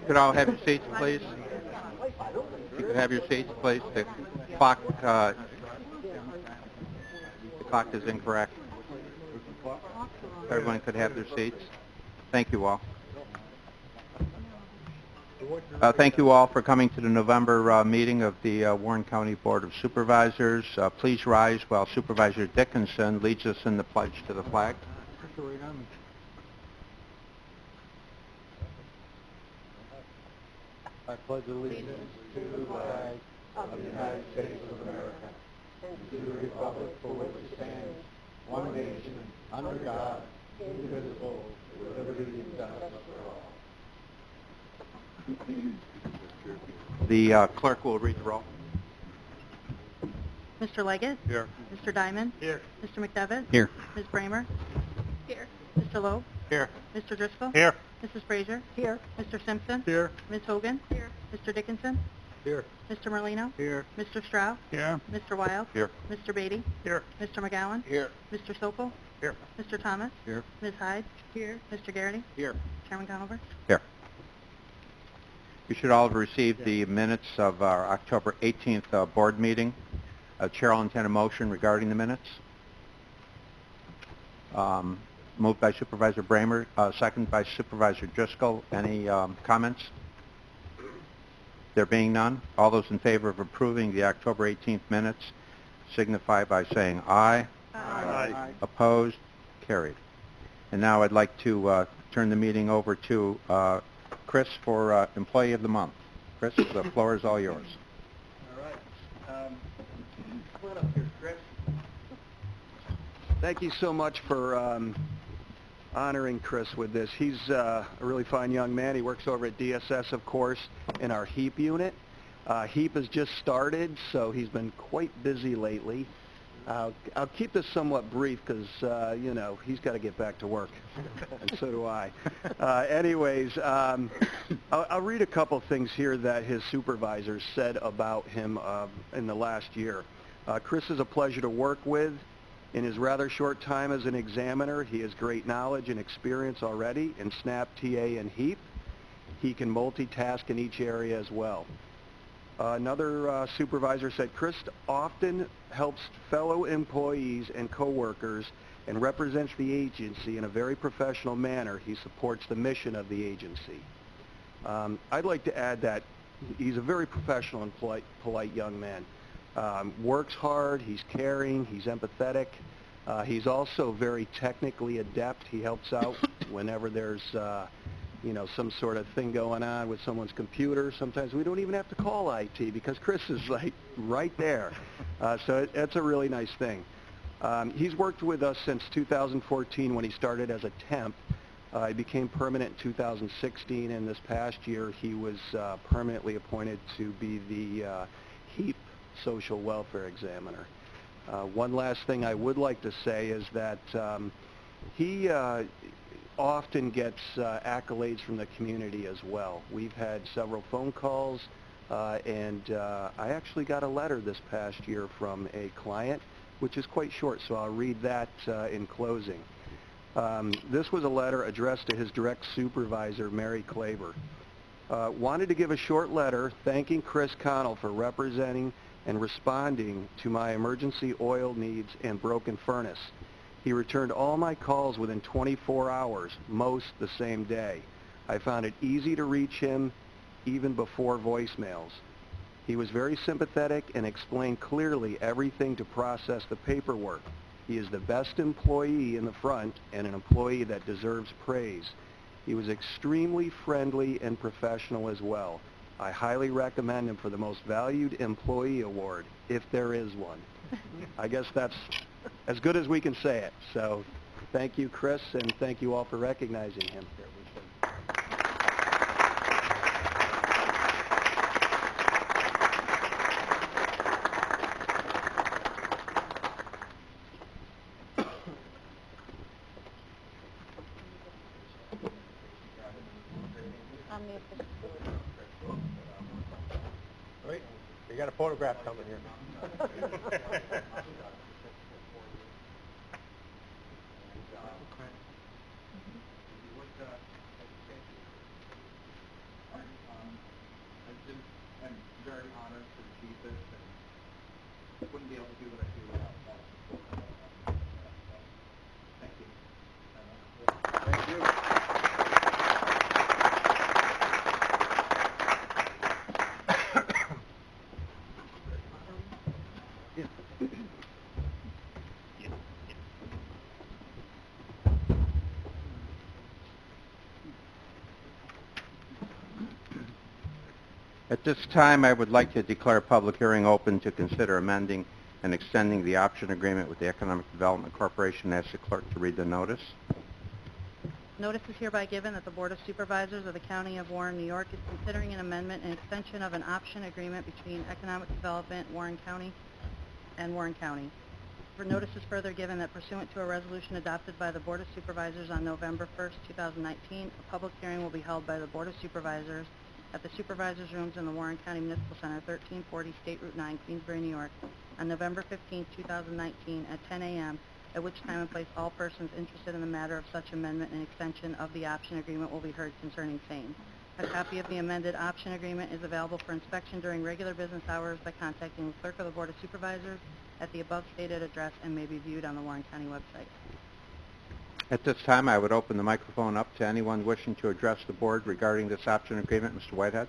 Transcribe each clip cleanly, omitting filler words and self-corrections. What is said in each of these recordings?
could all have your seats, please. You could have your seats, please. The clock is incorrect. Everyone could have their seats. Thank you all. Thank you all for coming to the November meeting of the Warren County Board of Supervisors. Please rise while Supervisor Dickinson leads us in the pledge to the flag. I pledge allegiance to the flag of the United States of America and to the republic for which it stands, one nation, under God, indivisible, with liberty and justice for all. The clerk will read the roll. Mr. Leggett? Here. Mr. Diamond? Here. Mr. McDevitt? Here. Ms. Bramer? Here. Mr. Loeb? Here. Mr. Driscoll? Here. Mrs. Frazier? Here. Mr. Simpson? Here. Ms. Hogan? Here. Mr. Dickinson? Here. Mr. Merlino? Here. Mr. Strauss? Here. Mr. Wild? Here. Mr. Beatty? Here. Mr. McGowan? Here. Mr. Sokol? Here. Mr. Thomas? Here. Ms. Hyde? Here. Mr. Garrity? Here. Chairman Conover? Here. You should all have received the minutes of our October 18th board meeting. Chair will entertain a motion regarding the minutes. Moved by Supervisor Bramer, second by Supervisor Driscoll. Any comments? There being none, all those in favor of approving the October 18th minutes signify by saying aye. Aye. Opposed? Carried. And now I'd like to turn the meeting over to Chris for Employee of the Month. Chris, the floor is all yours. All right. Come on up here, Chris. Thank you so much for honoring Chris with this. He's a really fine young man. He works over at DSS, of course, in our HEAP unit. HEAP has just started, so he's been quite busy lately. I'll keep this somewhat brief because, you know, he's got to get back to work, and so do I. Anyways, I'll read a couple things here that his supervisors said about him in the last year. Chris is a pleasure to work with. In his rather short time as an examiner, he has great knowledge and experience already in SNAP, TA, and HEAP. He can multitask in each area as well. Another supervisor said, Chris often helps fellow employees and coworkers and represents the agency in a very professional manner. He supports the mission of the agency. I'd like to add that he's a very professional and polite young man. Works hard, he's caring, he's empathetic. He's also very technically adept. He helps out whenever there's you know, some sort of thing going on with someone's computer. Sometimes we don't even have to call IT because Chris is like right there. So it's a really nice thing. He's worked with us since 2014 when he started as a temp. He became permanent in 2016, and this past year he was permanently appointed to be the HEAP social welfare examiner. One last thing I would like to say is that he often gets accolades from the community as well. We've had several phone calls, and I actually got a letter this past year from a client, which is quite short, so I'll read that in closing. This was a letter addressed to his direct supervisor, Mary Claver. Wanted to give a short letter thanking Chris Connell for representing and responding to my emergency oil needs and broken furnace. He returned all my calls within 24 hours, most the same day. I found it easy to reach him even before voicemails. He was very sympathetic and explained clearly everything to process the paperwork. He is the best employee in the front and an employee that deserves praise. He was extremely friendly and professional as well. I highly recommend him for the Most Valued Employee Award, if there is one. I guess that's as good as we can say it. So thank you, Chris, and thank you all for recognizing him. Wait, we got a photograph coming here. At this time, I would like to declare a public hearing open to consider amending and extending the option agreement with the Economic Development Corporation. Ask the clerk to read the notice. Notice is hereby given that the Board of Supervisors of the County of Warren, New York is considering an amendment and extension of an option agreement between Economic Development Warren County and Warren County. For notice is further given that pursuant to a resolution adopted by the Board of Supervisors on November 1st, 2019, a public hearing will be held by the Board of Supervisors at the Supervisors' Rooms in the Warren County Municipal Center, 1340 State Route 9, Queensbury, New York, on November 15th, 2019, at 10 a.m., at which time and place all persons interested in the matter of such amendment and extension of the option agreement will be heard concerning same. A copy of the amended option agreement is available for inspection during regular business hours by contacting the Clerk of the Board of Supervisors at the above stated address and may be viewed on the Warren County website. At this time, I would open the microphone up to anyone wishing to address the board regarding this option agreement. Mr. Whitehead?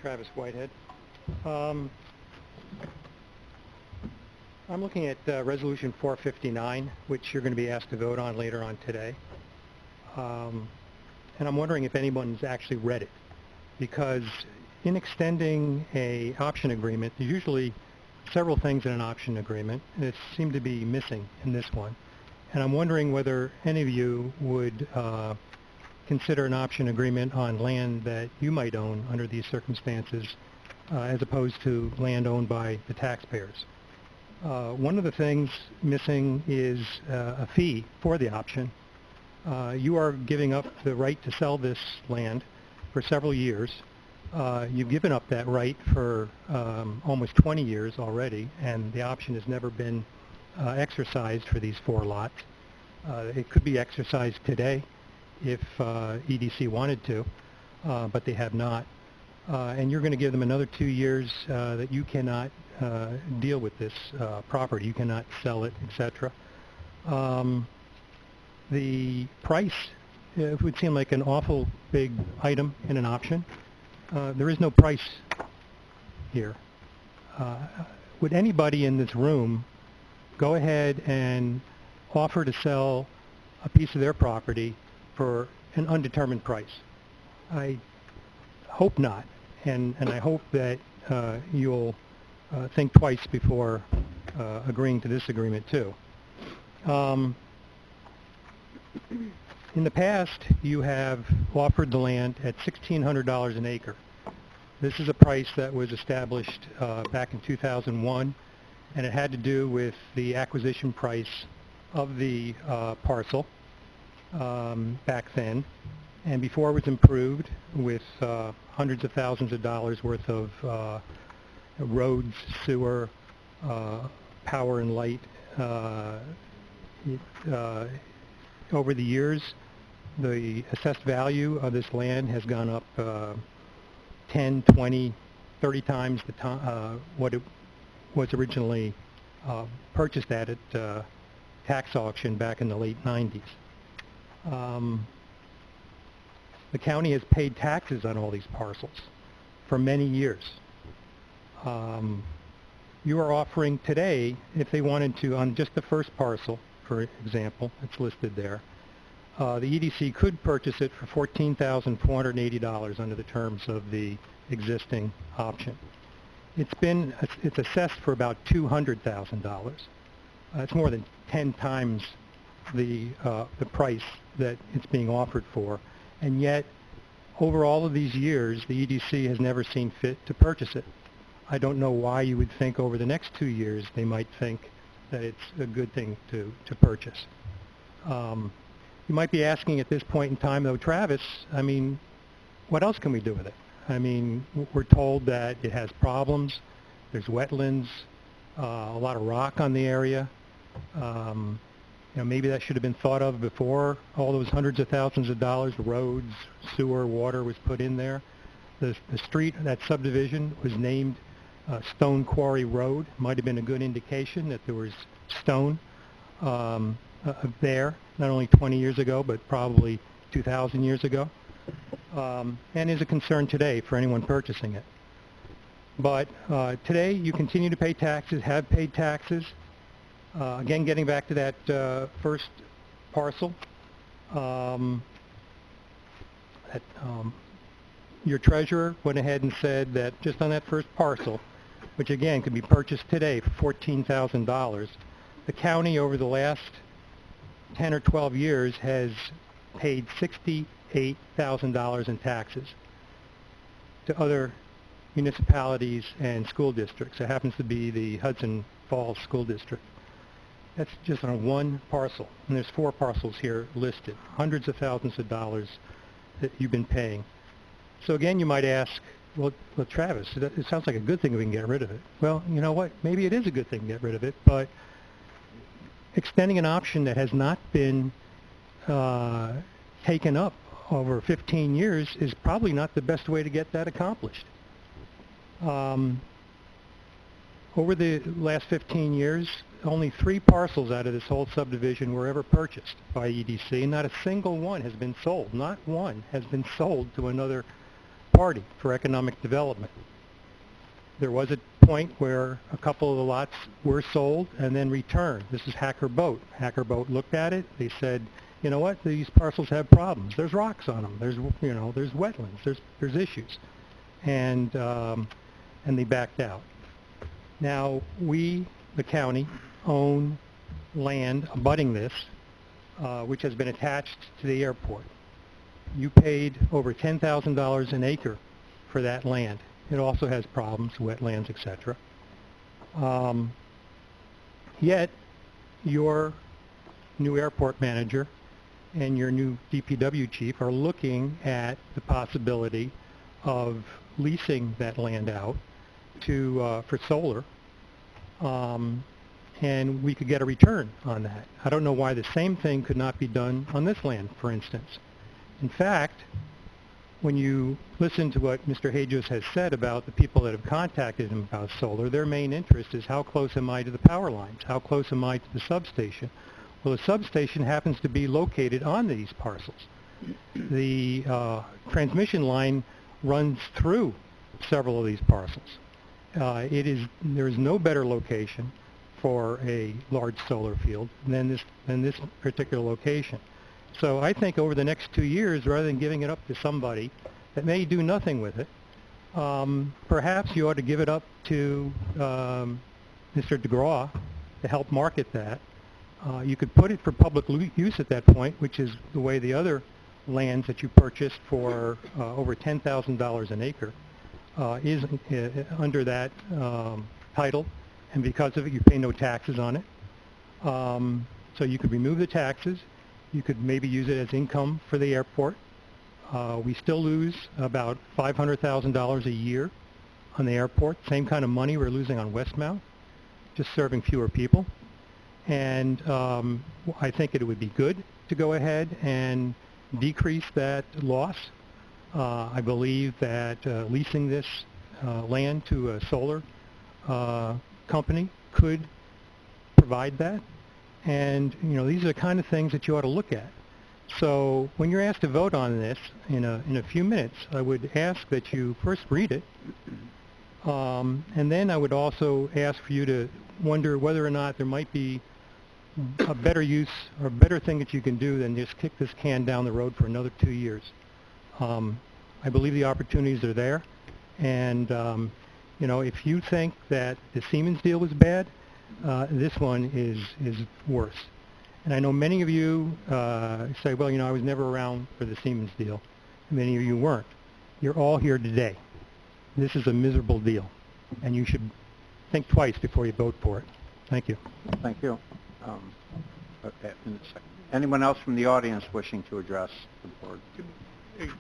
Travis Whitehead. I'm looking at Resolution 459, which you're going to be asked to vote on later on today. And I'm wondering if anyone's actually read it, because in extending a option agreement, there's usually several things in an option agreement that seem to be missing in this one. And I'm wondering whether any of you would consider an option agreement on land that you might own under these circumstances as opposed to land owned by the taxpayers. One of the things missing is a fee for the option. You are giving up the right to sell this land for several years. You've given up that right for almost 20 years already, and the option has never been exercised for these 4 lots. It could be exercised today if EDC wanted to, but they have not. And you're going to give them another 2 years that you cannot deal with this property. You cannot sell it, etc. The price, it would seem like an awful big item in an option. There is no price here. Would anybody in this room go ahead and offer to sell a piece of their property for an undetermined price? I hope not, and I hope that you'll think twice before agreeing to this agreement too. In the past, you have offered the land at $1,600 an acre. This is a price that was established back in 2001, and it had to do with the acquisition price of the parcel back then, and before it was improved with hundreds of thousands of dollars worth of roads, sewer, power and light. Over the years, the assessed value of this land has gone up 10, 20, 30 times what it was originally purchased at tax auction back in the late 90s. The county has paid taxes on all these parcels for many years. You are offering today, if they wanted to, on just the first parcel, for example, it's listed there, the EDC could purchase it for $14,480 under the terms of the existing option. It's assessed for about $200,000. It's more than 10 times the price that it's being offered for, and yet over all of these years the EDC has never seen fit to purchase it. I don't know why you would think over the next 2 years they might think that it's a good thing to purchase. You might be asking at this point in time, though, Travis, I mean, what else can we do with it? I mean, we're told that it has problems. There's wetlands, a lot of rock on the area. You know, maybe that should have been thought of before all those hundreds of thousands of dollars, roads, sewer, water was put in there. The street, that subdivision, was named Stone Quarry Road. Might have been a good indication that there was stone there, not only 20 years ago, but probably 2,000 years ago, and is a concern today for anyone purchasing it. But today, you continue to pay taxes, have paid taxes. Again, getting back to that first parcel, Your treasurer went ahead and said that just on that first parcel, which again could be purchased today for $14,000, the county over the last 10 or 12 years has paid $68,000 in taxes to other municipalities and school districts. It happens to be the Hudson Falls School District. That's just on one parcel, and there's 4 parcels here listed, hundreds of thousands of dollars that you've been paying. So again, you might ask, well, Travis, it sounds like a good thing if we can get rid of it. Well, you know what? Maybe it is a good thing to get rid of it, but extending an option that has not been taken up over 15 years is probably not the best way to get that accomplished. Over the last 15 years, only 3 parcels out of this whole subdivision were ever purchased by EDC, and not a single one has been sold. Not one has been sold to another party for economic development. There was a point where a couple of the lots were sold and then returned. This is Hacker Boat. Hacker Boat looked at it. They said, you know what? These parcels have problems. There's rocks on them. There's, you know, there's wetlands. There's issues, and they backed out. Now we, the county, own land abutting this, which has been attached to the airport. You paid over $10,000 an acre for that land. It also has problems, wetlands, etc. Yet, your new airport manager and your new DPW chief are looking at the possibility of leasing that land out to for solar, and we could get a return on that. I don't know why the same thing could not be done on this land, for instance. In fact, when you listen to what Mr. Hajos has said about the people that have contacted him about solar, their main interest is how close am I to the power lines? How close am I to the substation? Well, the substation happens to be located on these parcels. The transmission line runs through several of these parcels. There is no better location for a large solar field than this particular location. So I think over the next 2 years, rather than giving it up to somebody that may do nothing with it, perhaps you ought to give it up to Mr. DeGraw to help market that. You could put it for public use at that point, which is the way the other lands that you purchased for over $10,000 an acre is under that title, and because of it, you pay no taxes on it. So you could remove the taxes. You could maybe use it as income for the airport. We still lose about $500,000 a year on the airport. Same kind of money we're losing on Westmount, just serving fewer people. And I think it would be good to go ahead and decrease that loss. I believe that leasing this land to a solar company could provide that. And, you know, these are the kind of things that you ought to look at. So when you're asked to vote on this in a few minutes, I would ask that you first read it. And then I would also ask for you to wonder whether or not there might be a better use or a better thing that you can do than just kick this can down the road for another 2 years. I believe the opportunities are there. And, you know, if you think that the Siemens deal was bad, this one is worse. And I know many of you say, well, you know, I was never around for the Siemens deal. Many of you weren't. You're all here today. This is a miserable deal, and you should think twice before you vote for it. Thank you. Thank you. Anyone else from the audience wishing to address the board?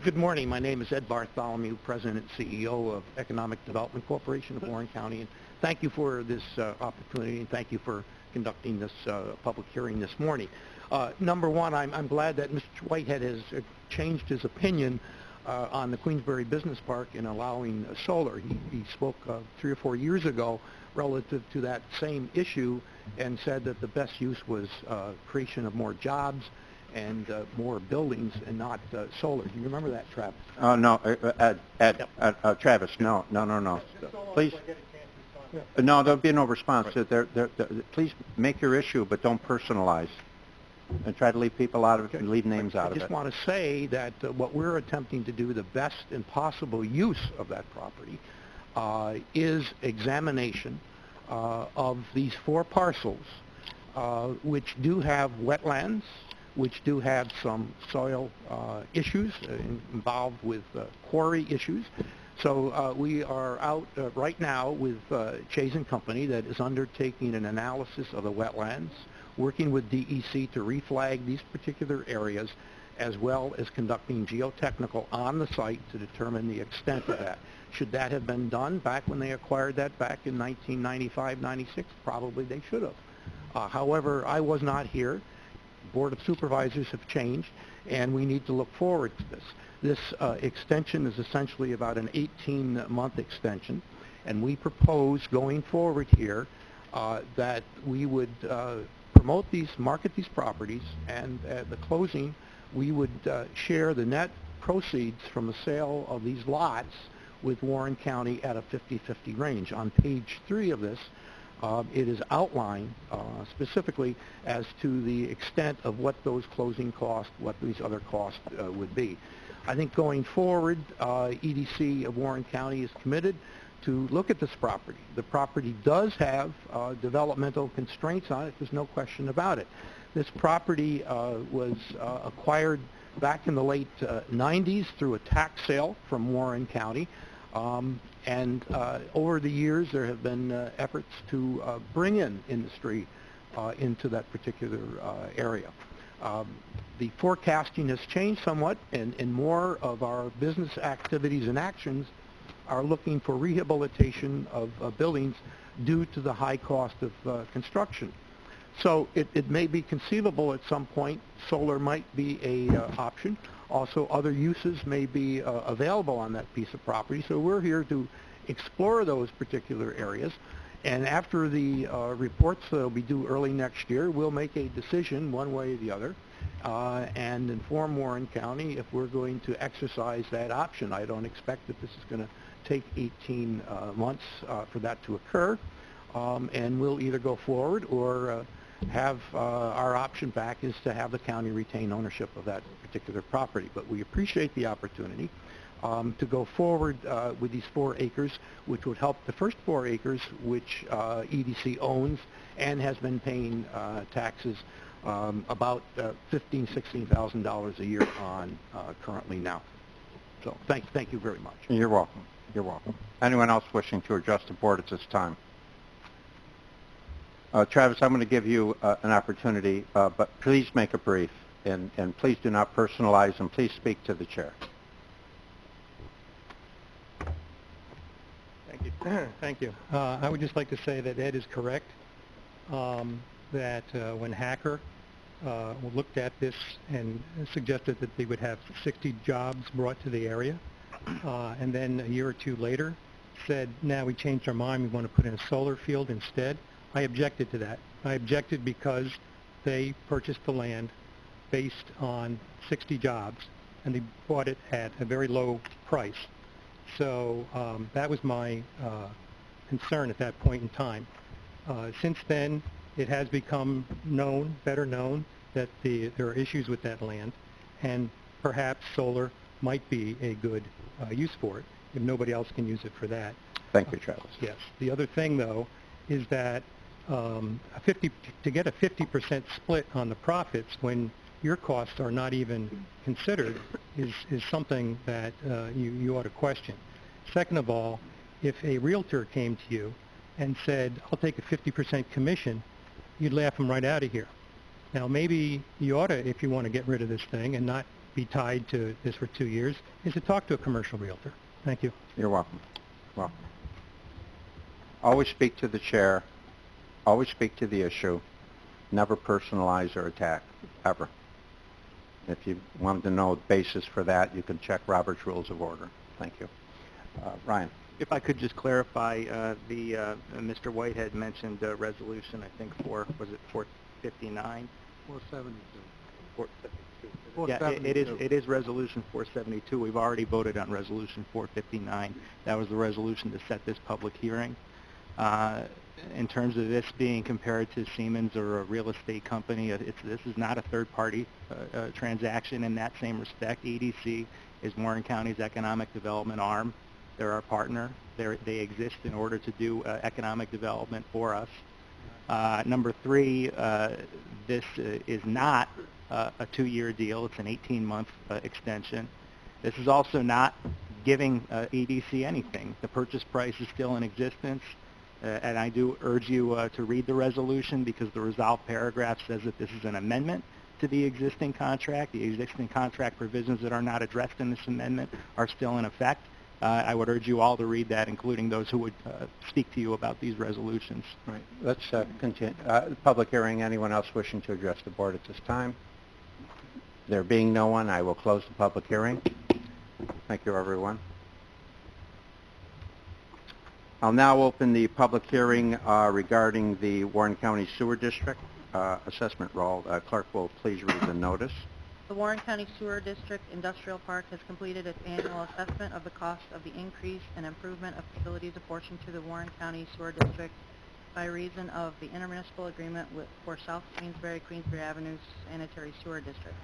Good morning. My name is Ed Bartholomew, President and CEO of Economic Development Corporation of Warren County. And thank you for this opportunity, and thank you for conducting this public hearing this morning. Number one, I'm glad that Mr. Whitehead has changed his opinion on the Queensbury Business Park in allowing solar. He spoke 3 or 4 years ago relative to that same issue and said that the best use was creation of more jobs and more buildings and not solar. Do you remember that, Travis? No, Travis, no. Please. No, there'll be no response. Right. Please make your issue, but don't personalize. And try to leave people out of it, leave names out I of it. just want to say that what we're attempting to do, the best and possible use of that property, is examination of these 4 parcels, which do have wetlands, which do have some soil issues involved with quarry issues. So we are out right now with Chase & Company that is undertaking an analysis of the wetlands, working with DEC to reflag these particular areas, as well as conducting geotechnical on the site to determine the extent of that. Should that have been done back when they acquired that back in 1995-96? Probably they should have. However, I was not here. Board of Supervisors have changed, and we need to look forward to this. This extension is essentially about an 18-month extension, and we propose going forward here that we would promote these, market these properties, and at the closing, we would share the net proceeds from the sale of these lots with Warren County at a 50-50 range. On page 3 of this, it is outlined specifically as to the extent of what those closing costs, what these other costs would be. I think going forward, EDC of Warren County is committed to look at this property. The property does have developmental constraints on it. There's no question about it. This property was acquired back in the late 90s through a tax sale from Warren County. And over the years, there have been efforts to bring in industry into that particular area. The forecasting has changed somewhat, and more of our business activities and actions are looking for rehabilitation of buildings due to the high cost of construction. So it may be conceivable at some point solar might be a option. Also, other uses may be available on that piece of property. So we're here to explore those particular areas. And after the reports that will be due early next year, we'll make a decision one way or the other and inform Warren County if we're going to exercise that option. I don't expect that this is going to take 18 months for that to occur. And we'll either go forward or have our option back is to have the county retain ownership of that particular property. But we appreciate the opportunity to go forward with these 4 acres, which would help the first 4 acres, which EDC owns and has been paying taxes about $15,000, $16,000 a year on currently now. So thank you very much. You're welcome. You're welcome. Anyone else wishing to address the board at this time? Travis, I'm going to give you an opportunity, but please make it brief, and please do not personalize, and please speak to the chair. Thank you. Thank you. I would just like to say that Ed is correct, that when Hacker looked at this and suggested that they would have 60 jobs brought to the area, and then a year or 2 later said, now we changed our mind, we want to put in a solar field instead, I objected to that. I objected because they purchased the land based on 60 jobs, and they bought it at a very low price. So that was my concern at that point in time. Since then, it has become known, better known, that there are issues with that land, and perhaps solar might be a good use for it, if nobody else can use it for that. Thank you, Travis. Yes. The other thing, though, is that to get a 50% split on the profits when your costs are not even considered is something that you ought to question. Second of all, if a realtor came to you and said, I'll take a 50% commission, you'd laugh them right out of here. Now, maybe you ought to, if you want to get rid of this thing and not be tied to this for 2 years, is to talk to a commercial realtor. Thank you. You're welcome. Welcome. Always speak to the chair. Always speak to the issue. Never personalize or attack, ever. If you want to know the basis for that, you can check Robert's Rules of Order. Thank you. Ryan. If I could just clarify, Mr. Whitehead mentioned resolution, I think, was it 459? 472. 472. Yeah, it is resolution 472. We've already voted on resolution 459. That was the resolution to set this public hearing. In terms of this being compared to Siemens or a real estate company, this is not a third-party transaction in that same respect. EDC is Warren County's economic development arm. They're our partner. They exist in order to do economic development for us. Number three, this is not a 2-year deal. It's an 18-month extension. This is also not giving EDC anything. The purchase price is still in existence. And I do urge you to read the resolution because the resolved paragraph says that this is an amendment to the existing contract. The existing contract provisions that are not addressed in this amendment are still in effect. I would urge you all to read that, including those who would speak to you about these resolutions. Right. Let's continue. Public hearing. Anyone else wishing to address the board at this time? There being no one, I will close the public hearing. Thank you, everyone. I'll now open the public hearing regarding the Warren County Sewer District assessment roll. Clerk will please read the notice. The Warren County Sewer District Industrial Park has completed its annual assessment of the cost of the increase and improvement of facilities apportioned to the Warren County Sewer District by reason of the intermunicipal agreement for South Queensbury Avenue Sanitary Sewer District.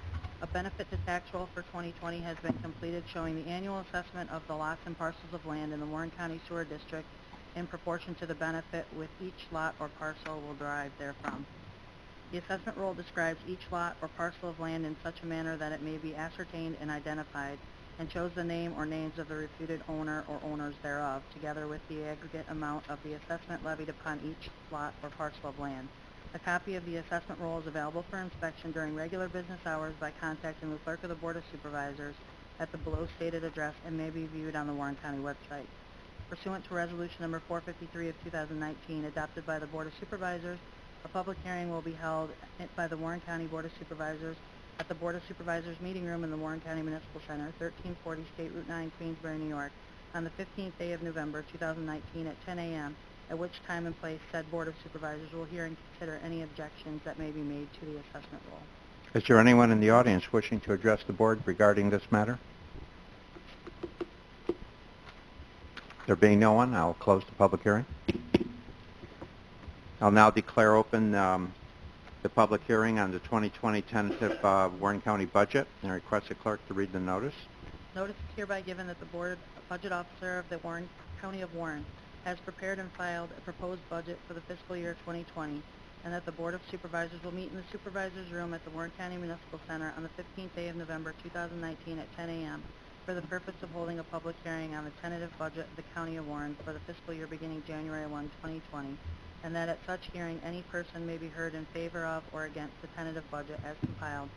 A benefit to tax roll for 2020 has been completed showing the annual assessment of the lots and parcels of land in the Warren County Sewer District in proportion to the benefit with each lot or parcel will derive therefrom. The assessment roll describes each lot or parcel of land in such a manner that it may be ascertained and identified, and shows the name or names of the reputed owner or owners thereof, together with the aggregate amount of the assessment levied upon each lot or parcel of land. A copy of the assessment roll is available for inspection during regular business hours by contacting the Clerk of the Board of Supervisors at the below stated address and may be viewed on the Warren County website. Pursuant to Resolution Number 453 of 2019, adopted by the Board of Supervisors, a public hearing will be held by the Warren County Board of Supervisors at the Board of Supervisors Meeting Room in the Warren County Municipal Center, 1340 State Route 9, Queensbury, New York, on the 15th day of November, 2019 at 10 a.m., at which time and place said Board of Supervisors will hear and consider any objections that may be made to the assessment roll. Is there anyone in the audience wishing to address the board regarding this matter? There being no one, I'll close the public hearing. I'll now declare open the public hearing on the 2020 tentative Warren County budget and request the clerk to read the notice. Notice is hereby given that the Board Budget Officer of the Warren County of Warren has prepared and filed a proposed budget for the fiscal year 2020, and that the Board of Supervisors will meet in the Supervisors Room at the Warren County Municipal Center on the 15th day of November 2019 at 10 a.m. for the purpose of holding a public hearing on the tentative budget of the County of Warren for the fiscal year beginning January 1, 2020, and that at such hearing any person may be heard in favor of or against the tentative budget as compiled,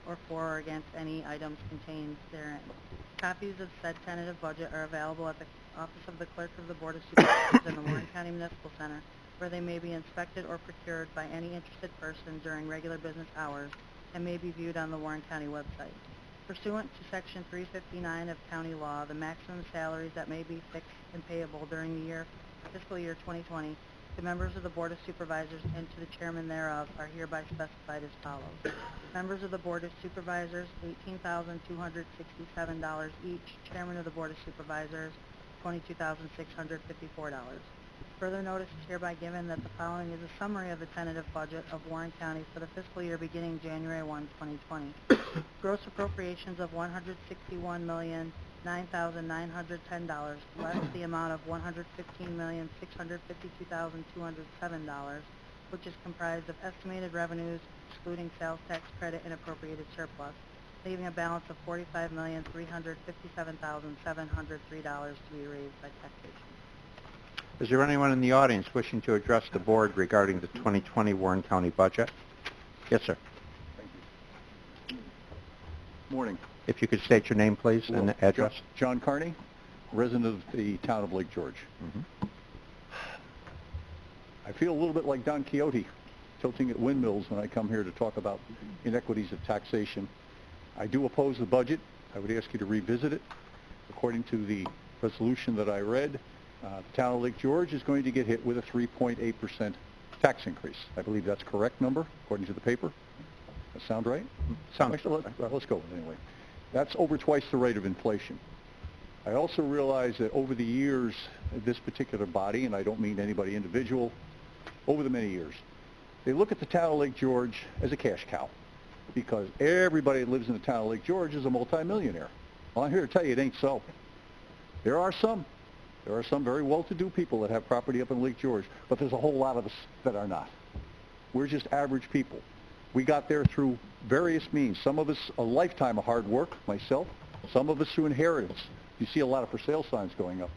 or for or against any items contained therein. Copies of said tentative budget are available at the Office of the Clerk of the Board of Supervisors in the Warren County Municipal Center, where they may be inspected or procured by any interested person during regular business hours and may be viewed on the Warren County website. Pursuant to Section 359 of County Law, the maximum salaries that may be fixed and payable during the fiscal year 2020 to members of the Board of Supervisors and to the chairman thereof are hereby specified as follows. Members of the Board of Supervisors, $18,267 each. Chairman of the Board of Supervisors, $22,654. Further notice is hereby given that the following is a summary of the tentative budget of Warren County for the fiscal year beginning January 1, 2020. Gross appropriations of $161,009,910, less the amount of $115,652,207, which is comprised of estimated revenues excluding sales tax credit and appropriated surplus, leaving a balance of $45,357,703 to be raised by taxation. Is there anyone in the audience wishing to address the board regarding the 2020 Warren County budget? Yes, sir. Morning. If you could state your name, please, and address. John Carney, resident of the town of Lake George. Mm-hmm. I feel a little bit like Don Quixote, tilting at windmills when I come here to talk about inequities of taxation. I do oppose the budget. I would ask you to revisit it. According to the resolution that I read, the town of Lake George is going to get hit with a 3.8% tax increase. I believe that's a correct number, according to the paper. That sound right? Sounds Actually, let's go with it anyway. That's over twice the rate of inflation. I also realize that over the years, this particular body, and I don't mean anybody individual, over the many years, they look at the town of Lake George as a cash cow because everybody that lives in the town of Lake George is a multimillionaire. Well, I'm here to tell you it ain't so. There are some very well-to-do people that have property up in Lake George, but there's a whole lot of us that are not. We're just average people. We got there through various means. Some of us a lifetime of hard work, myself. Some of us through inheritance. You see a lot of for sale signs going up.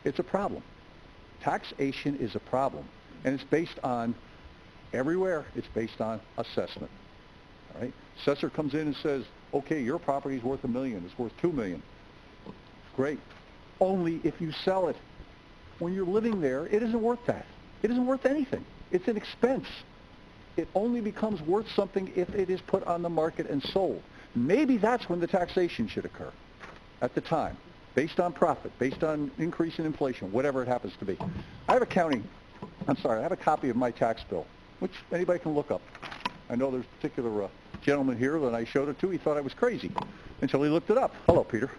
It's a problem. Taxation is a problem, and it's based on, everywhere, it's based on assessment. All right? Assessor comes in and says, okay, your property's worth $1 million, it's worth $2 million. Great. Only if you sell it. When you're living there, it isn't worth that. It isn't worth anything. It's an expense. It only becomes worth something if it is put on the market and sold. Maybe that's when the taxation should occur, at the time, based on profit, based on increase in inflation, whatever it happens to be. I have a copy of my tax bill, which anybody can look up. I know there's a particular gentleman here that I showed it to. He thought I was crazy until he looked it up. Hello, Peter.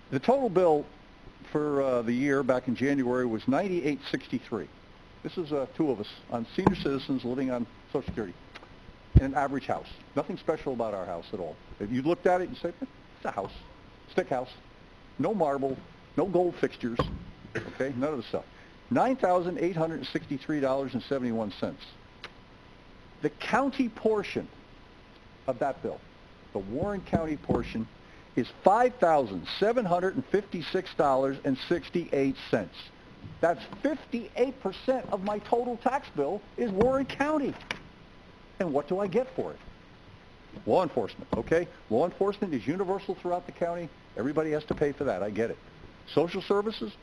The total bill for the year back in January was $98.63. This is two of us on senior citizens living on Social Security in an average house. Nothing special about our house at all. If you looked at it and said, it's a house, stick house, no marble, no gold fixtures, okay, none of the stuff. $9,863.71. The county portion of that bill, the Warren County portion, is $5,756.68. That's 58% of my total tax bill is Warren County. And what do I get for it? Law enforcement, okay? Law enforcement is universal throughout the county. Everybody has to pay for that. I get it. Social services,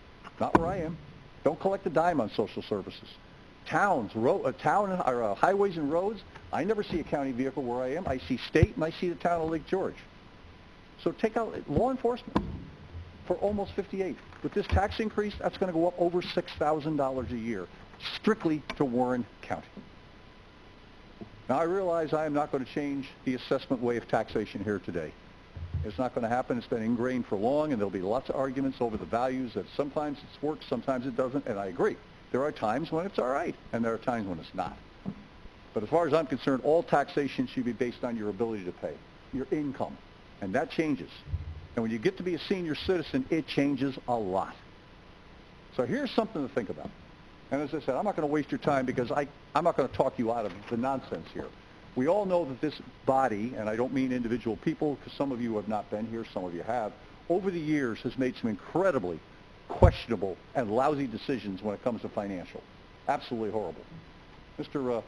not where I am. Don't collect a dime on social services. Highways and roads, I never see a county vehicle where I am. I see state and I see the town of Lake George. So take out law enforcement for almost 58. With this tax increase, that's going to go up over $6,000 a year, strictly to Warren County. Now, I realize I am not going to change the assessment way of taxation here today. It's not going to happen. It's been ingrained for long, and there'll be lots of arguments over the values that sometimes it works, sometimes it doesn't, and I agree. There are times when it's all right, and there are times when it's not. But as far as I'm concerned, all taxation should be based on your ability to pay, your income, and that changes. And when you get to be a senior citizen, it changes a lot. So here's something to think about. And as I said, I'm not going to waste your time because I'm not going to talk you out of the nonsense here. We all know that this body, and I don't mean individual people because some of you have not been here, some of you have, over the years has made some incredibly questionable and lousy decisions when it comes to financial. Absolutely horrible. Mr.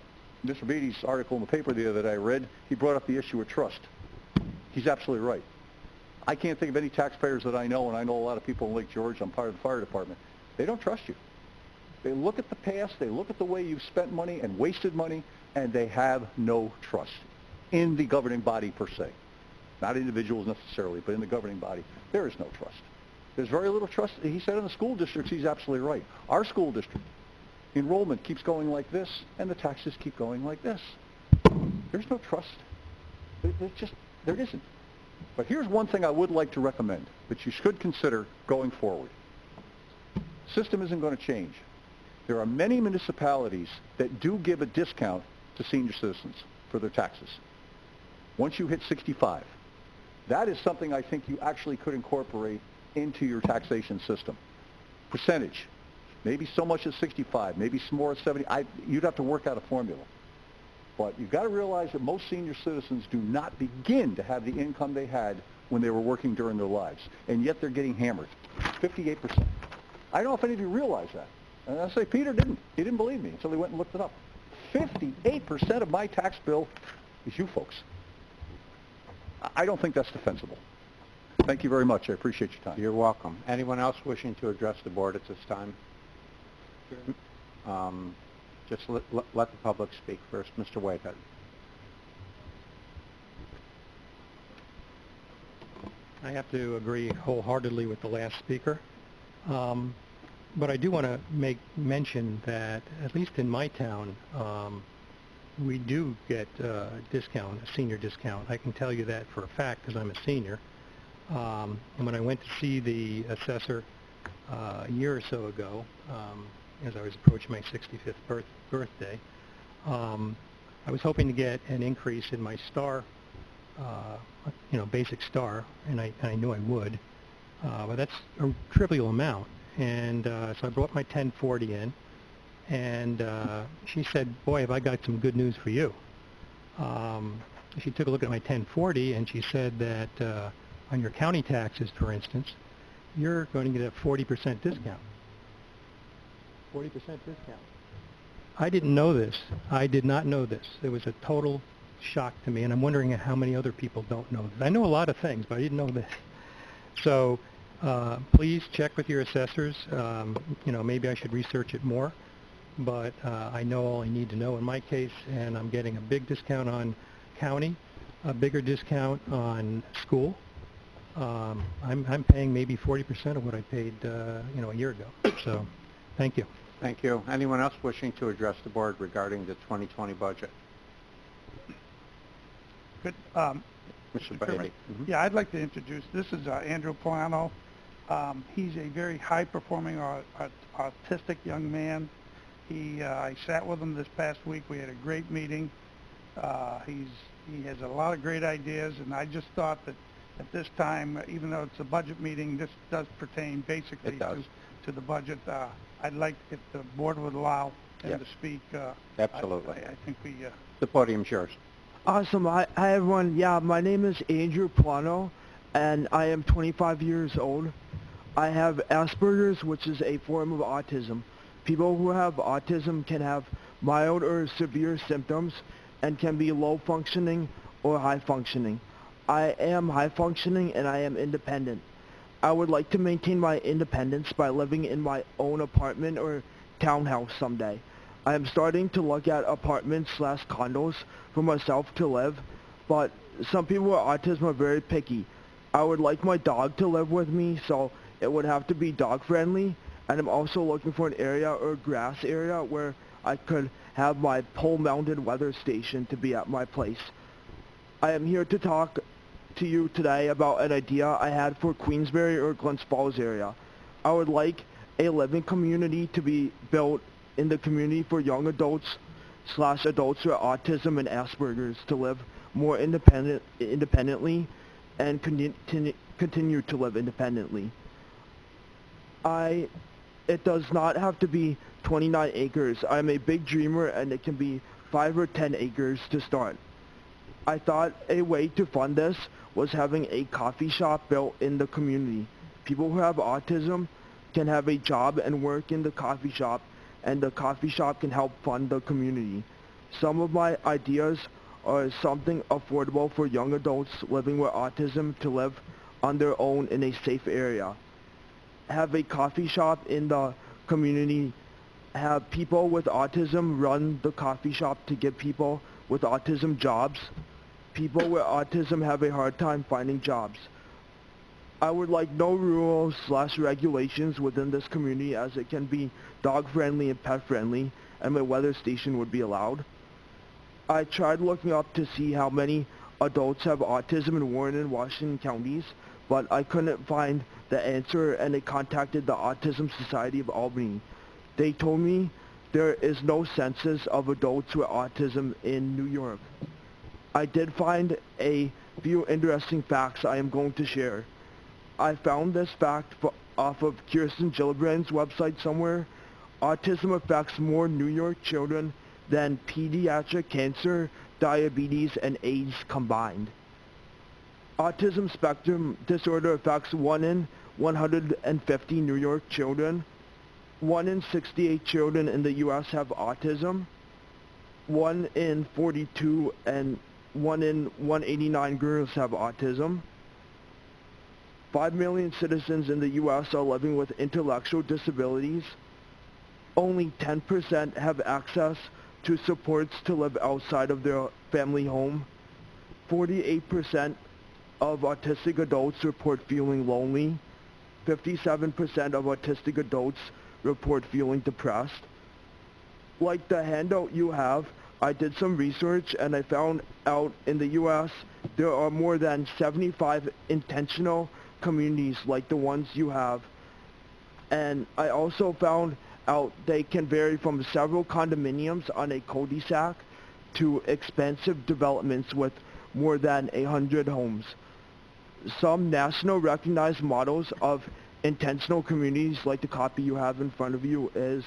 Beatty's article in the paper the other day I read, he brought up the issue of trust. He's absolutely right. I can't think of any taxpayers that I know, and I know a lot of people in Lake George. I'm part of the fire department. They don't trust you. They look at the past, they look at the way you've spent money and wasted money, and they have no trust in the governing body per se. Not individuals necessarily, but in the governing body. There is no trust. There's very little trust. He said in the school districts, he's absolutely right. Our school district, enrollment keeps going like this, and the taxes keep going like this. There's no trust. There isn't. But here's one thing I would like to recommend that you should consider going forward. System isn't going to change. There are many municipalities that do give a discount to senior citizens for their taxes once you hit 65. That is something I think you actually could incorporate into your taxation system. Percentage, maybe so much as 65, maybe some more at 70. You'd have to work out a formula. But you've got to realize that most senior citizens do not begin to have the income they had when they were working during their lives, and yet they're getting hammered. 58%. I don't know if any of you realize that. And I say Peter didn't. He didn't believe me until he went and looked it up. 58% of my tax bill is you folks. I don't think that's defensible. Thank you very much. I appreciate your time. You're welcome. Anyone else wishing to address the board at this time? Just let the public speak first. Mr. Whitehead. I have to agree wholeheartedly with the last speaker. But I do want to make mention that, at least in my town, we do get a discount, a senior discount. I can tell you that for a fact because I'm a senior. And when I went to see the assessor a year or so ago, as I was approaching my 65th birthday, I was hoping to get an increase in my star, basic star, and I knew I would. But that's a trivial amount. And so I brought my 1040 in, and she said, boy, have I got some good news for you. She took a look at my 1040, and she said that on your county taxes, for instance, you're going to get a 40% discount. 40% discount. I didn't know this. I did not know this. It was a total shock to me, and I'm wondering how many other people don't know this. I know a lot of things, but I didn't know this. So please check with your assessors. Maybe I should research it more, but I know all I need to know in my case, and I'm getting a big discount on county, a bigger discount on school. I'm paying maybe 40% of what I paid, a year ago. So, thank you. Thank you. Anyone else wishing to address the board regarding the 2020 budget? Good. Mr. Chairman. Beatty. Yeah, I'd like to introduce, this is Andrew Polano. He's a very high-performing autistic young man. I sat with him this past week. We had a great meeting. He has a lot of great ideas, and I just thought that at this time, even though it's a budget meeting, this does pertain basically to the budget. I'd like, if the board would allow him to speak. Absolutely. I think we... The podium's yours. Awesome. Hi everyone. Yeah, my name is Andrew Plano, and I am 25 years old. I have Asperger's, which is a form of autism. People who have autism can have mild or severe symptoms and can be low functioning or high functioning. I am high functioning and I am independent. I would like to maintain my independence by living in my own apartment or townhouse someday. I am starting to look at apartments/condos for myself to live, but some people with autism are very picky. I would like my dog to live with me, so it would have to be dog friendly, and I'm also looking for an area or grass area where I could have my pole-mounted weather station to be at my place. I am here to talk to you today about an idea I had for Queensbury or Glens Falls area. I would like a living community to be built in the community for young adults/adults with autism and Asperger's to live more independently and continue to live independently. It does not have to be 29 acres. I'm a big dreamer, and it can be 5 or 10 acres to start. I thought a way to fund this was having a coffee shop built in the community. People who have autism can have a job and work in the coffee shop, and the coffee shop can help fund the community. Some of my ideas are something affordable for young adults living with autism to live on their own in a safe area. Have a coffee shop in the community. Have people with autism run the coffee shop to give people with autism jobs. People with autism have a hard time finding jobs. I would like no rules/regulations within this community, as it can be dog-friendly and pet-friendly, and my weather station would be allowed. I tried looking up to see how many adults have autism in Warren and Washington counties, but I couldn't find the answer, and I contacted the Autism Society of Albany. They told me there is no census of adults with autism in New York. I did find a few interesting facts I am going to share. I found this fact off of Kirsten Gillibrand's website somewhere. Autism affects more New York children than pediatric cancer, diabetes, and AIDS combined. Autism spectrum disorder affects 1 in 150 New York children. 1 in 68 children in the U.S. have autism. 1 in 42 and 1 in 189 girls have autism. 5 million citizens in the U.S. are living with intellectual disabilities. Only 10% have access to supports to live outside of their family home. 48% of autistic adults report feeling lonely. 57% of autistic adults report feeling depressed. Like the handout you have, I did some research and I found out in the U.S. there are more than 75 intentional communities like the ones you have. And I also found out they can vary from several condominiums on a cul-de-sac to expensive developments with more than 100 homes. Some national recognized models of intentional communities, like the copy you have in front of you, is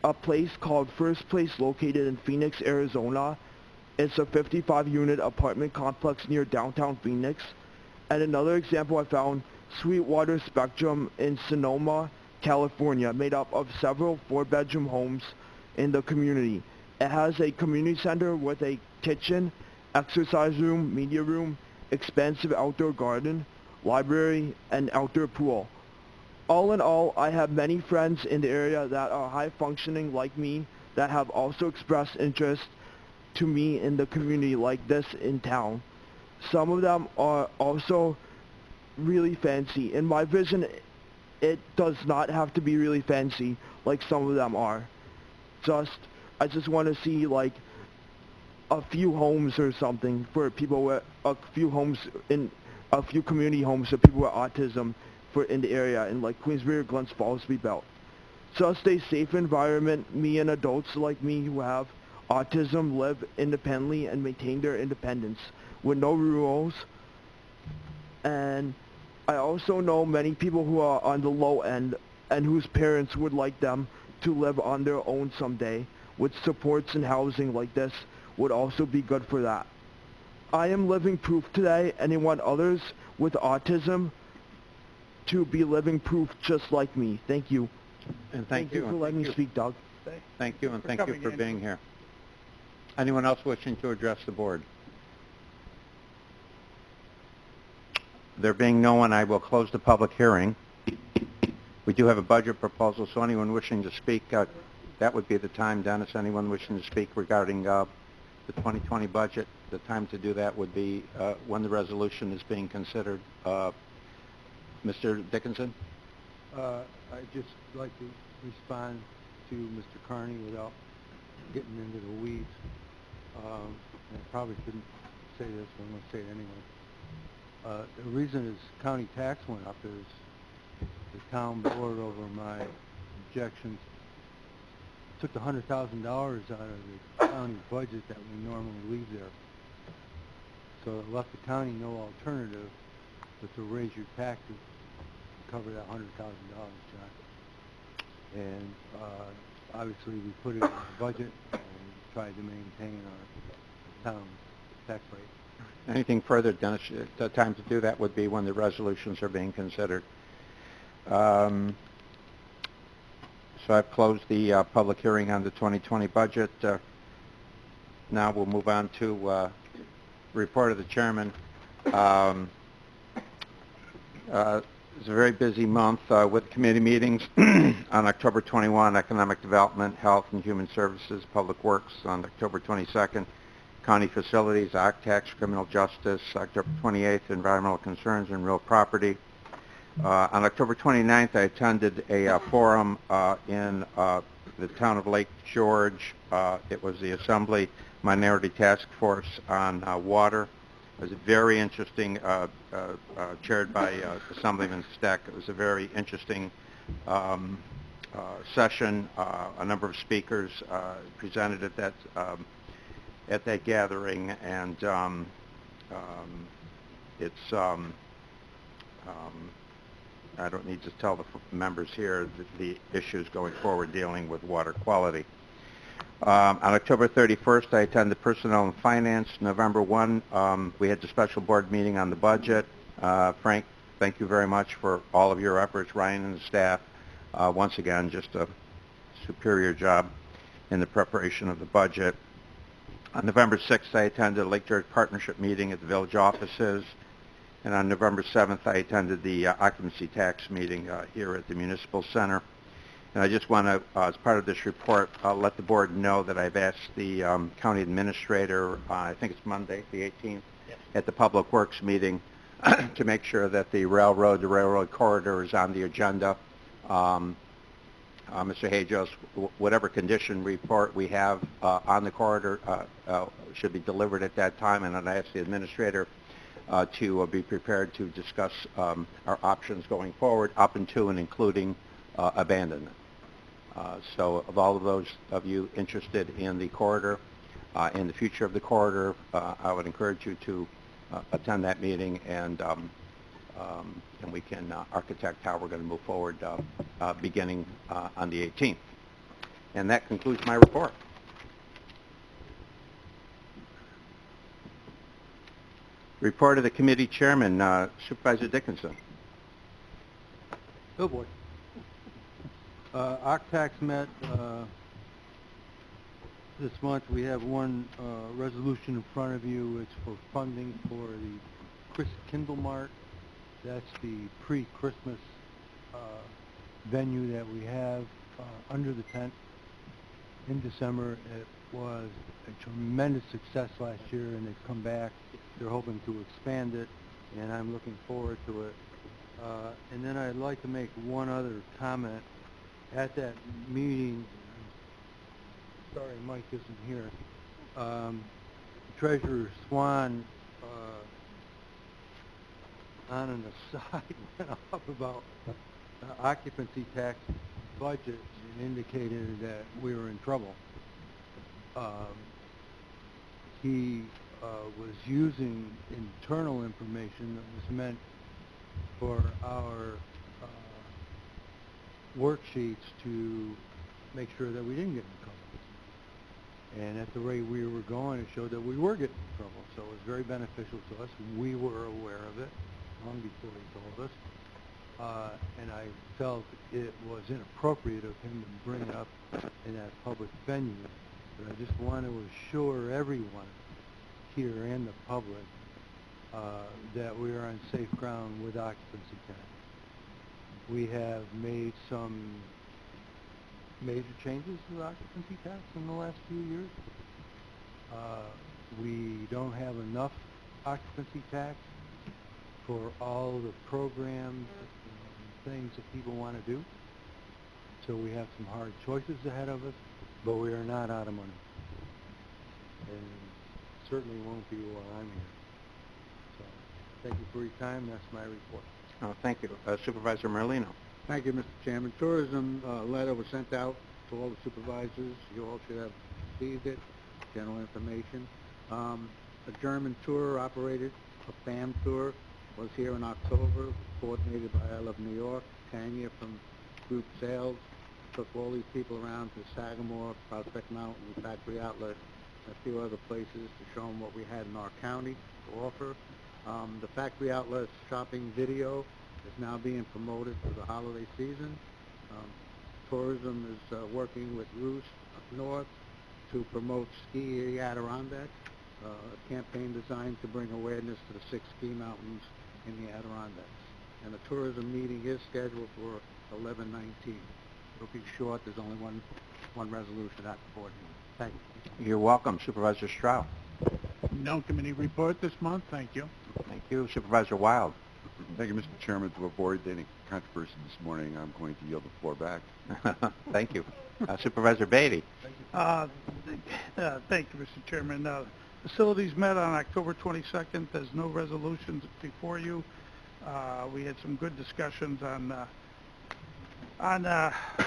a place called First Place located in Phoenix, Arizona. It's a 55-unit apartment complex near downtown Phoenix. And another example I found, Sweetwater Spectrum in Sonoma, California, made up of several 4-bedroom homes in the community. It has a community center with a kitchen, exercise room, media room, expansive outdoor garden, library, and outdoor pool. All in all, I have many friends in the area that are high functioning like me that have also expressed interest to me in the community like this in town. Some of them are also really fancy. In my vision, it does not have to be really fancy like some of them are. I just want to see like a few homes or something for people with a few community homes for people with autism in the area, in like Queensbury or Glens Falls be built. Just a safe environment, me and adults like me who have autism live independently and maintain their independence with no rules. And I also know many people who are on the low end and whose parents would like them to live on their own someday, with supports and housing like this would also be good for that. I am living proof today, and I want others with autism to be living proof just like me. Thank you. And thank you. for letting me speak, Doug. Thank you, and For thank you coming for in. being here. Anyone else wishing to address the board? There being no one, I will close the public hearing. We do have a budget proposal, so anyone wishing to speak, that would be the time. Dennis, anyone wishing to speak regarding the 2020 budget, the time to do that would be when the resolution is being considered. Mr. Dickinson? I'd just like to respond to Mr. Carney without getting into the weeds. And I probably shouldn't say this, but I'm going to say it anyway. The reason his county tax went up is the town board, over my objections, took the $100,000 out of the county budget that we normally leave there. So it left the county no alternative but to raise your taxes to cover that $100,000, John. And obviously we put it in the budget and tried to maintain our town tax rate. Anything further, Dennis? The time to do that would be when the resolutions are being considered. So I've closed the public hearing on the 2020 budget. Now we'll move on to report of the chairman. It's a very busy month with committee meetings on October 21, Economic Development, Health and Human Services, Public Works on October 22nd, County Facilities, Tax, Criminal Justice, October 28th, Environmental Concerns and Real Property. On October 29th, I attended a forum in the town of Lake George. It was the Assembly Minority Task Force on Water. It was very interesting, chaired by Assemblyman Steck. It was a very interesting session. A number of speakers presented at that gathering, and I don't need to tell the members here the issues going forward dealing with water quality. On October 31st, I attended Personnel and Finance. November 1, we had the special board meeting on the budget. Frank, thank you very much for all of your efforts. Ryan and the staff, once again, just a superior job in the preparation of the budget. On November 6th, I attended a Lake George Partnership meeting at the village offices. And on November 7th, I attended the occupancy tax meeting here at the Municipal Center. And I just want to, as part of this report, let the board know that I've asked the county administrator, I think it's Monday, the 18th, at the Public Works meeting to make sure that the railroad corridor is on the agenda. Mr. Hajos, whatever condition report we have on the corridor should be delivered at that time, and I asked the administrator to be prepared to discuss our options going forward up into and including abandonment. So of all of those of you interested in the corridor, in the future of the corridor, I would encourage you to attend that meeting, and we can architect how we're going to move forward beginning on the 18th. And that concludes my report. Report of the committee chairman, Supervisor Dickinson. Oh, boy. OCTAX met this month. We have one resolution in front of you. It's for funding for the Chris Kindle Mart. That's the pre-Christmas venue that we have under the tent in December. It was a tremendous success last year, and they've come back. They're hoping to expand it, and I'm looking forward to it. And then I'd like to make one other comment. At that meeting, sorry Mike isn't here, Treasurer Swan, on an aside, went up about occupancy tax budget and indicated that we were in trouble. He was using internal information that was meant for our worksheets to make sure that we didn't get in trouble. And at the rate we were going, it showed that we were getting in trouble. So it was very beneficial to us. We were aware of it long before he told us. And I felt it was inappropriate of him to bring it up in that public venue. But I just want to assure everyone here and the public that we are on safe ground with occupancy tax. We have made some major changes to occupancy tax in the last few years. We don't have enough occupancy tax for all the programs and things that people want to do. So we have some hard choices ahead of us, but we are not out of money. And certainly won't be while I'm here. So thank you for your time. That's my report. Oh, thank you. Supervisor Merlino. Thank you, Mr. Chairman. Tourism letter was sent out to all the supervisors. You all should have received it. General information. A German tour operated, a FAM tour, was here in October, coordinated by I Love New York. Tanya from Group Sales took all these people around to Sagamore, Prospect Mountain, Factory Outlet, and a few other places to show them what we had in our county to offer. The Factory Outlet shopping video is now being promoted for the holiday season. Tourism is working with Roost up north to promote ski Adirondacks, a campaign designed to bring awareness to the 6 ski mountains in the Adirondacks. And the tourism meeting is scheduled for 11/19. It'll be short. There's only one resolution at the board meeting. Thank you. You're welcome. Supervisor Stroud. No committee report this month. Thank you. Thank you. Supervisor Wild. Thank you, Mr. Chairman. To avoid any controversy this morning, I'm going to yield the floor back. Thank you. Supervisor Beatty. Thank you, Mr. Chairman. Facilities met on October 22nd. There's no resolutions before you. We had some good discussions on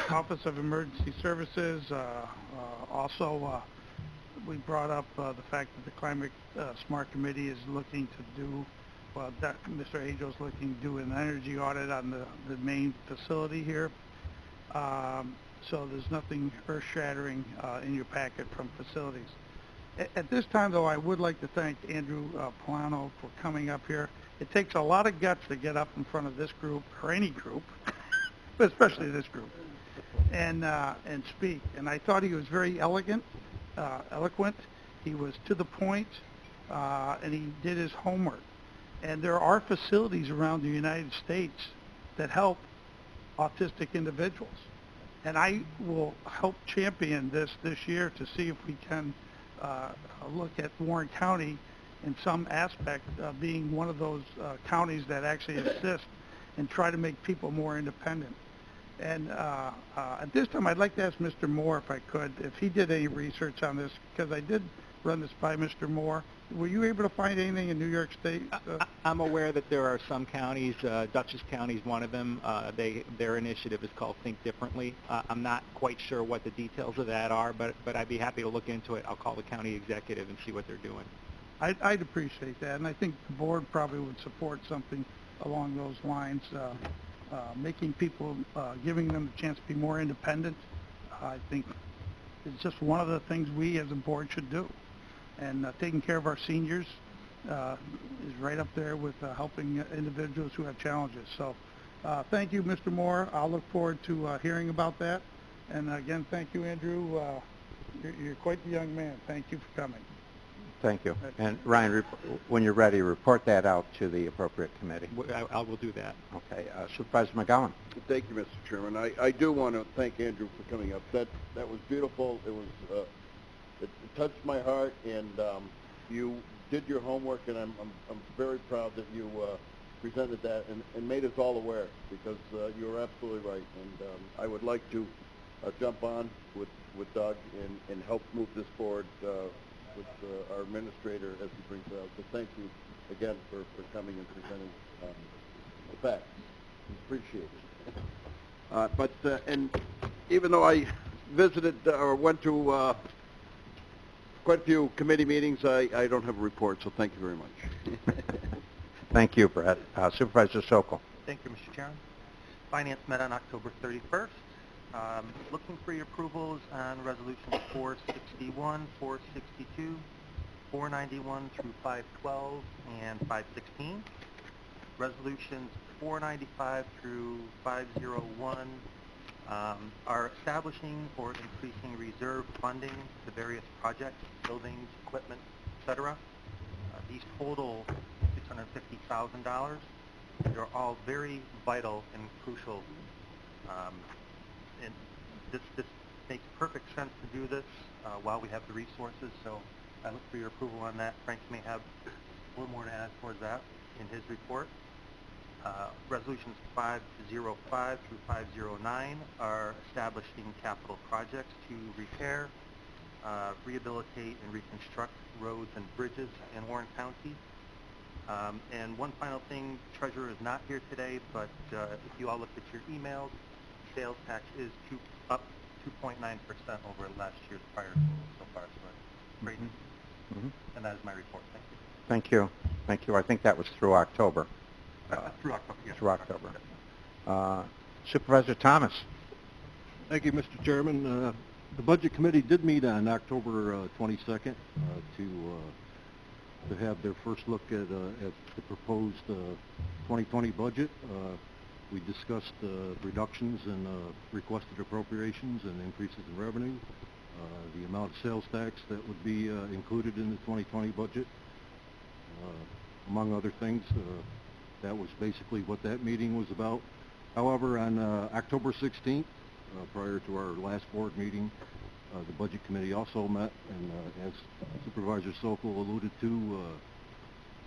Office of Emergency Services. Also, we brought up the fact that the Climate Smart Committee is looking to do, that Mr. Ajo is looking to do an energy audit on the main facility here. So there's nothing earth-shattering in your packet from facilities. At this time, though, I would like to thank Andrew Polano for coming up here. It takes a lot of guts to get up in front of this group, or any group, but especially this group, and speak. And I thought he was very eloquent. He was to the point, and he did his homework. And there are facilities around the United States that help autistic individuals. And I will help champion this year to see if we can look at Warren County in some aspect being one of those counties that actually assist and try to make people more independent. And at this time, I'd like to ask Mr. Moore, if I could, if he did any research on this, because I did run this by Mr. Moore. Were you able to find anything in New York State? I'm aware that there are some counties, Dutchess County is one of them. Their initiative is called Think Differently. I'm not quite sure what the details of that are, but I'd be happy to look into it. I'll call the county executive and see what they're doing. I'd appreciate that, and I think the board probably would support something along those lines, making people, giving them the chance to be more independent. I think it's just one of the things we as a board should do. And taking care of our seniors is right up there with helping individuals who have challenges. So thank you, Mr. Moore. I'll look forward to hearing about that. And again, thank you, Andrew. You're quite the young man. Thank you for coming. Thank you. And Ryan, when you're ready, report that out to the appropriate committee. I will do that. Okay. Supervisor McGowan. Thank you, Mr. Chairman. I do want to thank Andrew for coming up. That was beautiful. It was it touched my heart, and you did your homework, and I'm very proud that you presented that and made us all aware, because you were absolutely right. And I would like to jump on with Doug and help move this forward with our administrator as he brings it out. So thank you again for coming and presenting the facts. Appreciate it. But and even though I visited or went to quite a few committee meetings, I don't have a report, so thank you very much. Thank you, Brett. Supervisor Sokol. Thank you, Mr. Chairman. Finance met on October 31st. Looking for your approvals on resolutions 461, 462, 491 through 512, and 516. Resolutions 495 through 501 are establishing or increasing reserve funding to various projects, buildings, equipment, etc. These total $650,000. They're all very vital and crucial. And this makes perfect sense to do this while we have the resources, so I look for your approval on that. Frank may have a little more to add towards that in his report. Resolutions 505 through 509 are establishing capital projects to repair, rehabilitate, and reconstruct roads and bridges in Warren County. And one final thing, Treasurer is not here today, but if you all looked at your emails, sales tax is up 2.9% over last year's prior total so far, so that's great. And that is my report. Thank you. Thank you. Thank you. I think that was through October. Through October, yes. Through October. Supervisor Thomas. Thank you, Mr. Chairman. The Budget Committee did meet on October 22nd to have their first look at the proposed 2020 budget. We discussed reductions in requested appropriations and increases in revenue, the amount of sales tax that would be included in the 2020 budget, among other things. That was basically what that meeting was about. However, on October 16th, prior to our last board meeting, the Budget Committee also met, and as Supervisor Sokol alluded to,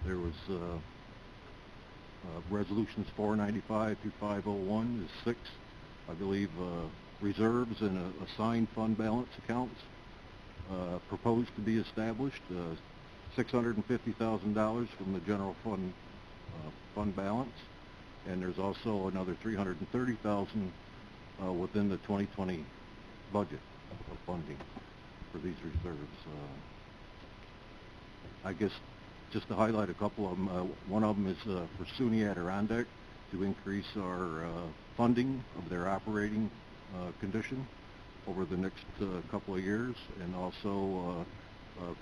there was resolutions 495 through 501 is 6, I believe, reserves and assigned fund balance accounts proposed to be established, $650,000 from the general fund balance, and there's also another $330,000 within the 2020 budget of funding for these reserves. I guess just to highlight a couple of them, one of them is for SUNY Adirondack to increase our funding of their operating condition over the next couple of years, and also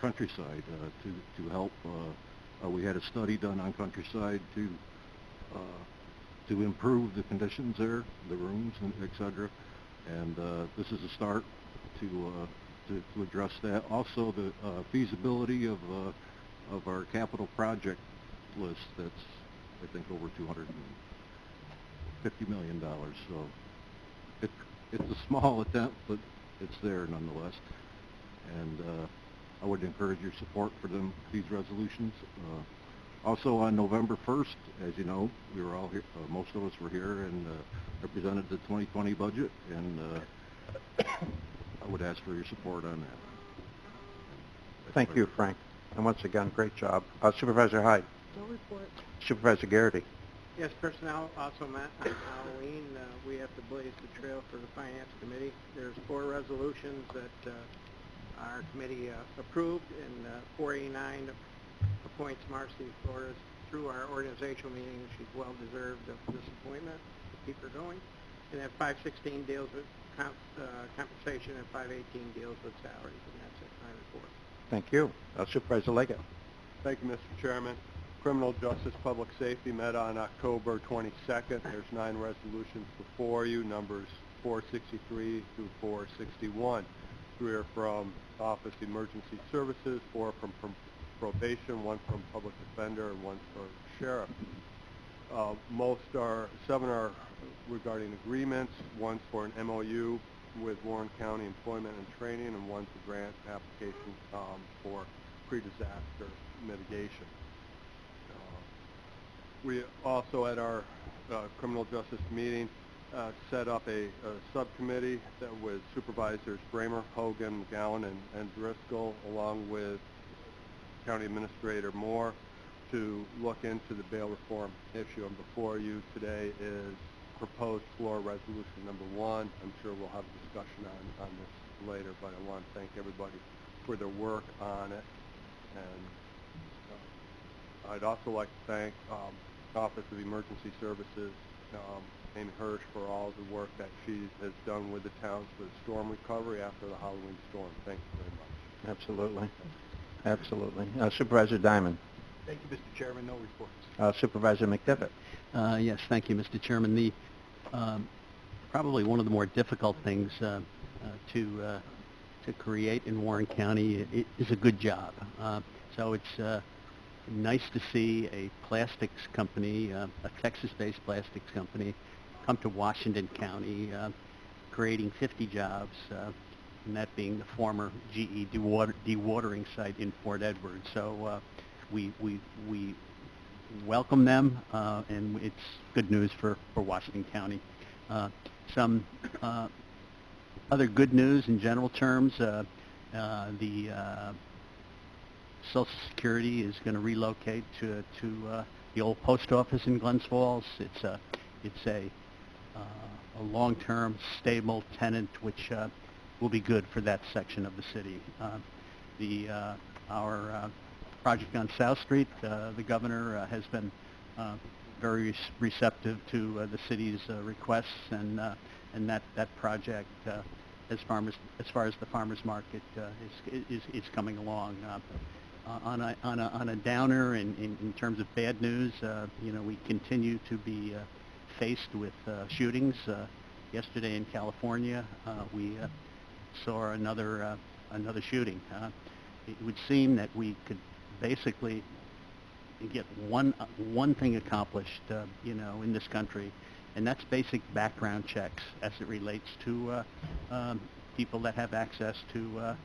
Countryside to help. We had a study done on Countryside to improve the conditions there, the rooms, and et cetera. And this is a start to address that. Also, the feasibility of our capital project list. That's, I think, over $250 million. So it's a small attempt, but it's there nonetheless. And I would encourage your support for these resolutions. Also on November 1st, as you know, we were all here, most of us were here and represented the 2020 budget, and I would ask for your support on that. Thank you, Frank. And once again, great job. Supervisor Hyde. No report. Supervisor Garrity. Yes, personnel also met on Halloween. We have to blaze the trail for the Finance Committee. There's 4 resolutions that our committee approved, and 489 appoints Marcy Flores through our organizational meeting. She's well deserved of this appointment to keep her going. And then 516 deals with compensation, and 518 deals with salaries, and that's it, my report. Thank you. Supervisor Leggett. Thank you, Mr. Chairman. Criminal Justice Public Safety met on October 22nd. There's 9 resolutions before you, numbers 463 through 461. 3 are from Office Emergency Services, 4 from probation, 1 from public defender, and 1 for sheriff. 7 are regarding agreements, 1's for an MOU with Warren County Employment and Training, and 1's a grant application for pre-disaster mitigation. We also, at our criminal justice meeting, set up a subcommittee that was Supervisors Bramer, Hogan, McGowan, and Driscoll, along with County Administrator Moore, to look into the bail reform issue. And before you today is proposed floor resolution number 1. I'm sure we'll have a discussion on this later, but I want to thank everybody for their work on it. And I'd also like to thank Office of Emergency Services, Amy Hirsch, for all the work that she has done with the towns for the storm recovery after the Halloween storm. Thank you very much. Absolutely. Absolutely. Supervisor Diamond. Thank you, Mr. Chairman. No reports. Supervisor McDevitt. Yes, thank you, Mr. Chairman. The probably one of the more difficult things to create in Warren County is a good job. So it's nice to see a plastics company, a Texas-based plastics company, come to Washington County, creating 50 jobs, and that being the former GE dewatering site in Fort Edward. So we welcome them, and it's good news for Washington County. Some other good news in general terms, the Social Security is going to relocate to the old post office in Glens Falls. It's a long-term, stable tenant, which will be good for that section of the city. Our project on South Street, the governor has been very receptive to the city's requests, and that project, as far as the farmers market, is coming along. On a downer in terms of bad news, we continue to be faced with shootings. Yesterday in California, we saw another shooting. It would seem that we could basically get one thing accomplished, in this country, and that's basic background checks as it relates to people that have access to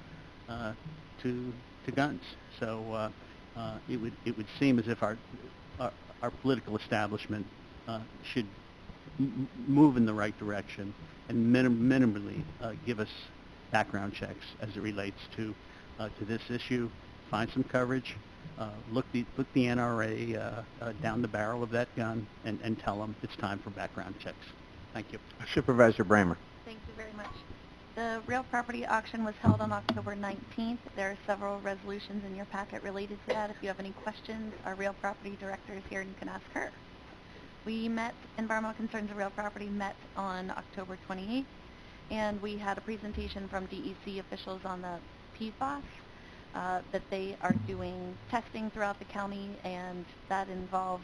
guns. So it would seem as if our political establishment should move in the right direction and minimally give us background checks as it relates to this issue. Find some coverage. Look the NRA down the barrel of that gun and tell them it's time for background checks. Thank you. Supervisor Bramer. Thank you very much. The real property auction was held on October 19th. There are several resolutions in your packet related to that. If you have any questions, our real property director is here and you can ask her. Environmental Concerns of Real Property met on October 28th, and we had a presentation from DEC officials on the PFAS, that they are doing testing throughout the county, and that involves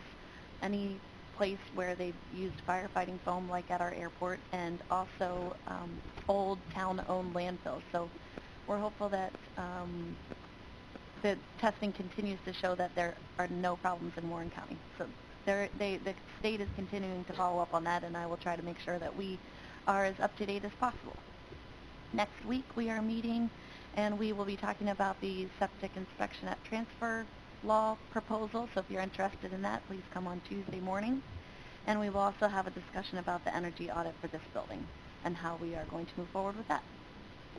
any place where they've used firefighting foam, like at our airport, and also old town-owned landfills. So we're hopeful that the testing continues to show that there are no problems in Warren County. So the state is continuing to follow up on that, and I will try to make sure that we are as up-to-date as possible. Next week we are meeting, and we will be talking about the septic inspection at transfer law proposal. So if you're interested in that, please come on Tuesday morning. And we will also have a discussion about the energy audit for this building and how we are going to move forward with that.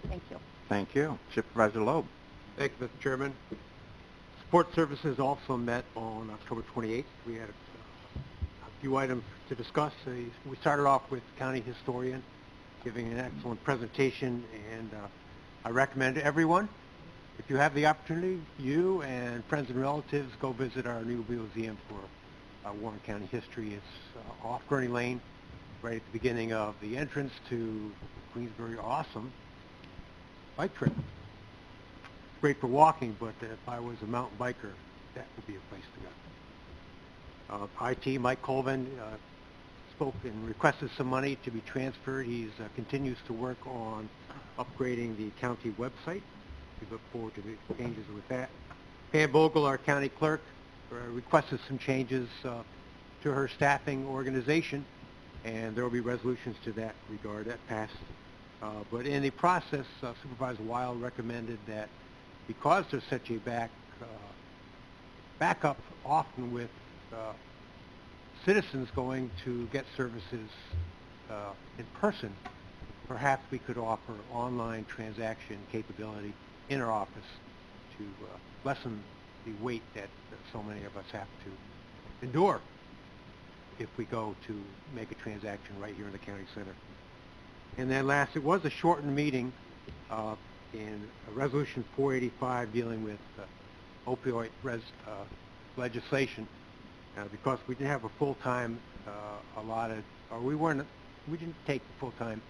Thank you. Thank you. Supervisor Loeb. Thank you, Mr. Chairman. Support Services also met on October 28th. We had a few items to discuss. We started off with County Historian giving an excellent presentation, and I recommend to everyone, if you have the opportunity, you and friends and relatives, go visit our new museum for Warren County history. It's off Gurney Lane, right at the beginning of the entrance to Queensbury. Awesome bike trip. Great for walking, but if I was a mountain biker, that would be a place to go. IT, Mike Colvin, spoke and requested some money to be transferred. He continues to work on upgrading the county website. We look forward to the changes with that. Pam Vogel, our county clerk, requested some changes to her staffing organization, and there will be resolutions to that regard. That passed. But in the process, Supervisor Weil recommended that because there's such a backup often with citizens going to get services in person, perhaps we could offer online transaction capability in our office to lessen the weight that so many of us have to endure if we go to make a transaction right here in the county center. And then last, it was a shortened meeting in Resolution 485 dealing with opioid legislation, because we didn't have a full-time allotted, or we didn't take the full-time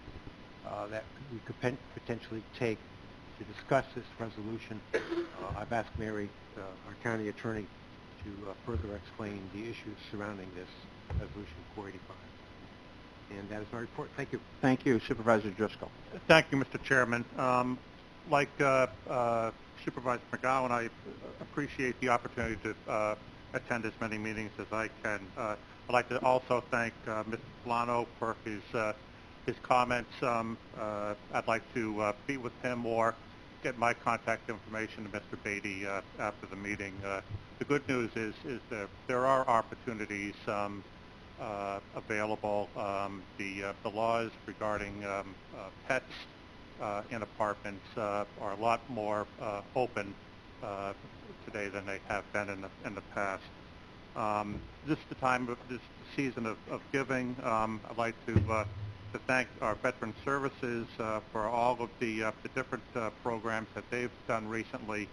that we could potentially take to discuss this resolution. I've asked Mary, our county attorney, to further explain the issues surrounding this Resolution 485. And that is my report. Thank you. Thank you. Supervisor Driscoll. Thank you, Mr. Chairman. Like Supervisor McGowan, I appreciate the opportunity to attend as many meetings as I can. I'd like to also thank Mr. Polano for his comments. I'd like to meet with him or get my contact information to Mr. Beatty after the meeting. The good news is that there are opportunities available. The laws regarding pets in apartments are a lot more open today than they have been in the past. This is the time of this season of giving. I'd like to thank our Veteran Services for all of the different programs that they've done recently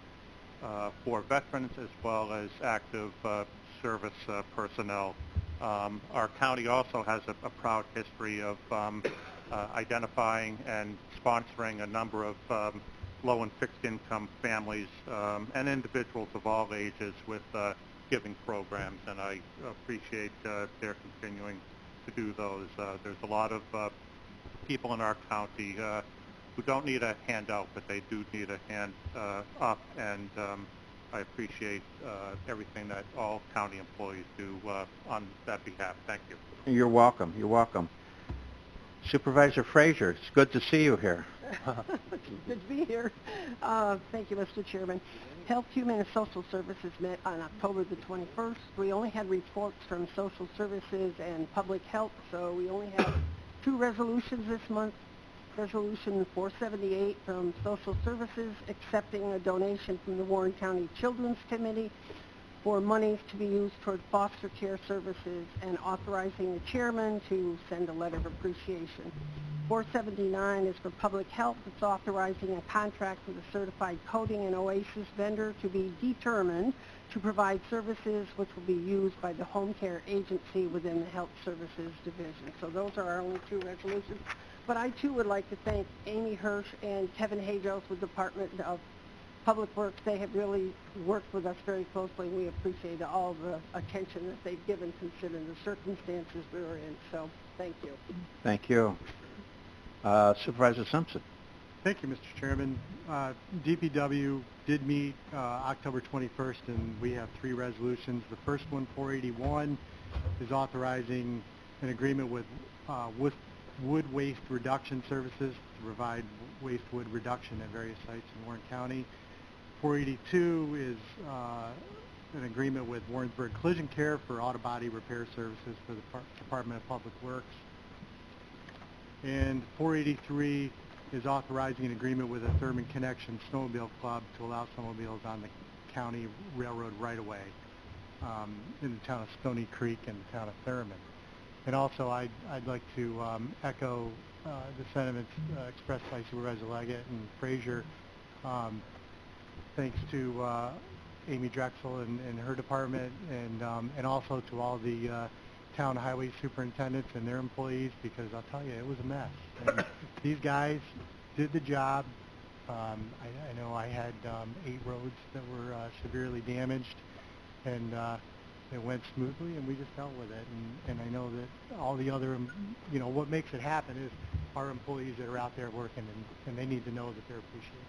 for veterans as well as active service personnel. Our county also has a proud history of identifying and sponsoring a number of low and fixed income families and individuals of all ages with giving programs, and I appreciate their continuing to do those. There's a lot of people in our county who don't need a handout, but they do need a hand up, and I appreciate everything that all county employees do on that behalf. Thank you. You're welcome. You're welcome. Supervisor Frazier, it's good to see you here. Good to be here. Thank you, Mr. Chairman. Health, Human, and Social Services met on October the 21st. We only had reports from Social Services and Public Health, so we only have 2 resolutions this month. Resolution 478 from Social Services, accepting a donation from the Warren County Children's Committee for monies to be used toward foster care services, and authorizing the chairman to send a letter of appreciation. 479 is for Public Health. It's authorizing a contract with a certified coding and OASIS vendor to be determined to provide services which will be used by the home care agency within the Health Services Division. So those are our only 2 resolutions. But I too would like to thank Amy Hirsch and Kevin Hagels with the Department of Public Works. They have really worked with us very closely, and we appreciate all the attention that they've given considering the circumstances we were in. So thank you. Thank you. Supervisor Simpson. Thank you, Mr. Chairman. DPW did meet October 21st, and we have 3 resolutions. The first one, 481, is authorizing an agreement with wood waste reduction services to provide waste wood reduction at various sites in Warren County. 482 is an agreement with Warrensburg Collision Care for auto body repair services for the Department of Public Works. And 483 is authorizing an agreement with the Thurman Connection Snowmobile Club to allow snowmobiles on the county railroad right-of-way in the town of Stony Creek and the town of Thurman. And also, I'd like to echo the sentiments expressed by Supervisor Leggett and Frazier. Thanks to Amy Drexel and her department, and also to all the town highway superintendents and their employees, because I'll tell you, it was a mess. And these guys did the job. I know I had 8 roads that were severely damaged, and it went smoothly, and we just dealt with it. And I know that all the other, what makes it happen is our employees that are out there working, and they need to know that they're appreciated,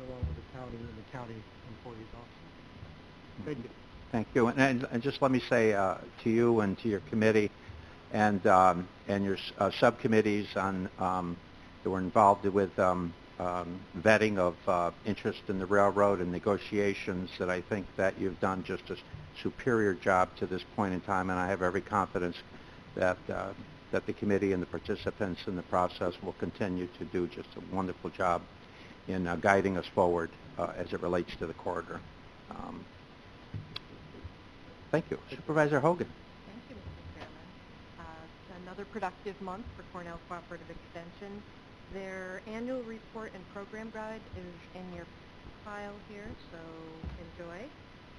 along with the county and the county employees also. Thank you. Thank you. And just let me say to you and to your committee and your subcommittees on that were involved with vetting of interest in the railroad and negotiations, that I think that you've done just a superior job to this point in time, and I have every confidence that that the committee and the participants in the process will continue to do just a wonderful job in guiding us forward as it relates to the corridor. Thank you. Supervisor Hogan. Thank you, Mr. Chairman. Another productive month for Cornell Cooperative Extension. Their annual report and program guide is in your file here, so enjoy.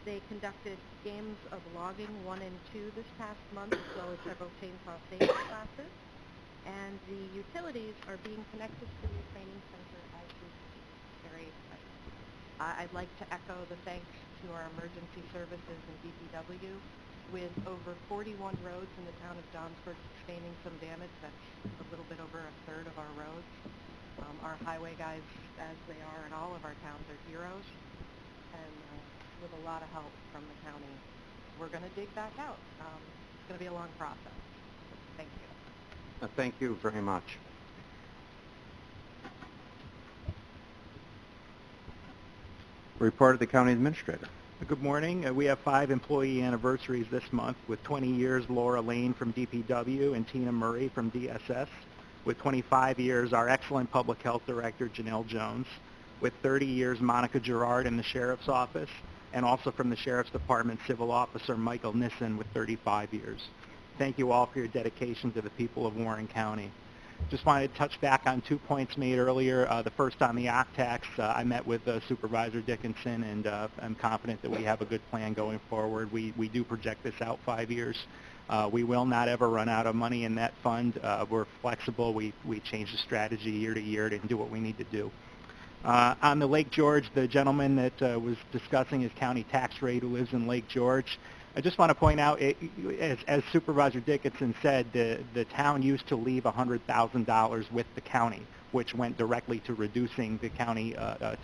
They conducted games of logging 1 and 2 this past month, as well as several chainsaw safety classes. And the utilities are being connected to the training center as we speak. Very exciting. I'd like to echo the thanks to our emergency services and DPW. With over 41 roads in the town of Johnsburg sustaining some damage, that's a little bit over a third of our roads. Our highway guys, as they are in all of our towns, are heroes, and with a lot of help from the county, we're going to dig back out. It's going to be a long process. Thank you. Thank you very much. Report of the county administrator. Good morning. We have 5 employee anniversaries this month. With 20 years, Laura Lane from DPW and Tina Murray from DSS. With 25 years, our excellent public health director, Janelle Jones. With 30 years, Monica Gerard in the sheriff's office. And also from the sheriff's department, civil officer Michael Nissen with 35 years. Thank you all for your dedication to the people of Warren County. Just wanted to touch back on 2 points made earlier. The first on the OCTAX. I met with Supervisor Dickinson, and I'm confident that we have a good plan going forward. We do project this out 5 years. We will not ever run out of money in that fund. We're flexible. We change the strategy year to year to do what we need to do. On the Lake George, the gentleman that was discussing his county tax rate who lives in Lake George, I just want to point out, as Supervisor Dickinson said, the town used to leave $100,000 with the county, which went directly to reducing the county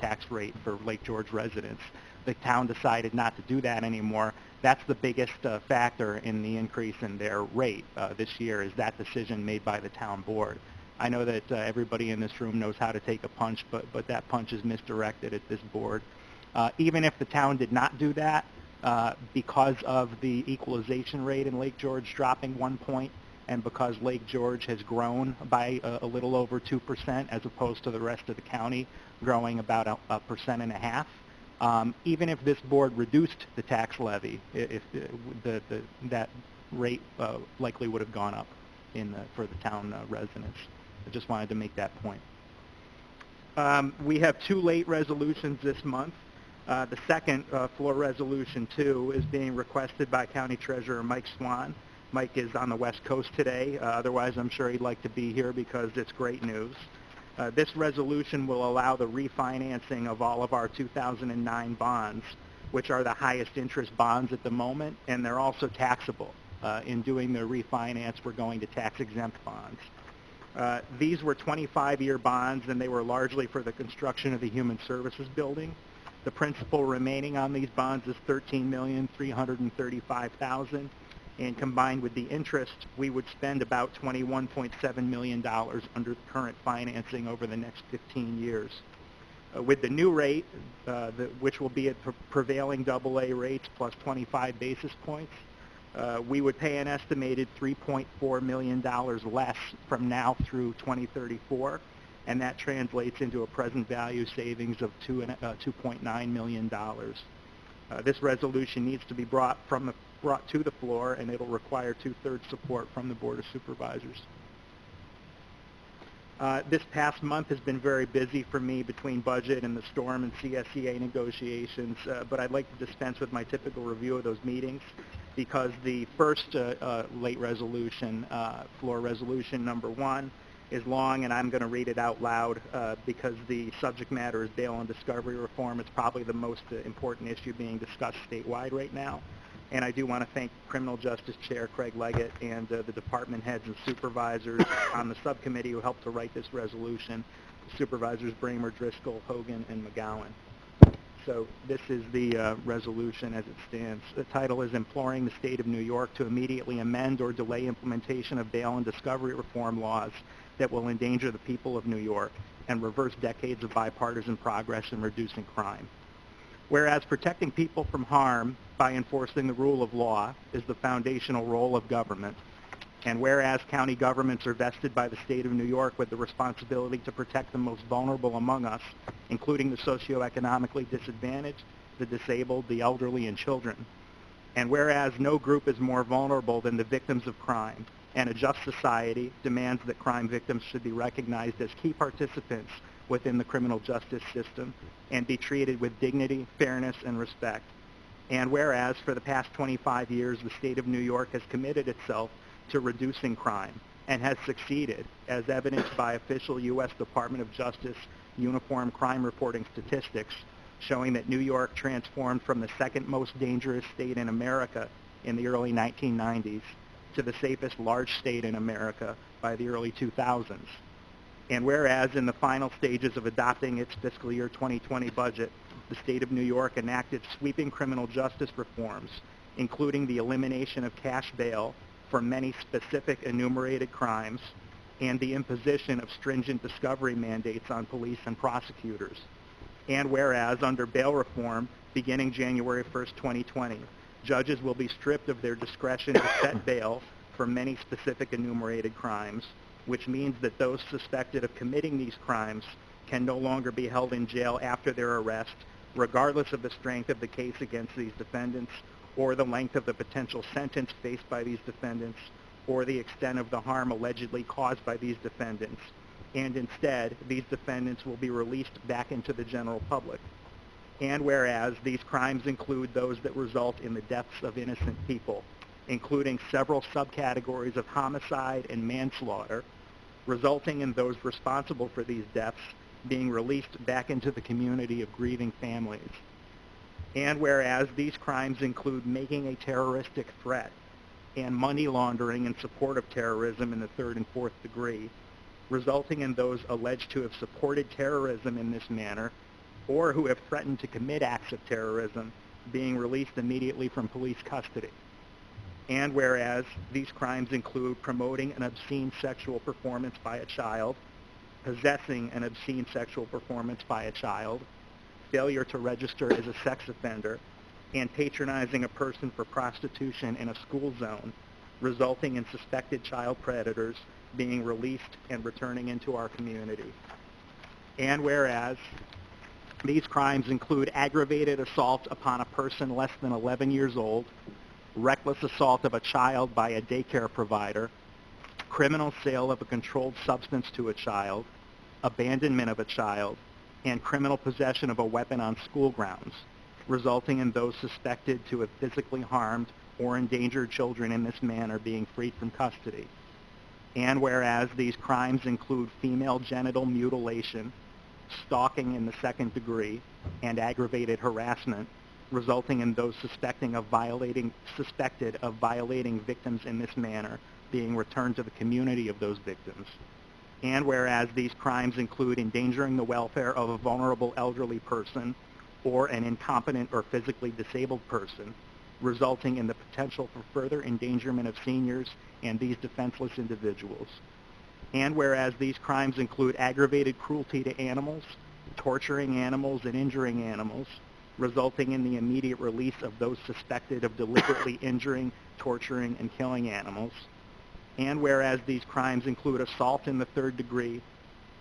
tax rate for Lake George residents. The town decided not to do that anymore. That's the biggest factor in the increase in their rate this year, is that decision made by the town board. I know that everybody in this room knows how to take a punch, but that punch is misdirected at this board. Even if the town did not do that, because of the equalization rate in Lake George dropping 1 point, and because Lake George has grown by a little over 2% as opposed to the rest of the county growing about 1.5%, even if this board reduced the tax levy, that rate likely would have gone up for the town residents. I just wanted to make that point. We have 2 late resolutions this month. The second, Floor Resolution 2, is being requested by County Treasurer Mike Swan. Mike is on the West Coast today. Otherwise, I'm sure he'd like to be here because it's great news. This resolution will allow the refinancing of all of our 2009 bonds, which are the highest interest bonds at the moment, and they're also taxable. In doing the refinance, we're going to tax-exempt bonds. These were 25-year bonds, and they were largely for the construction of the Human Services Building. The principal remaining on these bonds is $13,335,000, and combined with the interest, we would spend about $21.7 million under the current financing over the next 15 years. With the new rate, which will be at prevailing AA rates plus 25 basis points, we would pay an estimated $3.4 million less from now through 2034, and that translates into a present value savings of $2.9 million. This resolution needs to be brought to the floor, and it'll require 2/3 support from the Board of Supervisors. This past month has been very busy for me between budget and the storm and CSEA negotiations, but I'd like to dispense with my typical review of those meetings because the first late resolution, floor resolution number 1, is long, and I'm going to read it out loud because the subject matter is bail and discovery reform. It's probably the most important issue being discussed statewide right now. And I do want to thank Criminal Justice Chair Craig Leggett and the department heads and supervisors on the subcommittee who helped to write this resolution, Supervisors Bramer, Driscoll, Hogan, and McGowan. So this is the resolution as it stands. The title is Imploring the State of New York to immediately amend or delay implementation of bail and discovery reform laws that will endanger the people of New York and reverse decades of bipartisan progress in reducing crime. Whereas protecting people from harm by enforcing the rule of law is the foundational role of government, and whereas county governments are vested by the state of New York with the responsibility to protect the most vulnerable among us, including the socioeconomically disadvantaged, the disabled, the elderly, and children, and whereas no group is more vulnerable than the victims of crime, and a just society demands that crime victims should be recognized as key participants within the criminal justice system and be treated with dignity, fairness, and respect. And whereas for the past 25 years, the state of New York has committed itself to reducing crime and has succeeded, as evidenced by official U.S. Department of Justice uniform crime reporting statistics showing that New York transformed from the second most dangerous state in America in the early 1990s to the safest large state in America by the early 2000s. And whereas in the final stages of adopting its fiscal year 2020 budget, the state of New York enacted sweeping criminal justice reforms, including the elimination of cash bail for many specific enumerated crimes and the imposition of stringent discovery mandates on police and prosecutors. And whereas under bail reform, beginning January 1st, 2020, judges will be stripped of their discretion to set bail for many specific enumerated crimes, which means that those suspected of committing these crimes can no longer be held in jail after their arrest, regardless of the strength of the case against these defendants, or the length of the potential sentence faced by these defendants, or the extent of the harm allegedly caused by these defendants. And instead, these defendants will be released back into the general public. And whereas these crimes include those that result in the deaths of innocent people, including several subcategories of homicide and manslaughter, resulting in those responsible for these deaths being released back into the community of grieving families. And whereas these crimes include making a terroristic threat and money laundering in support of terrorism in the 3rd and 4th degree, resulting in those alleged to have supported terrorism in this manner or who have threatened to commit acts of terrorism being released immediately from police custody. And whereas these crimes include promoting an obscene sexual performance by a child, possessing an obscene sexual performance by a child, failure to register as a sex offender, and patronizing a person for prostitution in a school zone, resulting in suspected child predators being released and returning into our community. And whereas these crimes include aggravated assault upon a person less than 11 years old, reckless assault of a child by a daycare provider, criminal sale of a controlled substance to a child, abandonment of a child, and criminal possession of a weapon on school grounds, resulting in those suspected to have physically harmed or endangered children in this manner being freed from custody. And whereas these crimes include female genital mutilation, stalking in the 2nd degree, and aggravated harassment, resulting in those suspected of violating victims in this manner being returned to the community of those victims. And whereas these crimes include endangering the welfare of a vulnerable elderly person or an incompetent or physically disabled person, resulting in the potential for further endangerment of seniors and these defenseless individuals. And whereas these crimes include aggravated cruelty to animals, torturing animals and injuring animals, resulting in the immediate release of those suspected of deliberately injuring, torturing, and killing animals. And whereas these crimes include assault in the 3rd degree,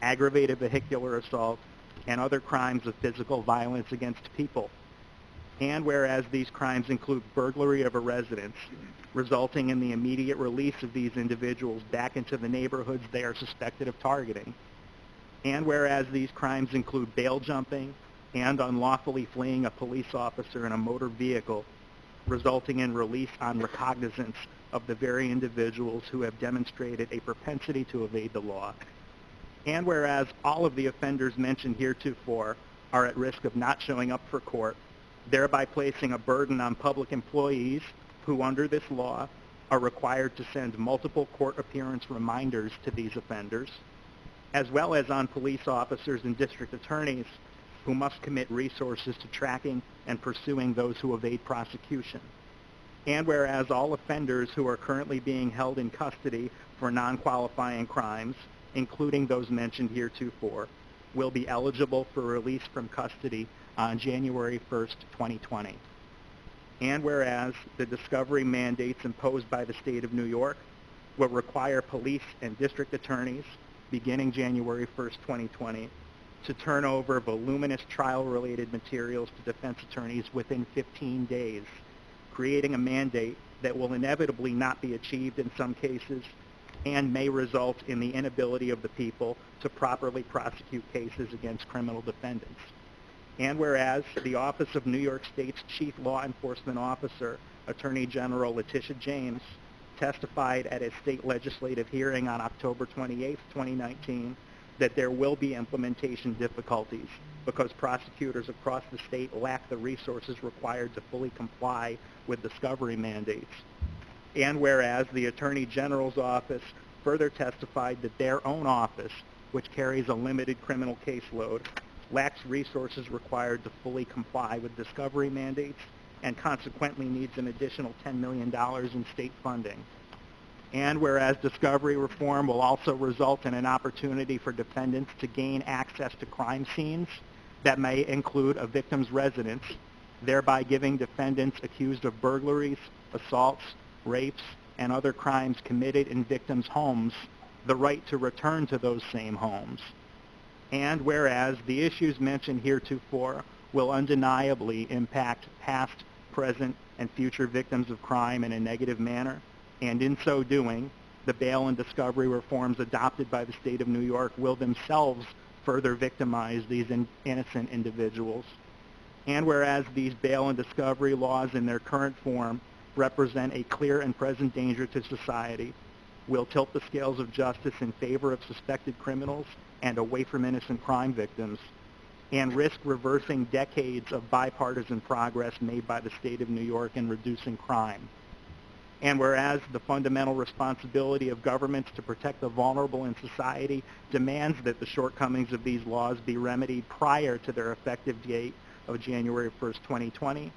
aggravated vehicular assault, and other crimes of physical violence against people. And whereas these crimes include burglary of a residence, resulting in the immediate release of these individuals back into the neighborhoods they are suspected of targeting. And whereas these crimes include bail jumping and unlawfully fleeing a police officer in a motor vehicle, resulting in release on recognizance of the very individuals who have demonstrated a propensity to evade the law. And whereas all of the offenders mentioned heretofore are at risk of not showing up for court, thereby placing a burden on public employees who, under this law, are required to send multiple court appearance reminders to these offenders, as well as on police officers and district attorneys who must commit resources to tracking and pursuing those who evade prosecution. And whereas all offenders who are currently being held in custody for non-qualifying crimes, including those mentioned heretofore, will be eligible for release from custody on January 1st, 2020. And whereas the discovery mandates imposed by the state of New York will require police and district attorneys, beginning January 1st, 2020, to turn over voluminous trial-related materials to defense attorneys within 15 days, creating a mandate that will inevitably not be achieved in some cases and may result in the inability of the people to properly prosecute cases against criminal defendants. And whereas the Office of New York State's Chief Law Enforcement Officer, Attorney General Letitia James, testified at a state legislative hearing on October 28, 2019, that there will be implementation difficulties because prosecutors across the state lack the resources required to fully comply with discovery mandates. And whereas the Attorney General's office further testified that their own office, which carries a limited criminal caseload, lacks resources required to fully comply with discovery mandates and consequently needs an additional $10 million in state funding. And whereas discovery reform will also result in an opportunity for defendants to gain access to crime scenes that may include a victim's residence, thereby giving defendants accused of burglaries, assaults, rapes, and other crimes committed in victims' homes the right to return to those same homes. And whereas the issues mentioned heretofore will undeniably impact past, present, and future victims of crime in a negative manner, and in so doing, the bail and discovery reforms adopted by the state of New York will themselves further victimize these innocent individuals. And whereas these bail and discovery laws in their current form represent a clear and present danger to society, will tilt the scales of justice in favor of suspected criminals and away from innocent crime victims, and risk reversing decades of bipartisan progress made by the state of New York in reducing crime. And whereas the fundamental responsibility of governments to protect the vulnerable in society demands that the shortcomings of these laws be remedied prior to their effective date of January 1st, 2020,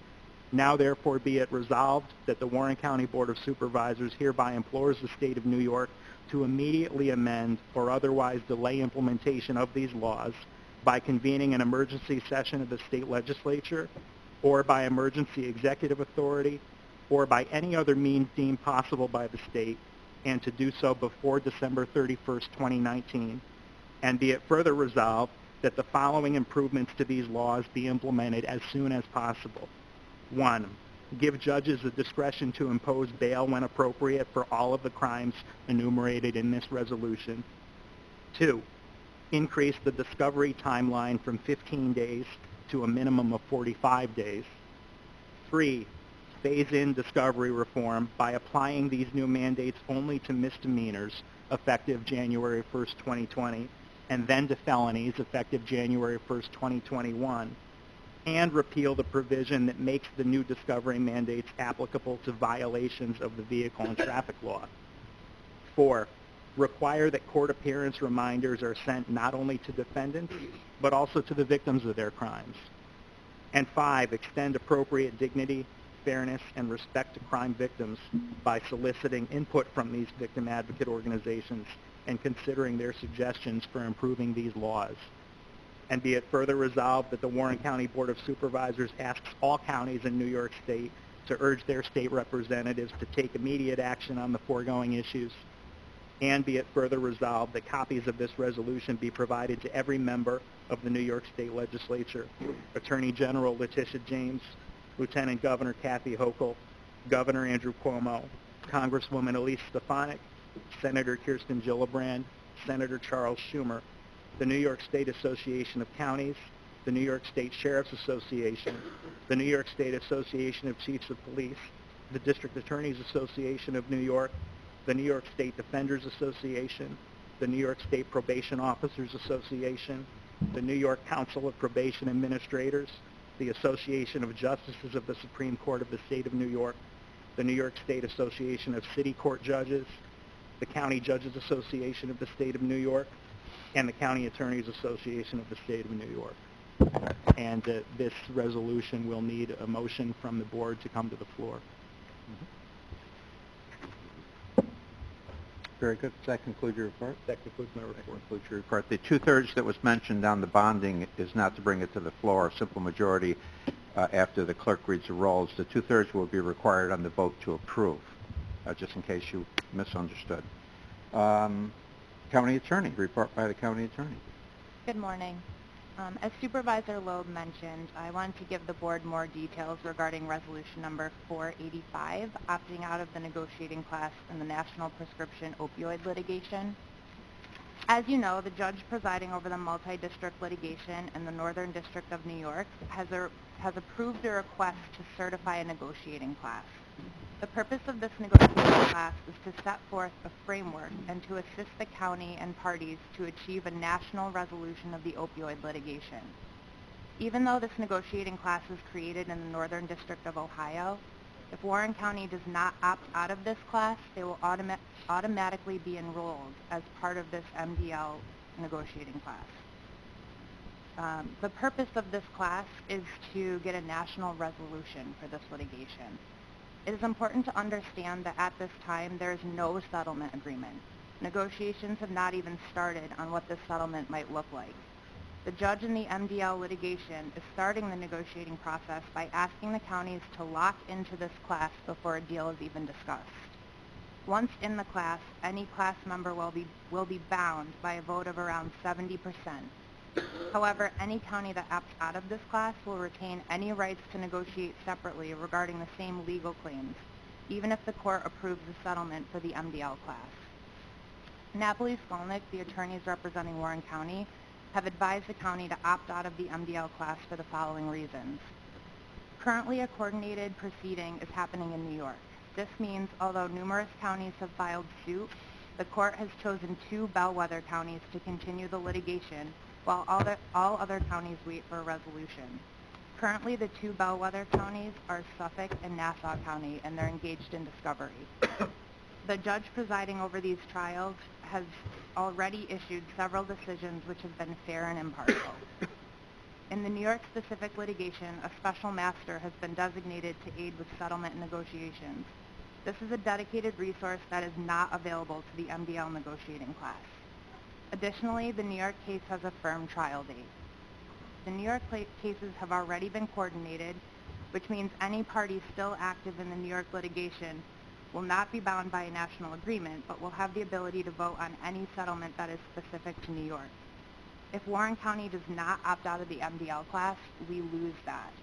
now therefore be it resolved that the Warren County Board of Supervisors hereby implores the state of New York to immediately amend or otherwise delay implementation of these laws by convening an emergency session of the state legislature or by emergency executive authority or by any other means deemed possible by the state, and to do so before December 31st, 2019. And be it further resolved that the following improvements to these laws be implemented as soon as possible. 1, give judges the discretion to impose bail when appropriate for all of the crimes enumerated in this resolution. 2, increase the discovery timeline from 15 days to a minimum of 45 days. 3, phase in discovery reform by applying these new mandates only to misdemeanors effective January 1st, 2020, and then to felonies effective January 1st, 2021, and repeal the provision that makes the new discovery mandates applicable to violations of the vehicle and traffic law. 4, require that court appearance reminders are sent not only to defendants, but also to the victims of their crimes. And 5, extend appropriate dignity, fairness, and respect to crime victims by soliciting input from these victim advocate organizations and considering their suggestions for improving these laws. And be it further resolved that the Warren County Board of Supervisors asks all counties in New York State to urge their state representatives to take immediate action on the foregoing issues. and be it further resolved that copies of this resolution be provided to every member of the New York State Legislature, Attorney General Letitia James, Lieutenant Governor Kathy Hochul, Governor Andrew Cuomo, Congresswoman Elise Stefanik, Senator Kirsten Gillibrand, Senator Charles Schumer, the New York State Association of Counties, the New York State Sheriff's Association, the New York State Association of Chiefs of Police, the District Attorneys Association of New York, the New York State Defenders Association, the New York State Probation Officers Association, the New York Council of Probation Administrators, the Association of Justices of the Supreme Court of the State of New York, the New York State Association of City Court Judges, the County Judges Association of the State of New York, and the County Attorneys Association of the State of New York. And this resolution will need a motion from the board to come to the floor. Very good. Does that conclude your report? That concludes my report. That concludes your report. The two-thirds that was mentioned on the bonding is not to bring it to the floor. A simple majority after the clerk reads the rolls. The two-thirds will be required on the vote to approve, just in case you misunderstood. County Attorney, report by the County Attorney. Good morning. As Supervisor Loeb mentioned, I wanted to give the board more details regarding resolution number 485, opting out of the negotiating class in the national prescription opioid litigation. As you know, the judge presiding over the multi-district litigation in the Northern District of New York has approved a request to certify a negotiating class. The purpose of this negotiating class is to set forth a framework and to assist the county and parties to achieve a national resolution of the opioid litigation. Even though this negotiating class is created in the Northern District of Ohio, if Warren County does not opt out of this class, they will automatically be enrolled as part of this MDL negotiating class. The purpose of this class is to get a national resolution for this litigation. It is important to understand that at this time there is no settlement agreement. Negotiations have not even started on what this settlement might look like. The judge in the MDL litigation is starting the negotiating process by asking the counties to lock into this class before a deal is even discussed. Once in the class, any class member will be bound by a vote of around 70%. However, any county that opts out of this class will retain any rights to negotiate separately regarding the same legal claims, even if the court approves the settlement for the MDL class. Napoli Skolnick, the attorneys representing Warren County, have advised the county to opt out of the MDL class for the following reasons. Currently, a coordinated proceeding is happening in New York. This means, although numerous counties have filed suit, the court has chosen 2 bellwether counties to continue the litigation while all other counties wait for a resolution. Currently, the 2 bellwether counties are Suffolk and Nassau County, and they're engaged in discovery. The judge presiding over these trials has already issued several decisions which have been fair and impartial. In the New York-specific litigation, a special master has been designated to aid with settlement negotiations. This is a dedicated resource that is not available to the MDL negotiating class. Additionally, the New York case has a firm trial date. The New York cases have already been coordinated, which means any party still active in the New York litigation will not be bound by a national agreement, but will have the ability to vote on any settlement that is specific to New York. If Warren County does not opt out of the MDL class, we lose that.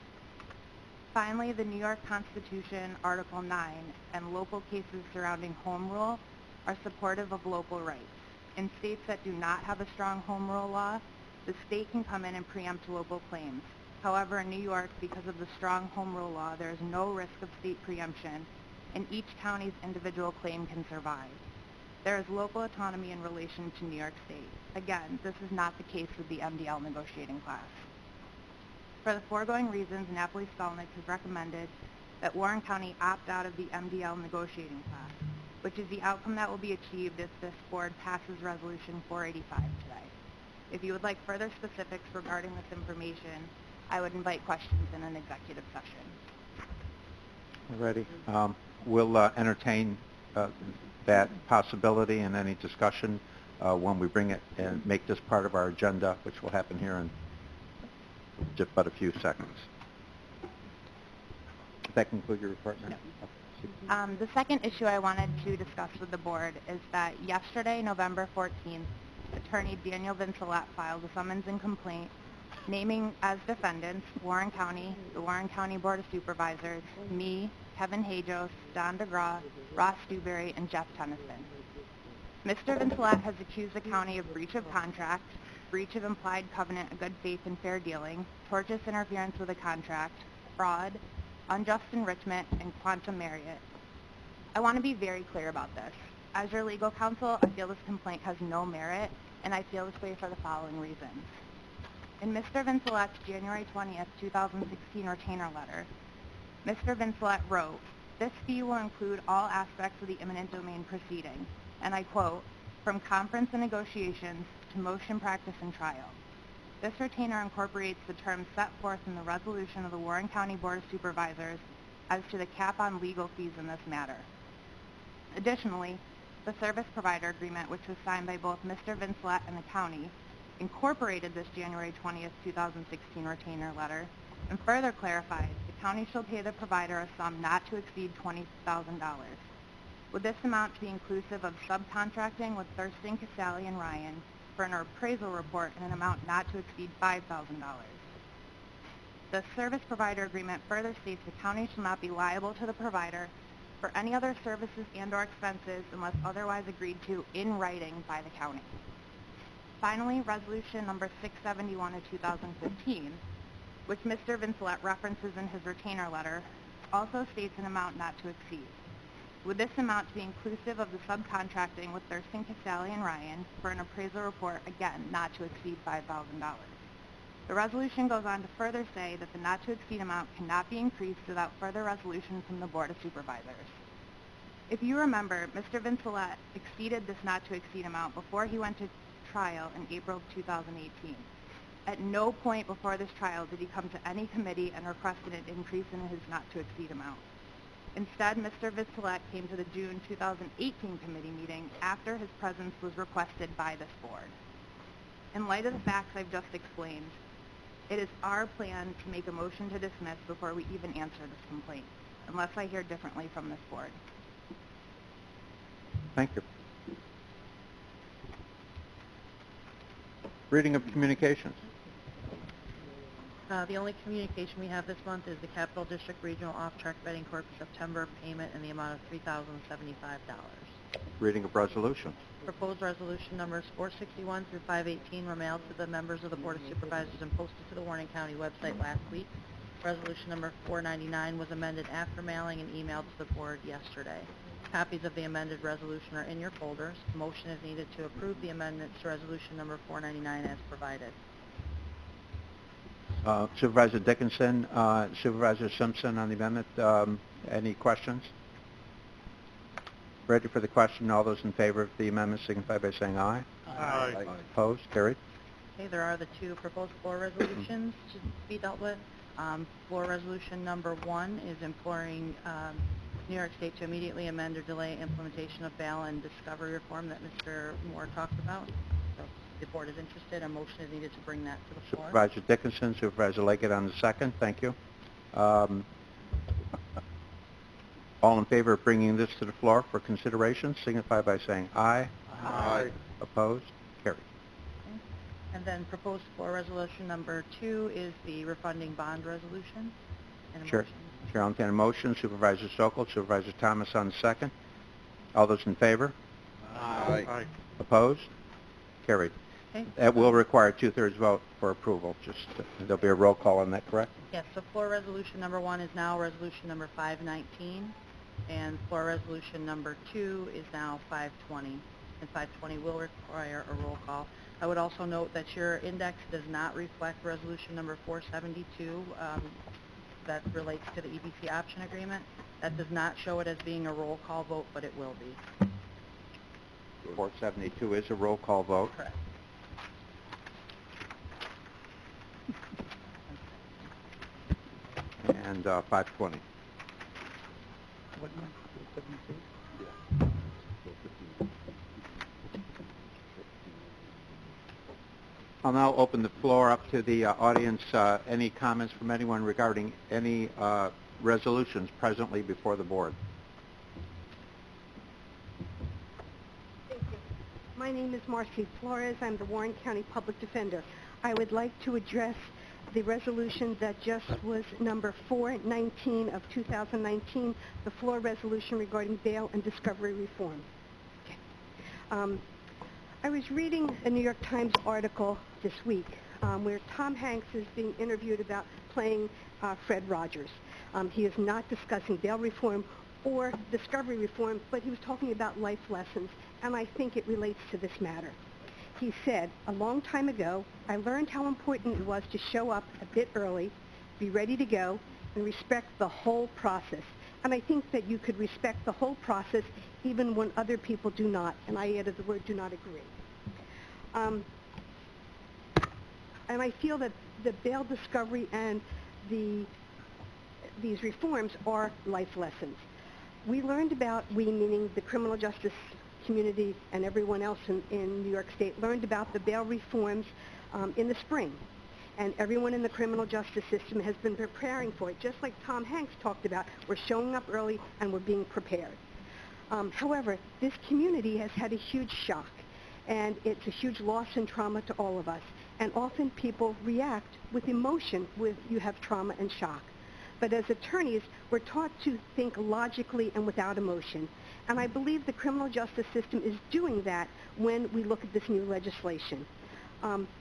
Finally, the New York Constitution, Article 9, and local cases surrounding home rule are supportive of local rights. In states that do not have a strong home rule law, the state can come in and preempt local claims. However, in New York, because of the strong home rule law, there is no risk of state preemption, and each county's individual claim can survive. There is local autonomy in relation to New York State. Again, this is not the case with the MDL negotiating class. For the foregoing reasons, Napoli Skolnick has recommended that Warren County opt out of the MDL negotiating class, which is the outcome that will be achieved if this board passes Resolution 485 today. If you would like further specifics regarding this information, I would invite questions in an executive session. Ready. We'll entertain that possibility and any discussion when we bring it and make this part of our agenda, which will happen here in just but a few seconds. Does that conclude your report, ma'am? No. Okay. The second issue I wanted to discuss with the board is that yesterday, November 14th, Attorney Daniel Vincelette filed a summons and complaint naming as defendants Warren County, the Warren County Board of Supervisors, me, Kevin Hajos, Don DeGraw, Ross Dewberry, and Jeff Tennyson. Mr. Vincelette has accused the county of breach of contract, breach of implied covenant of good faith and fair dealing, tortious interference with a contract, fraud, unjust enrichment, and quantum merit. I want to be very clear about this. As your legal counsel, I feel this complaint has no merit, and I feel this way for the following reasons. In Mr. Vincelette's January 20th, 2016 retainer letter, Mr. Vincelette wrote, "This fee will include all aspects of the eminent domain proceeding," and I quote, "from conference and negotiations to motion practice and trial." This retainer incorporates the terms set forth in the resolution of the Warren County Board of Supervisors as to the cap on legal fees in this matter. Additionally, the service provider agreement, which was signed by both Mr. Vincelette and the county, incorporated this January 20th, 2016 retainer letter and further clarified the county shall pay the provider a sum not to exceed $20,000, with this amount to be inclusive of subcontracting with Thurston, Casale, and Ryan for an appraisal report in an amount not to exceed $5,000. The service provider agreement further states the county shall not be liable to the provider for any other services and/or expenses unless otherwise agreed to in writing by the county. Finally, Resolution Number 671 of 2015, which Mr. Vincelette references in his retainer letter, also states an amount not to exceed, with this amount to be inclusive of the subcontracting with Thurston, Casale, and Ryan for an appraisal report, again, not to exceed $5,000. The resolution goes on to further say that the not to exceed amount cannot be increased without further resolution from the Board of Supervisors. If you remember, Mr. Vincelette exceeded this not to exceed amount before he went to trial in April of 2018. At no point before this trial did he come to any committee and requested an increase in his not to exceed amount. Instead, Mr. Vincelette came to the June 2018 committee meeting after his presence was requested by this board. In light of the facts I've just explained, it is our plan to make a motion to dismiss before we even answer this complaint, unless I hear differently from this board. Thank you. Reading of communications. The only communication we have this month is the Capital District Regional Off-Track Betting Corp. September payment in the amount of $3,075. Reading of resolutions. Proposed resolution numbers 461 through 518 were mailed to the members of the Board of Supervisors and posted to the Warren County website last week. Resolution number 499 was amended after mailing and emailed to the board yesterday. Copies of the amended resolution are in your folders. Motion is needed to approve the amendments to resolution number 499 as provided. Supervisor Dickinson, Supervisor Simpson on the amendment. Any questions? Ready for the question. All those in favor of the amendment signify by saying aye. Aye. Opposed? Carried. Okay, there are the two proposed floor resolutions to be dealt with. Floor resolution number 1 is imploring New York State to immediately amend or delay implementation of bail and discovery reform that Mr. Moore talked about. So if the board is interested, a motion is needed to bring that to the floor. Supervisor Dickinson, Supervisor Leggett on the second. Thank you. All in favor of bringing this to the floor for consideration signify by saying aye. Aye. Opposed? Carried. Okay. And then proposed floor resolution number 2 is the refunding bond resolution. And a Chair, motion. Chair, I'll entertain a motion. Supervisor Sokol, Supervisor Thomas on the second. All those in favor? Aye. Aye. Opposed? Carried. Okay. That will require a two-thirds vote for approval. There'll be a roll call on that, correct? Yes, so floor resolution number 1 is now resolution number 519, and floor resolution number 2 is now 520, and 520 will require a roll call. I would also note that your index does not reflect resolution number 472 that relates to the EBC option agreement. That does not show it as being a roll call vote, but it will be. 472 is a roll call vote. Correct. And 520. What number? 72? I'll now open the floor up to the audience. Any comments from anyone regarding any resolutions presently before the board? My name is Marcy Flores. I'm the Warren County Public Defender. I would like to address the resolution that just was number 419 of 2019, the floor resolution regarding bail and discovery reform. Okay. I was reading a New York Times article this week where Tom Hanks is being interviewed about playing Fred Rogers. He is not discussing bail reform or discovery reform, but he was talking about life lessons, and I think it relates to this matter. He said, "A long time ago, I learned how important it was to show up a bit early, be ready to go, and respect the whole process." And I think that you could respect the whole process even when other people do not, and I added the word do not agree. And I feel that the bail discovery and these reforms are life lessons. We learned about, we meaning the criminal justice community and everyone else in New York State, learned about the bail reforms in the spring. And everyone in the criminal justice system has been preparing for it, just like Tom Hanks talked about. We're showing up early and we're being prepared. However, this community has had a huge shock, and it's a huge loss and trauma to all of us. And often people react with emotion when you have trauma and shock. But as attorneys, we're taught to think logically and without emotion. And I believe the criminal justice system is doing that when we look at this new legislation.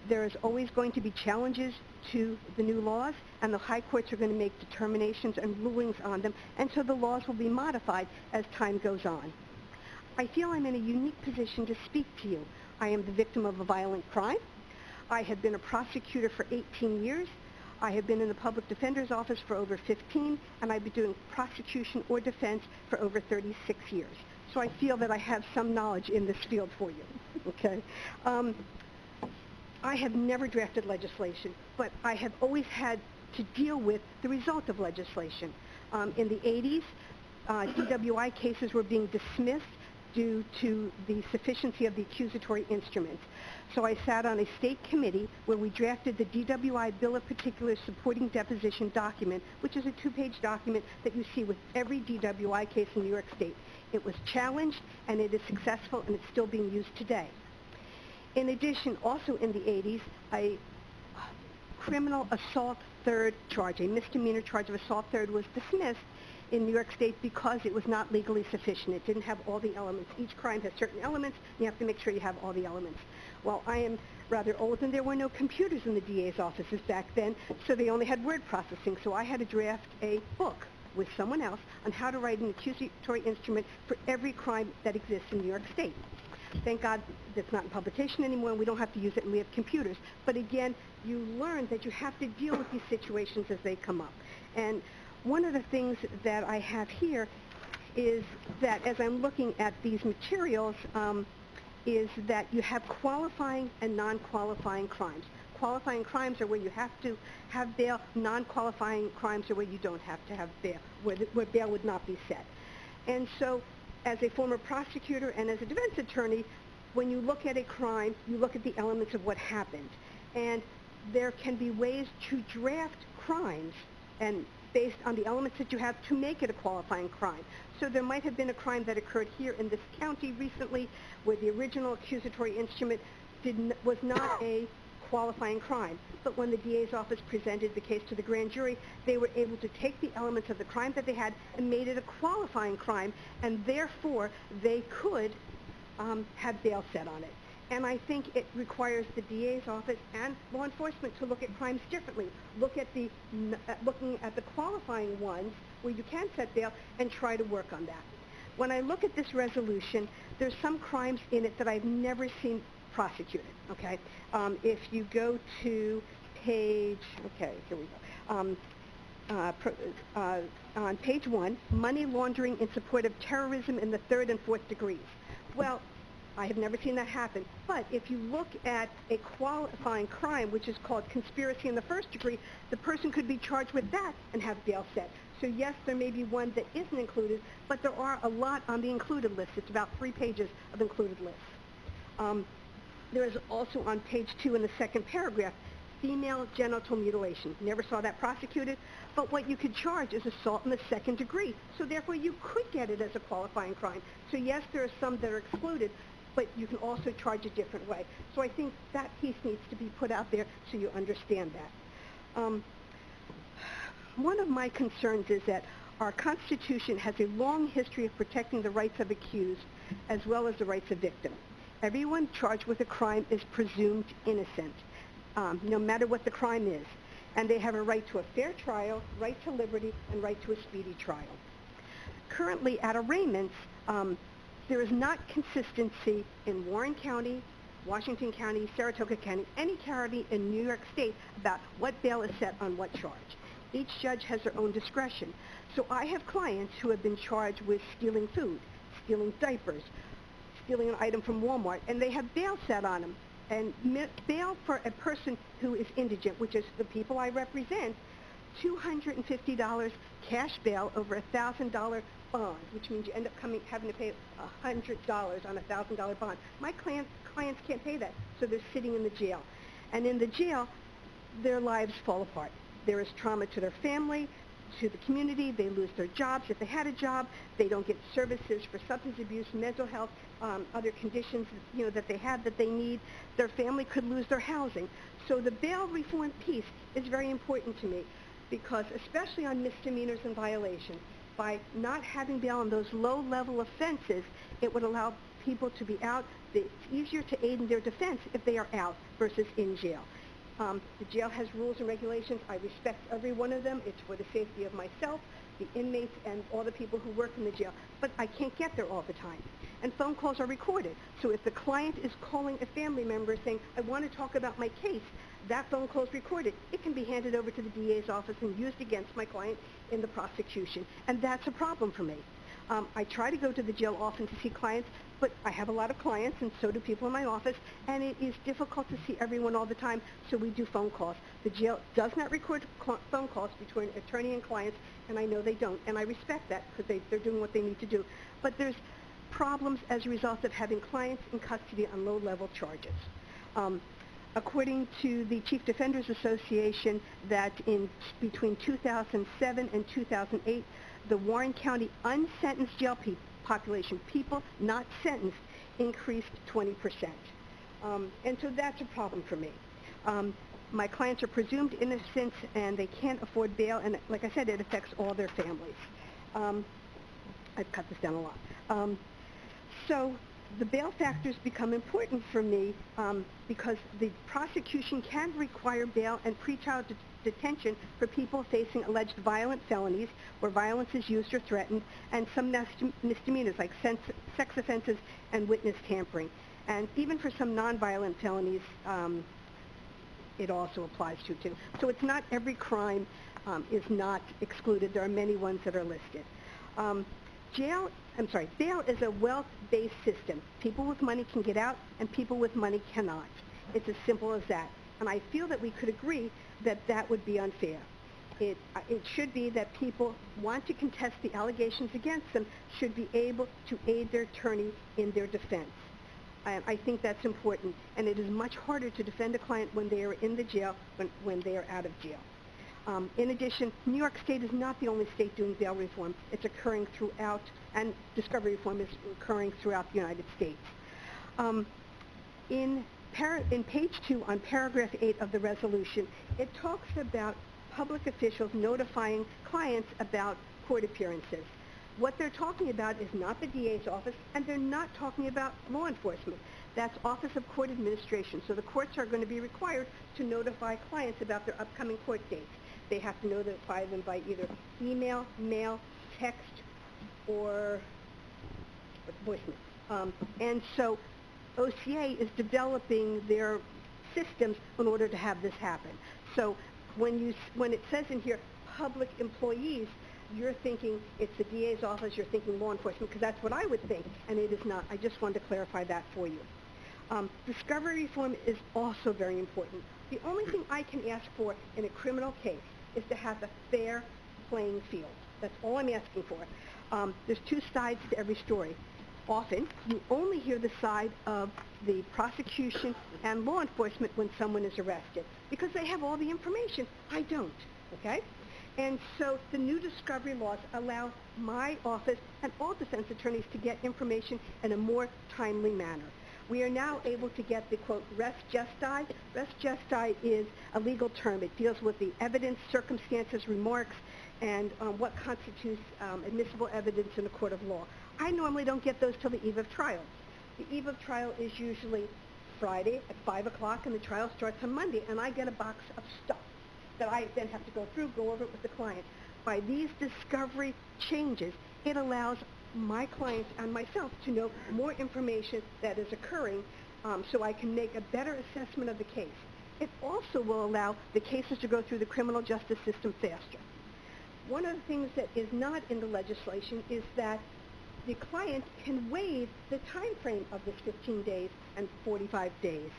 There is always going to be challenges to the new laws, and the high courts are going to make determinations and rulings on them, and so the laws will be modified as time goes on. I feel I'm in a unique position to speak to you. I am the victim of a violent crime. I have been a prosecutor for 18 years. I have been in the public defender's office for over 15, and I've been doing prosecution or defense for over 36 years. So I feel that I have some knowledge in this field for you, okay? I have never drafted legislation, but I have always had to deal with the result of legislation. In the 80s, DWI cases were being dismissed due to the sufficiency of the accusatory instruments. So I sat on a state committee where we drafted the DWI Bill of Particulars supporting deposition document, which is a 2-page document that you see with every DWI case in New York State. It was challenged, and it is successful, and it's still being used today. In addition, also in the 80s, a criminal assault third charge, a misdemeanor charge of assault third, was dismissed in New York State because it was not legally sufficient. It didn't have all the elements. Each crime has certain elements. You have to make sure you have all the elements. Well, I am rather old, and there were no computers in the DA's offices back then, so they only had word processing. So I had to draft a book with someone else on how to write an accusatory instrument for every crime that exists in New York State. Thank God that's not in publication anymore, and we don't have to use it, and we have computers. But again, you learn that you have to deal with these situations as they come up. And one of the things that I have here is that as I'm looking at these materials, is that you have qualifying and non-qualifying crimes. Qualifying crimes are where you have to have bail. Non-qualifying crimes are where you don't have to have bail, where bail would not be set. And so, as a former prosecutor and as a defense attorney, when you look at a crime, you look at the elements of what happened. And there can be ways to draft crimes and based on the elements that you have to make it a qualifying crime. So there might have been a crime that occurred here in this county recently where the original accusatory instrument was not a qualifying crime. But when the DA's office presented the case to the grand jury, they were able to take the elements of the crime that they had and made it a qualifying crime, and therefore they could have bail set on it. And I think it requires the DA's office and law enforcement to look at crimes differently. Looking at the qualifying ones where you can set bail and try to work on that. When I look at this resolution, there's some crimes in it that I've never seen prosecuted, okay? If you go to page, okay, here we go. On page 1, money laundering in support of terrorism in the 3rd and 4th degrees. Well, I have never seen that happen. But if you look at a qualifying crime, which is called conspiracy in the 1st degree, the person could be charged with that and have bail set. So yes, there may be one that isn't included, but there are a lot on the included list. It's about 3 pages of included lists. There is also on page 2 in the 2nd paragraph, female genital mutilation. Never saw that prosecuted, but what you could charge is assault in the 2nd degree. So therefore you could get it as a qualifying crime. So yes, there are some that are excluded, but you can also charge a different way. So I think that piece needs to be put out there so you understand that. One of my concerns is that our Constitution has a long history of protecting the rights of accused as well as the rights of victims. Everyone charged with a crime is presumed innocent, no matter what the crime is. And they have a right to a fair trial, right to liberty, and right to a speedy trial. Currently, at arraignments, there is not consistency in Warren County, Washington County, Saratoga County, any county in New York State about what bail is set on what charge. Each judge has their own discretion. So I have clients who have been charged with stealing food, stealing diapers, stealing an item from Walmart, and they have bail set on them. And bail for a person who is indigent, which is the people I represent, $250 cash bail over a $1,000 bond, which means you end up having to pay $100 on a $1,000 bond. My clients can't pay that, so they're sitting in the jail. And in the jail, their lives fall apart. There is trauma to their family, to the community. They lose their jobs. If they had a job, they don't get services for substance abuse, mental health, other conditions that they have that they need. Their family could lose their housing. So the bail reform piece is very important to me because especially on misdemeanors and violations, by not having bail on those low-level offenses, it would allow people to be out. It's easier to aid in their defense if they are out versus in jail. The jail has rules and regulations. I respect every one of them. It's for the safety of myself, the inmates, and all the people who work in the jail. But I can't get there all the time. And phone calls are recorded. So if the client is calling a family member saying, I want to talk about my case, that phone call is recorded. It can be handed over to the DA's office and used against my client in the prosecution. And that's a problem for me. I try to go to the jail often to see clients, but I have a lot of clients, and so do people in my office, and it is difficult to see everyone all the time, so we do phone calls. The jail does not record phone calls between attorney and clients, and I know they don't, and I respect that because they're doing what they need to do. But there's problems as a result of having clients in custody on low-level charges. According to the Chief Defenders Association, that in between 2007 and 2008, the Warren County unsentenced jail population, people not sentenced, increased 20%. And so that's a problem for me. My clients are presumed innocent and they can't afford bail, and like I said, it affects all their families. I've cut this down a lot. So the bail factors become important for me because the prosecution can require bail and pretrial detention for people facing alleged violent felonies where violence is used or threatened, and some misdemeanors like sex offenses and witness tampering. And even for some nonviolent felonies, it also applies to too. So it's not every crime is not excluded. There are many ones that are listed. Bail is a wealth-based system. People with money can get out, and people with money cannot. It's as simple as that. And I feel that we could agree that that would be unfair. It should be that people want to contest the allegations against them should be able to aid their attorney in their defense. And I think that's important. And it is much harder to defend a client when they are in the jail than when they are out of jail. In addition, New York State is not the only state doing bail reform. It's occurring throughout, and discovery reform is occurring throughout the United States. In page 2 on paragraph 8 of the resolution, it talks about public officials notifying clients about court appearances. What they're talking about is not the DA's office, and they're not talking about law enforcement. That's Office of Court Administration. So the courts are going to be required to notify clients about their upcoming court dates. They have to notify them by either email, mail, text, or voicemail. And so OCA is developing their systems in order to have this happen. So when it says in here public employees, you're thinking it's the DA's office, you're thinking law enforcement, because that's what I would think, and it is not. I just wanted to clarify that for you. Discovery reform is also very important. The only thing I can ask for in a criminal case is to have a fair playing field. That's all I'm asking for. There's two sides to every story. Often, you only hear the side of the prosecution and law enforcement when someone is arrested because they have all the information. I don't, okay? And so the new discovery laws allow my office and all defense attorneys to get information in a more timely manner. We are now able to get the, quote, res gesti. Res gesti is a legal term. It deals with the evidence, circumstances, remarks, and what constitutes admissible evidence in a court of law. I normally don't get those till the eve of trial. The eve of trial is usually Friday at 5 o'clock, and the trial starts on Monday, and I get a box of stuff that I then have to go through, go over it with the client. By these discovery changes, it allows my clients and myself to know more information that is occurring so I can make a better assessment of the case. It also will allow the cases to go through the criminal justice system faster. One of the things that is not in the legislation is that the client can waive the time frame of this 15 days and 45 days.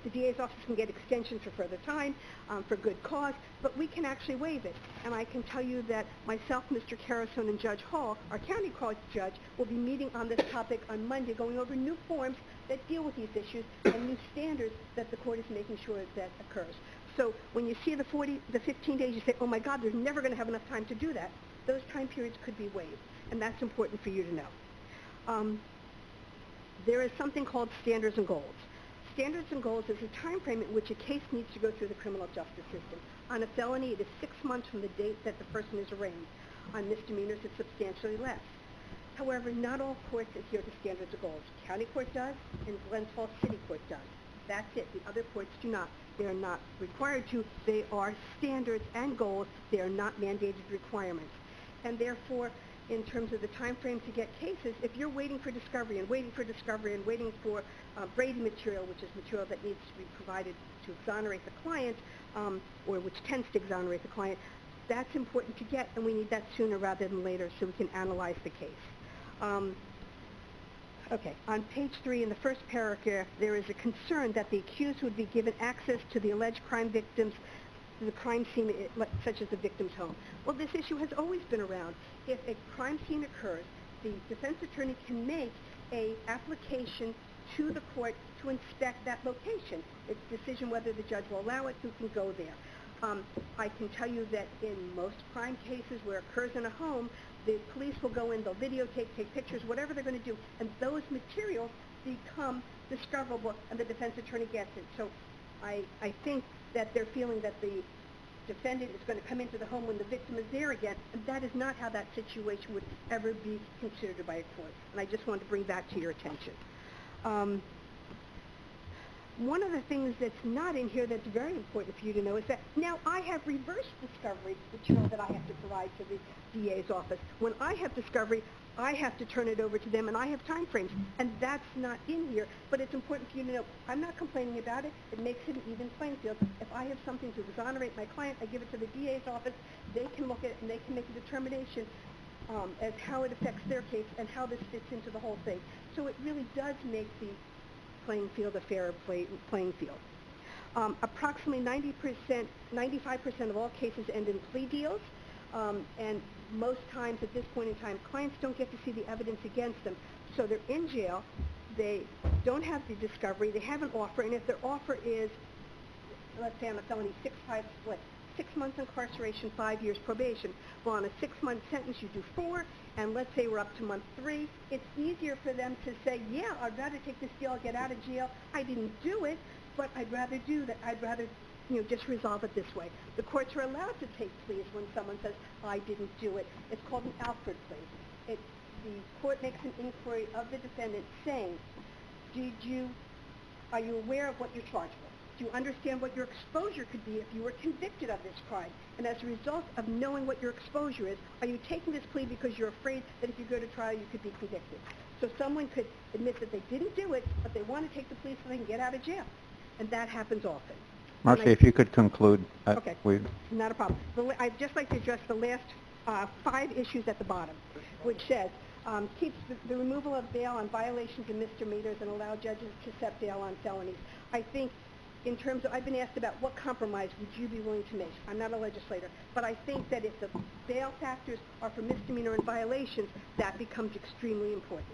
The DA's office can get extensions for further time, for good cause, but we can actually waive it. And I can tell you that myself, Mr. Carrasone, and Judge Hall, our county court judge, will be meeting on this topic on Monday, going over new forms that deal with these issues and new standards that the court is making sure that occurs. So when you see the 15 days, you say, oh my God, there's never going to have enough time to do that. Those time periods could be waived, and that's important for you to know. There is something called standards and goals. Standards and goals is a time frame in which a case needs to go through the criminal justice system. On a felony, it is 6 months from the date that the person is arraigned. On misdemeanors, it's substantially less. However, not all courts adhere to standards and goals. County court does, and Glens Falls City Court does. That's it. The other courts do not. They are not required to. They are standards and goals. They are not mandated requirements. And therefore, in terms of the time frame to get cases, if you're waiting for discovery and waiting for discovery and waiting for Brady material, which is material that needs to be provided to exonerate the client, or which tends to exonerate the client, that's important to get, and we need that sooner rather than later so we can analyze the case. Okay, on page 3 in the first paragraph, there is a concern that the accused would be given access to the alleged crime victims, the crime scene, such as the victim's home. Well, this issue has always been around. If a crime scene occurs, the defense attorney can make an application to the court to inspect that location. It's a decision whether the judge will allow it, who can go there. I can tell you that in most crime cases where it occurs in a home, the police will go in, they'll videotape, take pictures, whatever they're going to do, and those materials become discoverable, and the defense attorney gets it. So I think that they're feeling that the defendant is going to come into the home when the victim is there again, and that is not how that situation would ever be considered by a court. And I just wanted to bring that to your attention. One of the things that's not in here that's very important for you to know is that now I have reverse discovery material that I have to provide to the DA's office. When I have discovery, I have to turn it over to them, and I have time frames, and that's not in here, but it's important for you to know. I'm not complaining about it. It makes it an even playing field. If I have something to exonerate my client, I give it to the DA's office. They can look at it, and they can make a determination as how it affects their case and how this fits into the whole thing. So it really does make the playing field a fairer playing field. Approximately 95% of all cases end in plea deals, and most times at this point in time, clients don't get to see the evidence against them. So they're in jail, they don't have the discovery, they have an offer, and if their offer is, let's say on a felony, 6 months incarceration, 5 years probation. Well, on a 6-month sentence, you do 4, and let's say we're up to month 3. It's easier for them to say, yeah, I'd rather take this deal, get out of jail. I didn't do it, but I'd rather do that. I'd rather, just resolve it this way. The courts are allowed to take pleas when someone says, I didn't do it. It's called an Alford Plea. The court makes an inquiry of the defendant saying, are you aware of what you're charged with? Do you understand what your exposure could be if you were convicted of this crime? And as a result of knowing what your exposure is, are you taking this plea because you're afraid that if you go to trial, you could be convicted? So someone could admit that they didn't do it, but they want to take the plea so they can get out of jail. And that happens often. Marcy, if you could conclude. Okay, not a problem. I'd just like to address the last 5 issues at the bottom, which says, keeps the removal of bail on violations and misdemeanors and allow judges to set bail on felonies. I think in terms of, I've been asked about what compromise would you be willing to make. I'm not a legislator, but I think that if the bail factors are for misdemeanor and violations, that becomes extremely important.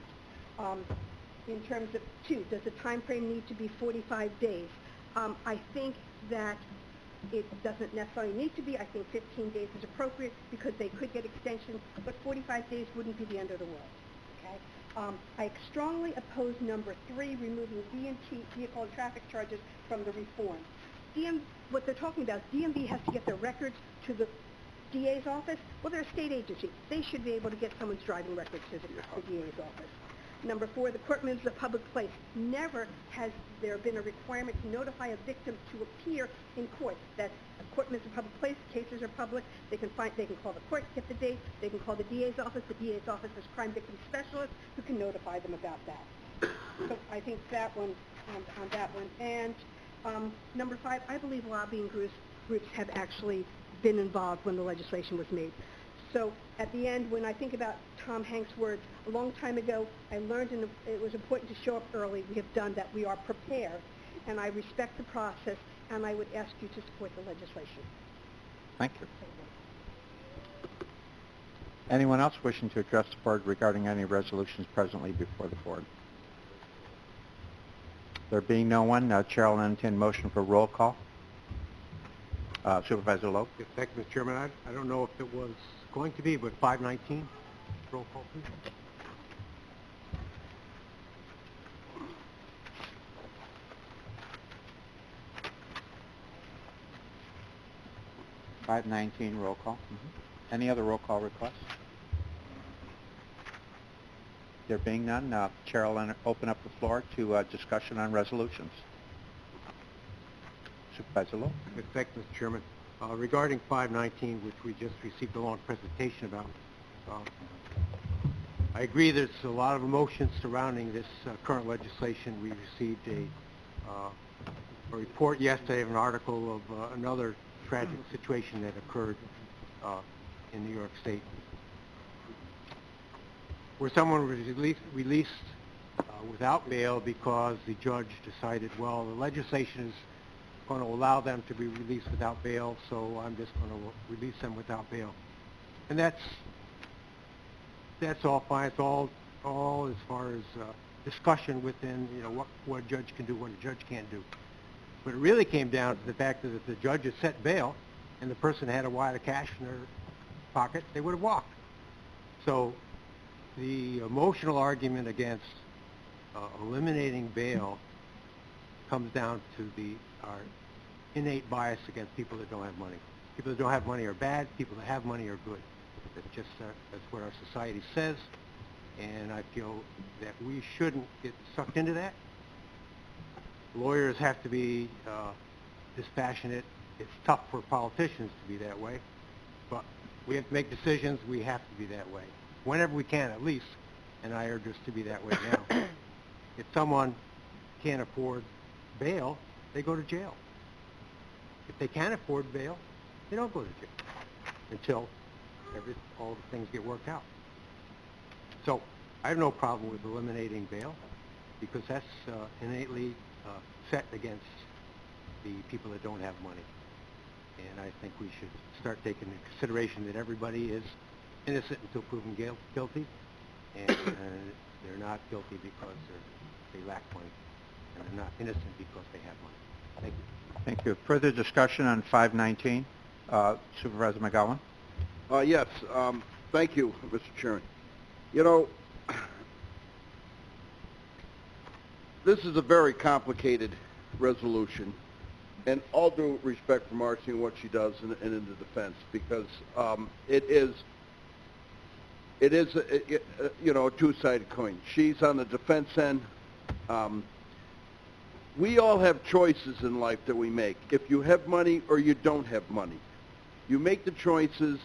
In terms of 2, does the time frame need to be 45 days? I think that it doesn't necessarily need to be. I think 15 days is appropriate because they could get extensions, but 45 days wouldn't be the end of the world. Okay? I strongly oppose number 3, removing D&T vehicle and traffic charges from the reform. What they're talking about, DMV has to get their records to the DA's office. Well, they're a state agency. They should be able to get someone's driving records to the DA's office. Number 4, the courtroom is a public place. Never has there been a requirement to notify a victim to appear in court. That a courtroom is a public place, cases are public, they can call the court, get the date, they can call the DA's office. The DA's office has crime victim specialists who can notify them about that. So I think that one, on that one. And number 5, I believe lobbying groups have actually been involved when the legislation was made. So at the end, when I think about Tom Hanks' words, a long time ago, I learned it was important to show up early. We have done that. We are prepared, and I respect the process, and I would ask you to support the legislation. Thank you. Anyone else wishing to address the board regarding any resolutions presently before the board? There being no one, Chair will entertain motion for roll call. Supervisor Loeb. Yes, thank you, Mr. Chairman. I don't know if it was going to be, but 519, roll call, please. $519 roll call. Any other roll call requests? There being none, Chair will open up the floor to discussion on resolutions. Supervisor Lowe. Yes, thank you, Mr. Chairman. Regarding 519, which we just received a long presentation about, I agree there's a lot of emotions surrounding this current legislation. We received a report yesterday of an article of another tragic situation that occurred in New York State, where someone was released without bail because the judge decided, well, the legislation is going to allow them to be released without bail, so I'm just going to release them without bail. And that's all fine. It's all as far as discussion within, what a judge can do, what a judge can't do. But it really came down to the fact that if the judge had set bail and the person had a wad of cash in their pocket, they would have walked. So the emotional argument against eliminating bail comes down to our innate bias against people that don't have money. People that don't have money are bad. People that have money are good. That's what our society says, and I feel that we shouldn't get sucked into that. Lawyers have to be dispassionate. It's tough for politicians to be that way, but we have to make decisions. We have to be that way, whenever we can at least, and I urge us to be that way now. If someone can't afford bail, they go to jail. If they can't afford bail, they don't go to jail until all the things get worked out. So I have no problem with eliminating bail because that's innately set against the people that don't have money. And I think we should start taking into consideration that everybody is innocent until proven guilty, and they're not guilty because they lack money, and they're not innocent because they have money. Thank you. Thank you. Further discussion on 519. Supervisor McGowan. Yes, thank you, Mr. Chairman. This is a very complicated resolution, and all due respect for Marcy and what she does in the defense, because it is a two-sided coin. She's on the defense end. We all have choices in life that we make. If you have money or you don't have money, you make the choices,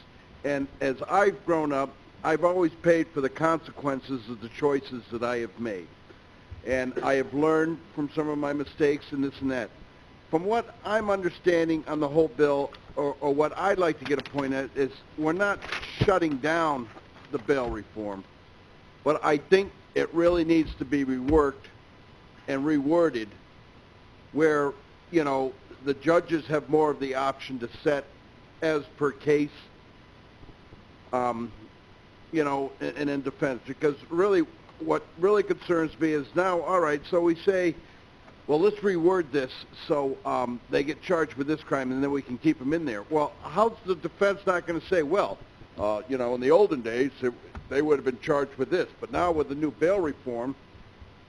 and as I've grown up, I've always paid for the consequences of the choices that I have made. And I have learned from some of my mistakes and this and that. From what I'm understanding on the whole bill, or what I'd like to get a point at, is we're not shutting down the bail reform, but I think it really needs to be reworked and reworded where, the judges have more of the option to set as per case, and in defense. Because really, what really concerns me is now, all right, so we say, well, let's reword this so they get charged with this crime and then we can keep them in there. Well, how's the defense not going to say, well, in the olden days, they would have been charged with this. But now with the new bail reform,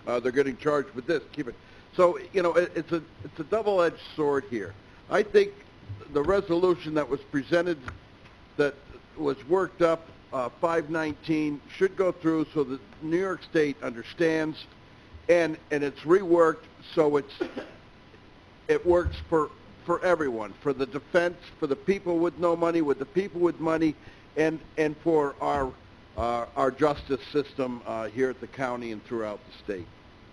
they're getting charged with this. Keep it. So, you know, it's a double-edged sword here. I think the resolution that was presented, that was worked up, 519, should go through so that New York State understands, and it's reworked so it works for everyone, for the defense, for the people with no money, with the people with money, and for our justice system here at the county and throughout the state.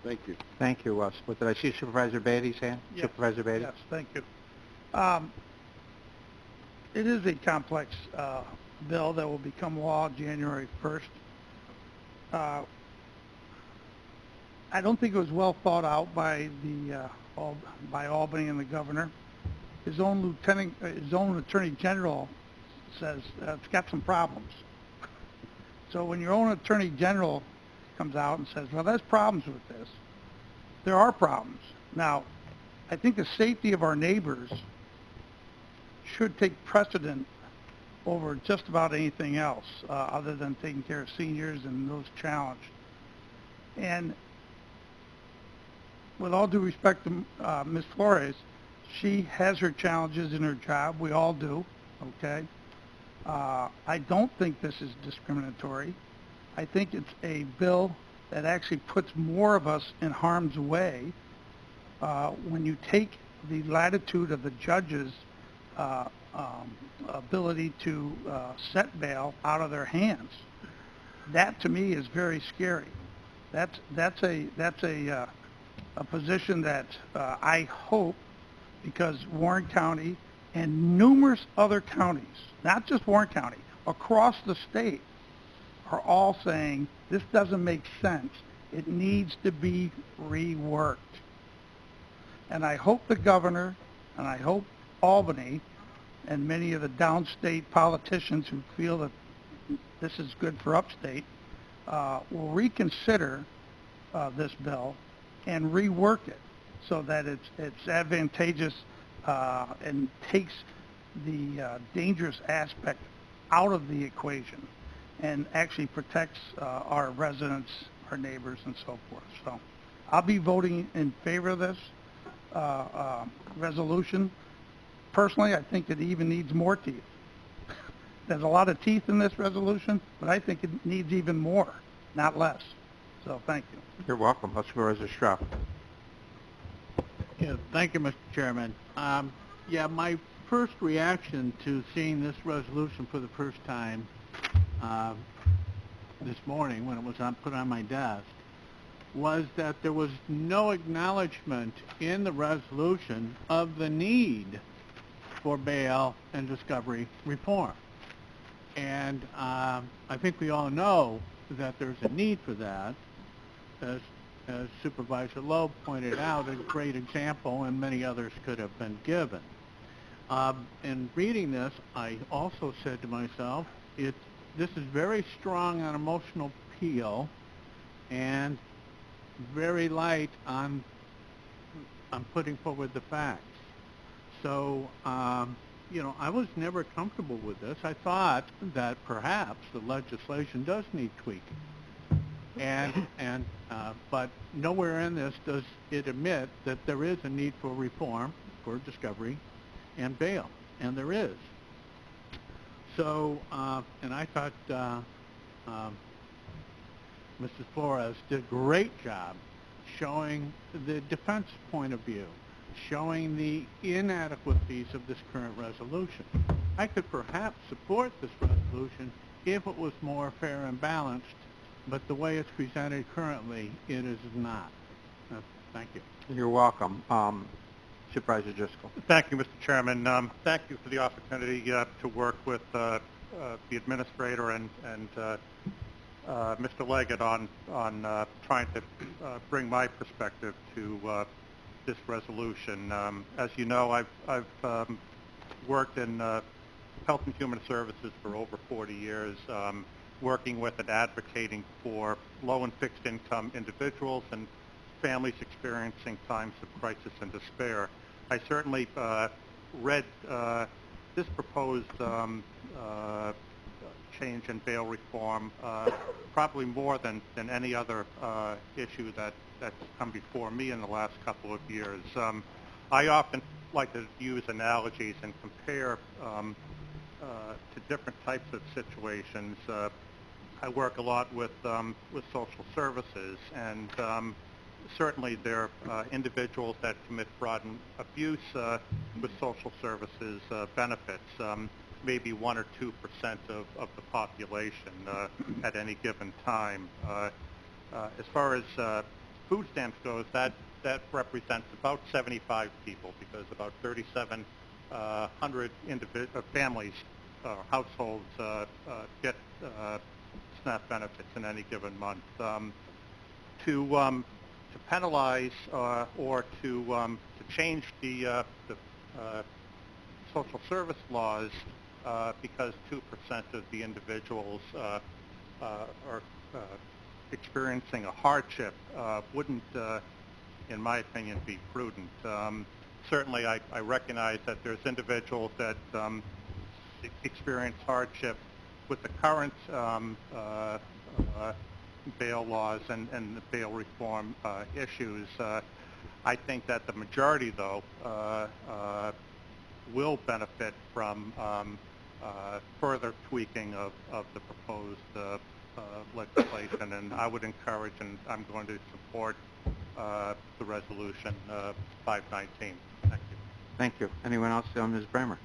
Thank you. Thank you, Russ. What, did I see Supervisor Beatty's hand? Yes. Supervisor Beatty? Yes, thank you. It is a complex bill that will become law January 1st. I don't think it was well thought out by by Albany and the governor. His own attorney general says it's got some problems. So when your own attorney general comes out and says, well, there's problems with this, there are problems. Now, I think the safety of our neighbors should take precedent over just about anything else other than taking care of seniors and those challenged. And with all due respect to Ms. Flores, she has her challenges in her job. We all do, okay? I don't think this is discriminatory. I think it's a bill that actually puts more of us in harm's way when you take the latitude of the judge's ability to set bail out of their hands. That to me is very scary. That's a position that I hope, because Warren County and numerous other counties, not just Warren County, across the state, are all saying this doesn't make sense. It needs to be reworked. And I hope the governor, and I hope Albany, and many of the downstate politicians who feel that this is good for upstate, will reconsider this bill and rework it so that it's advantageous and takes the dangerous aspect out of the equation and actually protects our residents, our neighbors, and so forth. So I'll be voting in favor of this resolution. Personally, I think it even needs more teeth. There's a lot of teeth in this resolution, but I think it needs even more, not less. So thank you. You're welcome. Supervisor Strauss. Yeah, thank you, Mr. Chairman. Yeah, my first reaction to seeing this resolution for the first time this morning when it was put on my desk was that there was no acknowledgement in the resolution of the need for bail and discovery reform. And I think we all know that there's a need for that. As Supervisor Loeb pointed out, a great example, and many others could have been given. In reading this, I also said to myself, this is very strong on emotional appeal and very light on putting forward the facts. So, you know, I was never comfortable with this. I thought that perhaps the legislation does need tweaking. But nowhere in this does it admit that there is a need for reform, for discovery, and bail, and there is. So, and I thought Mrs. Flores did a great job showing the defense point of view, showing the inadequacies of this current resolution. I could perhaps support this resolution if it was more fair and balanced, but the way it's presented currently, it is not. Thank you. You're welcome. Supervisor Driscoll. Thank you, Mr. Chairman. Thank you for the opportunity to work with the administrator and Mr. Leggett on trying to bring my perspective to this resolution. As you know, I've worked in Health and Human Services for over 40 years, working with and advocating for low and fixed income individuals and families experiencing times of crisis and despair. I certainly read this proposed change in bail reform, probably more than any other issue that's come before me in the last couple of years. I often like to use analogies and compare to different types of situations. I work a lot with social services, and certainly there are individuals that commit fraud and abuse with social services benefits, maybe 1 or 2% of the population at any given time. As far as food stamps goes, that represents about 75 people, because about 3,700 families, households get SNAP benefits in any given month. To penalize or to change the social service laws because 2% of the individuals are experiencing a hardship wouldn't, in my opinion, be prudent. Certainly, I recognize that there's individuals that experience hardship with the current bail laws and the bail reform issues. I think that the majority, though, will benefit from further tweaking of the proposed legislation, and I would encourage, and I'm going to support the resolution 519. Thank you. Thank you. Anyone else? Ms. Bramer.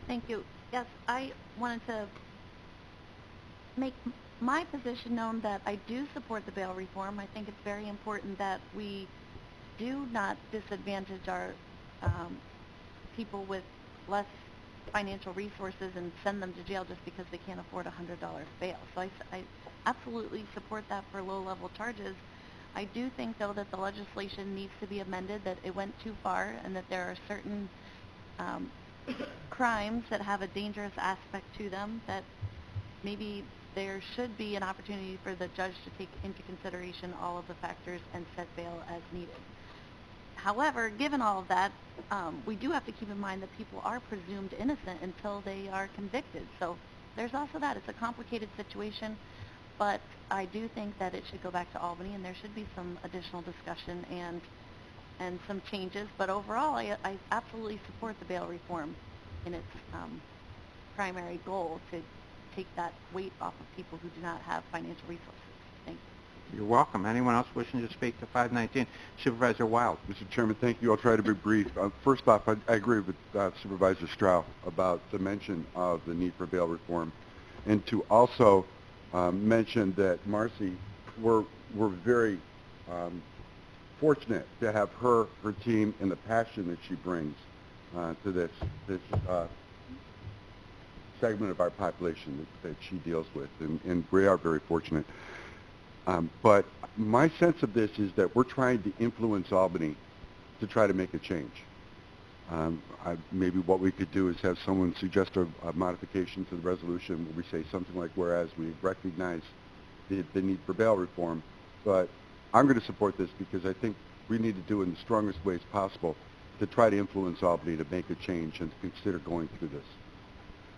Thank you. Yes, I wanted to make my position known that I do support the bail reform. I think it's very important that we do not disadvantage our people with less financial resources and send them to jail just because they can't afford a $100 bail. So I absolutely support that for low-level charges. I do think, though, that the legislation needs to be amended, that it went too far, and that there are certain crimes that have a dangerous aspect to them, that maybe there should be an opportunity for the judge to take into consideration all of the factors and set bail as needed. However, given all of that, we do have to keep in mind that people are presumed innocent until they are convicted. So there's also that. It's a complicated situation, but I do think that it should go back to Albany, and there should be some additional discussion and some changes. But overall, I absolutely support the bail reform in its primary goal to take that weight off of people who do not have financial resources. Thank you. You're welcome. Anyone else wishing to speak to 519? Supervisor Wild. Mr. Chairman, thank you. I'll try to be brief. First off, I agree with Supervisor Strauss about the mention of the need for bail reform, and to also mention that Marcy, we're very fortunate to have her team, and the passion that she brings to this segment of our population that she deals with, and we are very fortunate. But my sense of this is that we're trying to influence Albany to try to make a change. Maybe what we could do is have someone suggest a modification to the resolution where we say something like, whereas we recognize the need for bail reform, but I'm going to support this because I think we need to do it in the strongest ways possible to try to influence Albany to make a change and to consider going through this.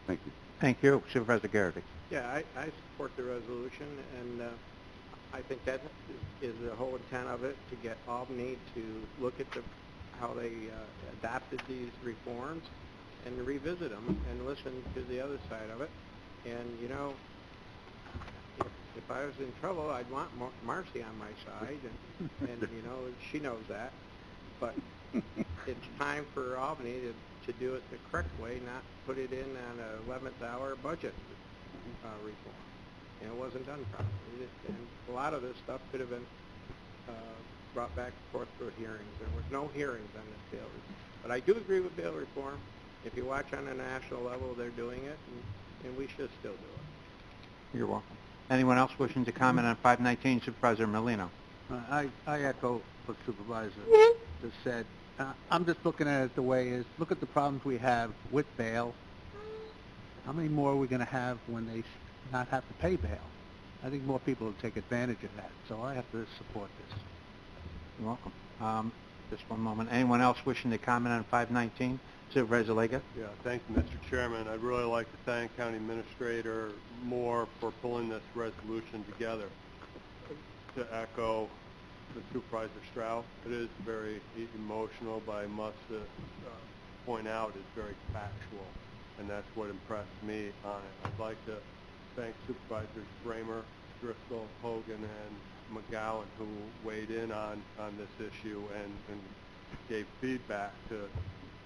Thank you. Thank you. Supervisor Garrity. Yeah, I support the resolution, and I think that is the whole intent of it, to get Albany to look at how they adopted these reforms and revisit them and listen to the other side of it. And, you know, if I was in trouble, I'd want Marcy on my side, and you know, she knows that. But it's time for Albany to do it the correct way, not put it in on an 11th hour budget reform. And it wasn't done properly. And a lot of this stuff could have been brought back and forth through hearings. There was no hearings on this bail reform. But I do agree with bail reform. If you watch on a national level, they're doing it, and we should still do it. You're welcome. Anyone else wishing to comment on 519? Supervisor Molino. I echo what Supervisor just said. I'm just looking at it the way is, look at the problems we have with bail. How many more are we going to have when they not have to pay bail? I think more people will take advantage of that, so I have to support this. You're welcome. Just one moment. Anyone else wishing to comment on 519? Supervisor Lega? Yeah, thank you, Mr. Chairman. I'd really like to thank County Administrator Moore for pulling this resolution together. To echo the Supervisor Strauss, it is very emotional, but I must point out it's very factual, and that's what impressed me on it. I'd like to thank Supervisors Bramer, Driscoll, Hogan, and McGowan, who weighed in on this issue and gave feedback to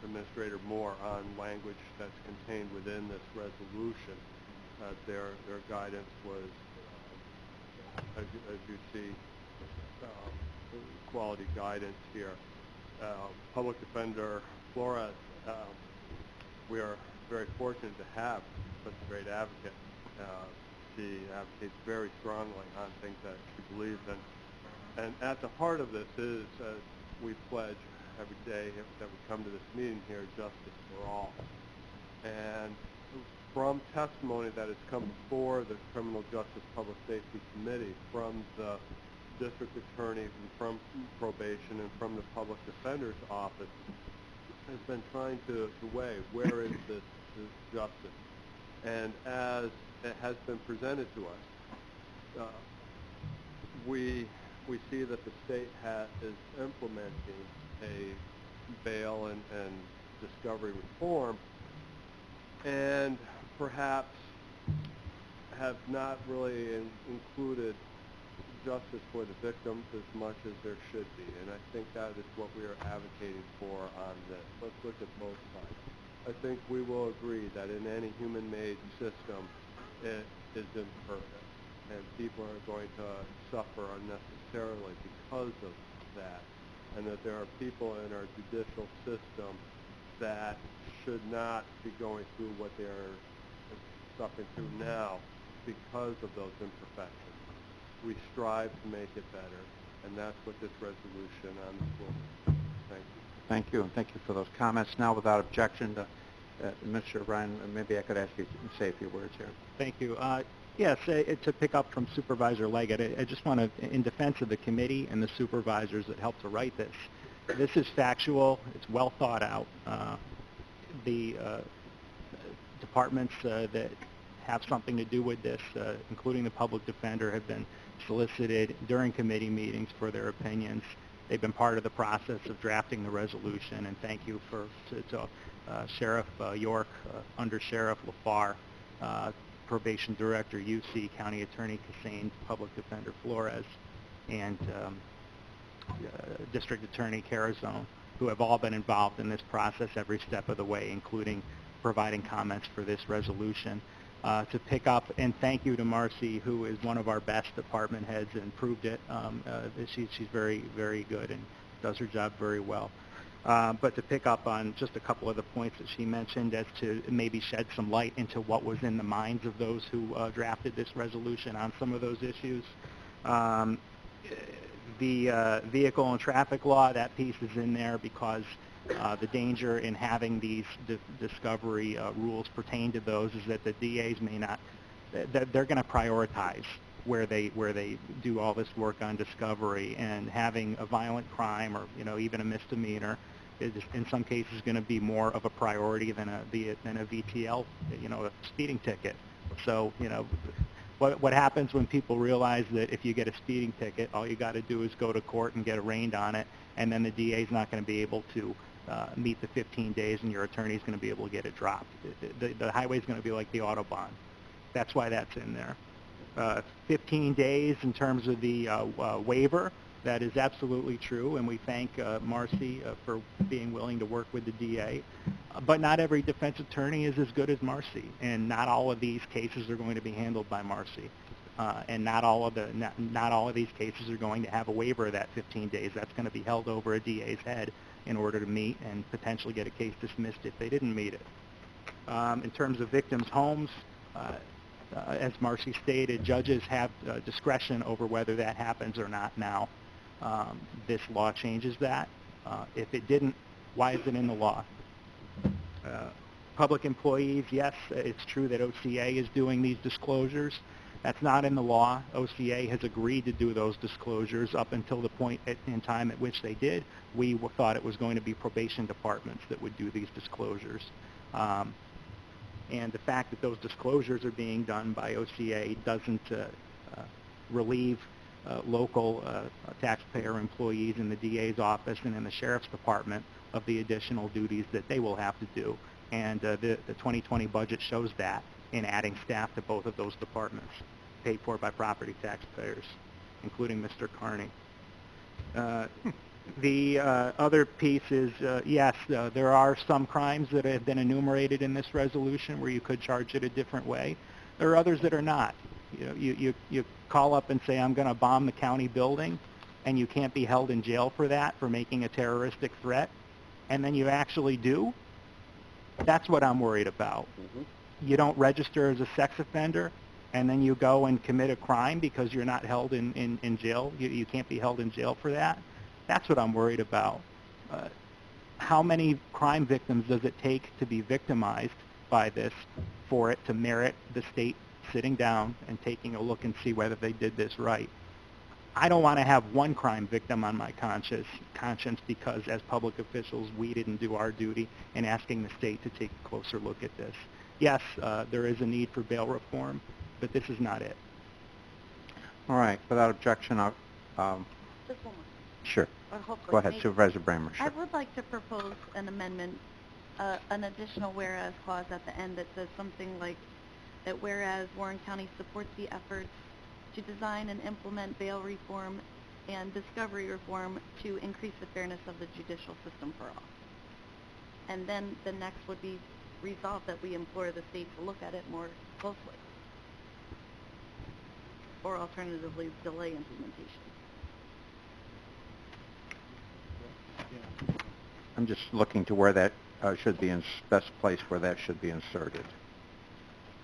Administrator Moore on language that's contained within this resolution. Their guidance was, as you see, quality guidance here. Public Defender Flores, we are very fortunate to have such a great advocate. She advocates very strongly on things that she believes in. And at the heart of this is, as we pledge every day that we come to this meeting here, justice for all. And from testimony that has come before the Criminal Justice Public Safety Committee, from the district attorney, and from probation, and from the public defender's office, has been trying to weigh where is this justice. And as it has been presented to us, we see that the state is implementing a bail and discovery reform, and perhaps have not really included justice for the victims as much as there should be. And I think that is what we are advocating for on this. Let's look at both sides. I think we will agree that in any human-made system, it is imperfect, and people are going to suffer unnecessarily because of that, and that there are people in our judicial system that should not be going through what they are suffering through now because of those imperfections. We strive to make it better, and that's what this resolution on the floor. Thank you. Thank you, and thank you for those comments. Now, without objection, Mr. Ryan, maybe I could ask you to say a few words here. Thank you. Yes, to pick up from Supervisor Leggett, I just want to, in defense of the committee and the supervisors that helped to write this, this is factual, it's well thought out. The departments that have something to do with this, including the public defender, have been solicited during committee meetings for their opinions. They've been part of the process of drafting the resolution, and thank you to Sheriff York, Under Sheriff LaFar, Probation Director UC, County Attorney Cassane, Public Defender Flores, and District Attorney Carazone, who have all been involved in this process every step of the way, including providing comments for this resolution. To pick up, and thank you to Marcy, who is one of our best department heads and proved it. She's very, very good and does her job very well. But to pick up on just a couple of the points that she mentioned, as to maybe shed some light into what was in the minds of those who drafted this resolution on some of those issues. The vehicle and traffic law, that piece is in there because the danger in having these discovery rules pertain to those is that the DAs may not, they're going to prioritize where they do all this work on discovery, and having a violent crime or even a misdemeanor is in some cases going to be more of a priority than a VTL, a speeding ticket. So what happens when people realize that if you get a speeding ticket, all you got to do is go to court and get arraigned on it, and then the DA is not going to be able to meet the 15 days, and your attorney is going to be able to get it dropped. The highway is going to be like the Autobahn. That's why that's in there. 15 days in terms of the waiver, that is absolutely true, and we thank Marcy for being willing to work with the DA. But not every defense attorney is as good as Marcy, and not all of these cases are going to be handled by Marcy. And not all of these cases are going to have a waiver of that 15 days. That's going to be held over a DA's head in order to meet and potentially get a case dismissed if they didn't meet it. In terms of victims' homes, as Marcy stated, judges have discretion over whether that happens or not now. This law changes that. If it didn't, why is it in the law? Public employees, yes, it's true that OCA is doing these disclosures, That's not in the law. OCA has agreed to do those disclosures up until the point in time at which they did. We thought it was going to be probation departments that would do these disclosures. And the fact that those disclosures are being done by OCA doesn't relieve local taxpayer employees in the DA's office and in the sheriff's department of the additional duties that they will have to do. And the 2020 budget shows that in adding staff to both of those departments, paid for by property taxpayers, including Mr. Carney. The other piece is, yes, there are some crimes that have been enumerated in this resolution where you could charge it a different way. There are others that are not. You know, you call up and say, I'm going to bomb the county building, and you can't be held in jail for that, for making a terroristic threat, and then you actually do. That's what I'm worried about. You don't register as a sex offender, and then you go and commit a crime because you're not held in jail. You can't be held in jail for that. That's what I'm worried about. How many crime victims does it take to be victimized by this for it to merit the state sitting down and taking a look and see whether they did this right? I don't want to have one crime victim on my conscience because as public officials we didn't do our duty in asking the state to take a closer look at this. Yes, there is a need for bail reform, but this is not it. All right. Without objection, I'll... Just one more. Sure. Or hopefully Go ahead, maybe. Supervisor Bramer. Sure. I would like to propose an amendment, an additional whereas clause at the end that says something like that whereas Warren County supports the efforts to design and implement bail reform and discovery reform to increase the fairness of the judicial system for all. And then the next would be resolved that we implore the state to look at it more closely. Or alternatively, delay implementation. I'm just looking to where that should be, best place where that should be inserted.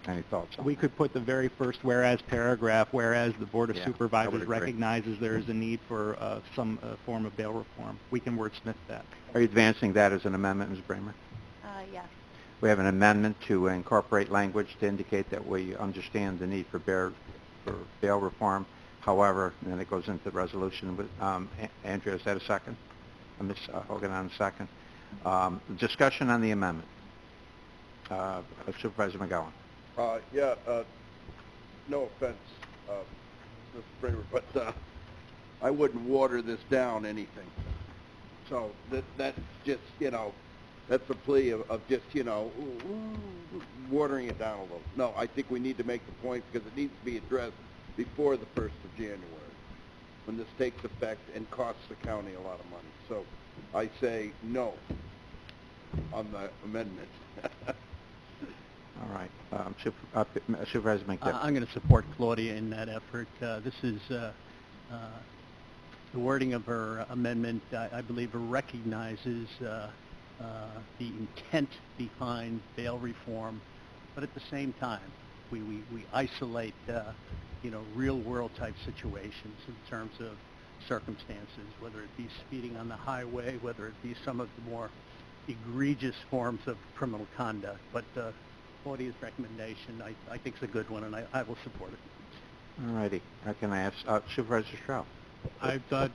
Any thoughts on We could put the very first whereas paragraph, whereas the Board of Yeah, I Supervisors would agree. recognizes there is a need for some form of bail reform. We can wordsmith that. Are you advancing that as an amendment, Ms. Bramer? Yes. We have an amendment to incorporate language to indicate that we understand the need for bail reform. However, and then it goes into the resolution. With, Andrea, is that a second? Ms. Hogan on a second. Discussion on the amendment. Supervisor McGowan. No offense, Mr. Bramer, but I wouldn't water this down anything. So that's just, that's a plea of just, watering it down a little. No, I think we need to make the point because it needs to be addressed before the 1st of January when this takes effect and costs the county a lot of money. So I say no on the amendment. All right. Supervisor McDill. I'm going to support Claudia in that effort. This is the wording of her amendment, I believe, recognizes the intent behind bail reform, but at the same time, we isolate, real-world type situations in terms of circumstances, whether it be speeding on the highway, whether it be some of the more egregious forms of criminal conduct. But Claudia's recommendation, I think, is a good one, and I will support it. All righty. Can I ask Supervisor Stroud? I thought,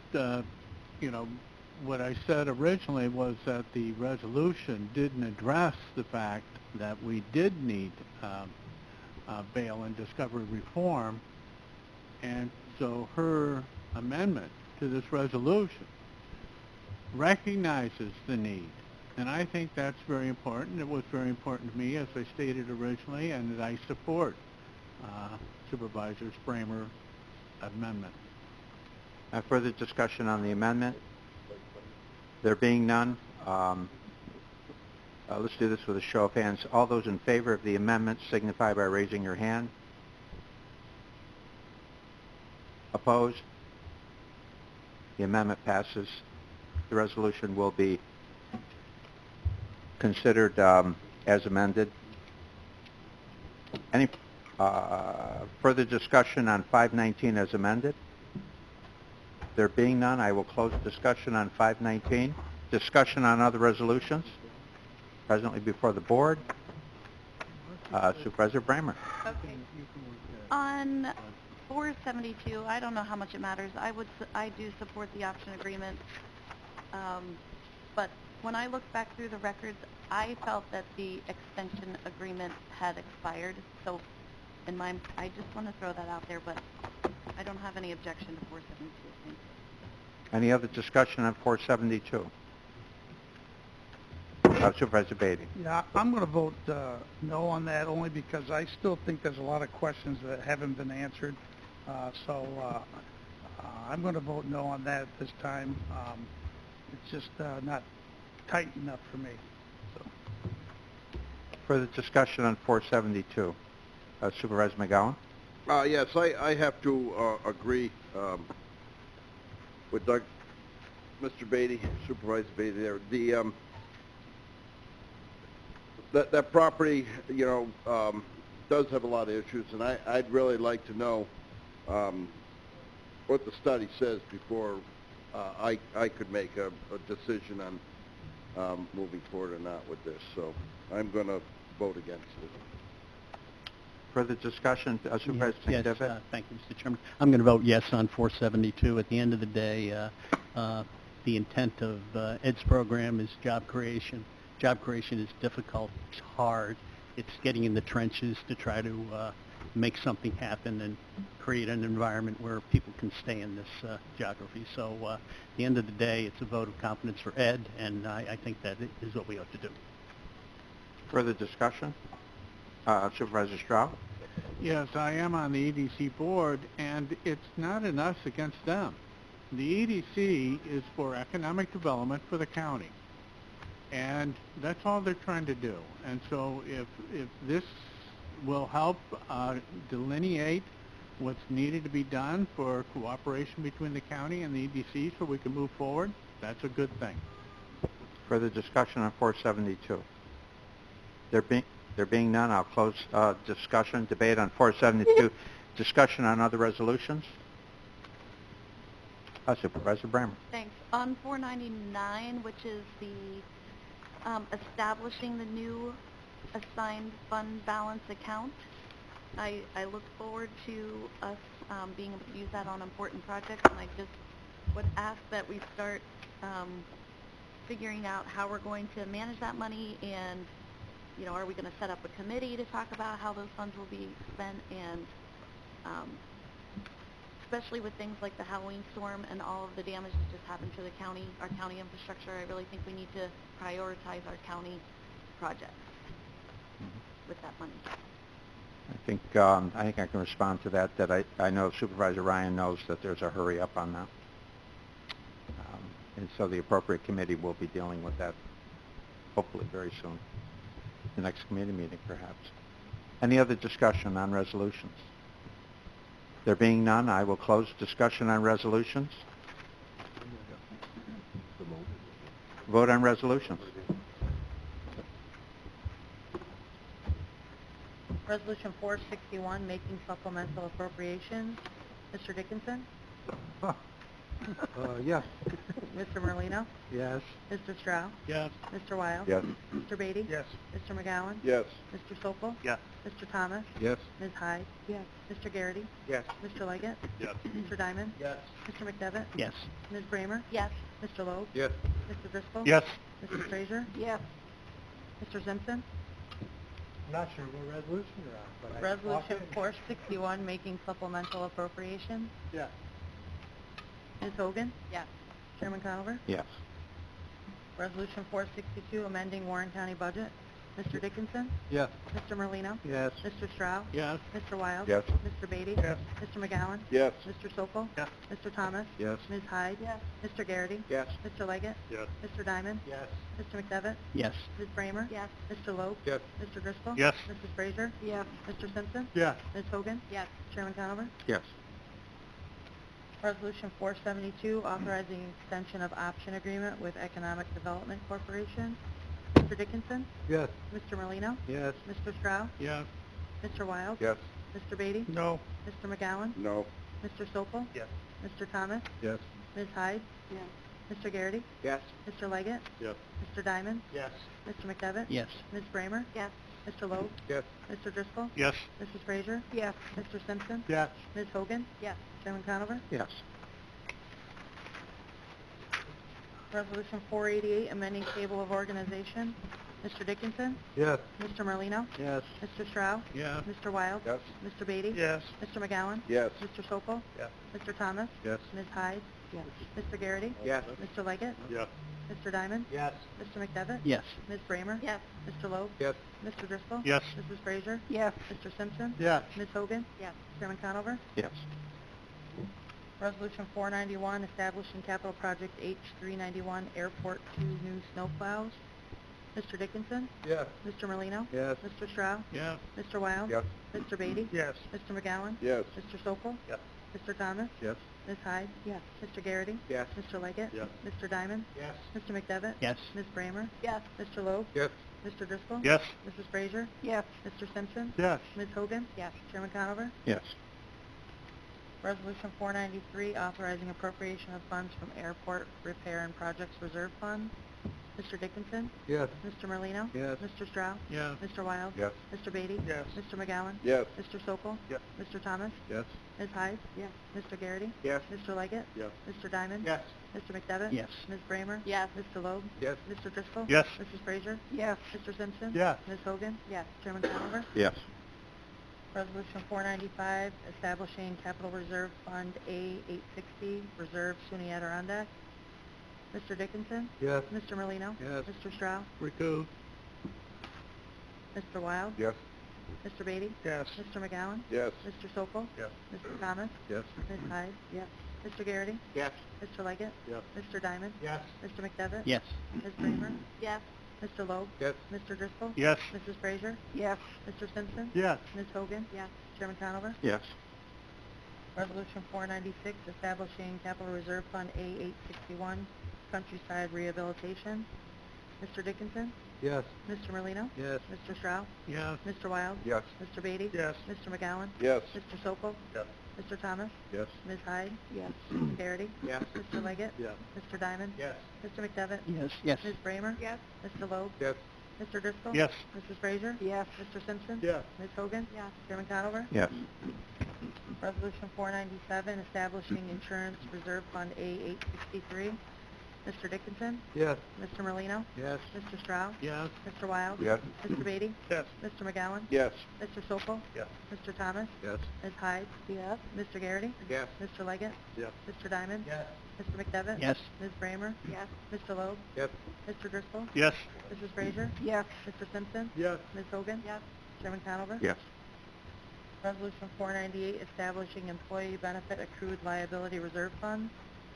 what I said originally was that the resolution didn't address the fact that we did need bail and discovery reform, and so her amendment to this resolution recognizes the need. And I think that's very important. It was very important to me, as I stated originally, and that I support Supervisor Bramer's amendment. Further discussion on the amendment? There being none, let's do this with a show of hands. All those in favor of the amendment signify by raising your hand. Opposed? The amendment passes. The resolution will be considered as amended. Any further discussion on 519 as amended? There being none, I will close discussion on 519. Discussion on other resolutions presently before the board. Supervisor Bramer. Okay. On 472, I don't know how much it matters. I do support the option agreement. But when I look back through the records, I felt that the extension agreement had expired. So I just want to throw that out there, but I don't have any objection to 472. Thank you. Any other discussion on 472? Supervisor Beatty. Yeah, I'm going to vote no on that only because I still think there's a lot of questions that haven't been answered. So I'm going to vote no on that at this time. It's just not tight enough for me. So. Further discussion on 472. Supervisor McGowan. Yes, I have to agree with Mr. Beatty, Supervisor Beatty there. That property, does have a lot of issues, and I'd really like to know what the study says before I could make a decision on moving forward or not with this. So I'm going to vote against it. Further discussion, Supervisor Tentative? Yes, thank you, Mr. Chairman. I'm going to vote yes on 472. At the end of the day, the intent of Ed's program is job creation. Job creation is difficult, it's hard. It's getting in the trenches to try to make something happen and create an environment where people can stay in this geography. So at the end of the day, it's a vote of confidence for Ed, and I think that is what we ought to do. Further discussion? Supervisor Stroud? Yes, I am on the EDC board, and it's not an us against them. The EDC is for economic development for the county, and that's all they're trying to do. And so if this will help delineate what's needed to be done for cooperation between the county and the EDC so we can move forward, that's a good thing. Further discussion on 472? There being none, I'll close discussion, debate on 472. Discussion on other resolutions? Supervisor Bramer. Thanks. On 499, which is the establishing the new assigned fund balance account, I look forward to us being able to use that on important projects, and I just would ask that we start figuring out how we're going to manage that money, and are we going to set up a committee to talk about how those funds will be spent, and especially with things like the Halloween storm and all of the damage that just happened to the county, our county infrastructure. I really think we need to prioritize our county projects with that money. I think I can respond to that. I know Supervisor Ryan knows that there's a hurry up on that, and so the appropriate committee will be dealing with that hopefully very soon. The next committee meeting, perhaps. Any other discussion on resolutions? There being none, I will close discussion on resolutions. Vote on resolutions. Resolution 461, making supplemental appropriations. Mr. Dickinson? Yes. Mr. Merlino? Yes. Mr. Stroud? Yes. Mr. Wild? Yes. Mr. Beatty? Yes. Mr. McGowan? Yes. Mr. Sokol? Yes. Mr. Thomas? Yes. Ms. Hyde? Yes. Mr. Garrity? Yes. Mr. Leggett? Yes. Mr. Diamond? Yes. Mr. McDevitt? Yes. Ms. Bramer? Yes. Mr. Loeb? Yes. Mr. Driscoll? Yes. Mr. Frazier? Yes. Mr. Simpson? I'm not sure what resolution you're on, but Resolution 461, making supplemental appropriations. Yeah. Ms. Hogan? Yes. Chairman Conover? Yes. Resolution 462, amending Warren County budget. Mr. Dickinson? Yes. Mr. Merlino? Yes. Mr. Stroud? Yes. Mr. Wild? Yes. Mr. Beatty? Yes. Mr. McGowan? Yes. Mr. Sokol? Yes. Mr. Thomas? Yes. Ms. Hyde? Yes. Mr. Garrity? Yes. Mr. Leggett? Yes. Mr. Diamond? Yes. Mr. McDevitt? Yes. Ms. Bramer? Yes. Mr. Loeb? Yes. Mr. Driscoll? Yes. Mrs. Frazier? Yes. Mr. Simpson? Yes. Ms. Hogan? Yes. Chairman Conover? Yes. Resolution 472, authorizing extension of option agreement with Economic Development Corporation. Mr. Dickinson? Yes. Mr. Merlino? Yes. Mr. Stroud? Yes. Mr. Wild? Yes. Mr. Beatty? No. Mr. McGowan? No. Mr. Sokol? Yes. Mr. Thomas? Yes. Ms. Hyde? Yes. Mr. Garrity? Yes. Mr. Leggett? Yes. Mr. Diamond? Yes. Mr. McDevitt? Yes. Ms. Bramer? Yes. Mr. Loeb? Yes. Mr. Driscoll? Yes. Mrs. Frazier? Yes. Mr. Simpson? Yes. Ms. Hogan? Yes. Chairman Conover? Yes. Resolution 488, amending table of organization. Mr. Dickinson? Yes. Mr. Merlino? Yes. Mr. Stroud? Yes. Mr. Wild? Yes. Mr. Beatty? Yes. Mr. McGowan? Yes. Mr. Sokol? Yes. Mr. Thomas? Yes. Ms. Hyde? Yes. Mr. Garrity? Yes. Mr. Leggett? Yes. Mr. Diamond? Yes. Mr. McDevitt? Yes. Ms. Bramer? Yes. Mr. Loeb? Yes. Mr. Driscoll? Yes. Mrs. Frazier? Yes. Mr. Simpson? Yes. Ms. Hogan? Yes. Chairman Conover? Yes. Resolution 491, establishing capital project H391, Airport 2 new snowplows. Mr. Dickinson? Yes. Mr. Merlino? Yes. Mr. Stroud? Yes. Mr. Wild? Yes. Mr. Beatty? Yes. Mr. McGowan? Yes. Mr. Sokol? Yes. Mr. Thomas? Yes. Ms. Hyde? Yes. Mr. Garrity? Yes. Mr. Leggett? Yes. Mr. Diamond? Yes. Mr. McDevitt? Yes. Ms. Bramer? Yes. Mr. Loeb? Yes. Mr. Driscoll? Yes. Mrs. Frazier? Yes. Mr. Simpson? Yes. Ms. Hogan? Yes. Chairman Conover? Yes. Resolution 493, authorizing appropriation of funds from Airport Repair and Projects Reserve Fund. Mr. Dickinson? Yes. Mr. Merlino? Yes. Mr. Stroud? Yes. Mr. Wild? Yes. Mr. Beatty? Yes. Mr. McGowan? Yes. Mr. Sokol? Yes. Mr. Thomas? Yes. Ms. Hyde? Yes. Mr. Garrity? Yes. Mr. Leggett? Yes. Mr. Diamond? Yes. Mr. McDevitt? Yes. Ms. Bramer? Yes. Mr. Loeb? Yes. Mr. Driscoll? Yes. Mrs. Frazier? Yes. Mr. Simpson? Yes. Ms. Hogan? Yes. Chairman Conover? Yes. Resolution 495, establishing Capital Reserve Fund A860, Reserve SUNY Adirondack. Mr. Dickinson? Yes. Mr. Merlino? Yes. Mr. Stroud? Recoup. Mr. Wild? Yes. Mr. Beatty? Yes. Mr. McGowan? Yes. Mr. Sokol? Yes. Mr. Thomas? Yes. Ms. Hyde? Yes. Mr. Garrity? Yes. Mr. Leggett? Yes. Mr. Diamond? Yes. Mr. McDevitt? Yes. Ms. Bramer? Yes. Mr. Loeb? Yes. Mr. Driscoll? Yes. Mrs. Frazier? Yes. Mr. Simpson? Yes. Ms. Hogan? Yes. Chairman Conover? Yes. Resolution 496, establishing Capital Reserve Fund A861, Countryside Rehabilitation. Mr. Dickinson? Yes. Mr. Merlino? Yes. Mr. Stroud? Yes. Mr. Wild? Yes. Mr. Beatty? Yes. Mr. McGowan? Yes. Mr. Sokol? Yes. Mr. Thomas? Yes. Ms. Hyde? Yes. Mr. Garrity? Yes. Mr. Leggett? Yes. Mr. Diamond? Yes. Mr. McDevitt? Yes. Yes. Ms. Bramer? Yes. Mr. Loeb? Yes. Mr. Driscoll? Yes. Mrs. Frazier? Yes. Mr. Simpson? Yes. Ms. Hogan? Yes. Chairman Conover? Yes. Resolution 497, establishing Insurance Reserve Fund A863. Mr. Dickinson? Yes. Mr. Merlino? Yes. Mr. Stroud? Yes. Mr. Wild? Yes. Mr. Beatty? Yes. Mr. McGowan? Yes. Mr. Sokol? Yes. Mr. Thomas? Yes. Ms. Hyde? Yes. Mr. Garrity? Yes. Mr. Leggett? Yes. Mr. Diamond? Yes. Mr. McDevitt? Yes. Ms. Bramer? Yes. Mr. Loeb? Yes. Mr. Driscoll? Yes. Mrs. Frazier? Yes. Mr. Simpson? Yes. Ms. Hogan? Yes. Chairman Conover? Yes. Resolution 498, establishing Employee Benefit Accrued Liability Reserve Fund.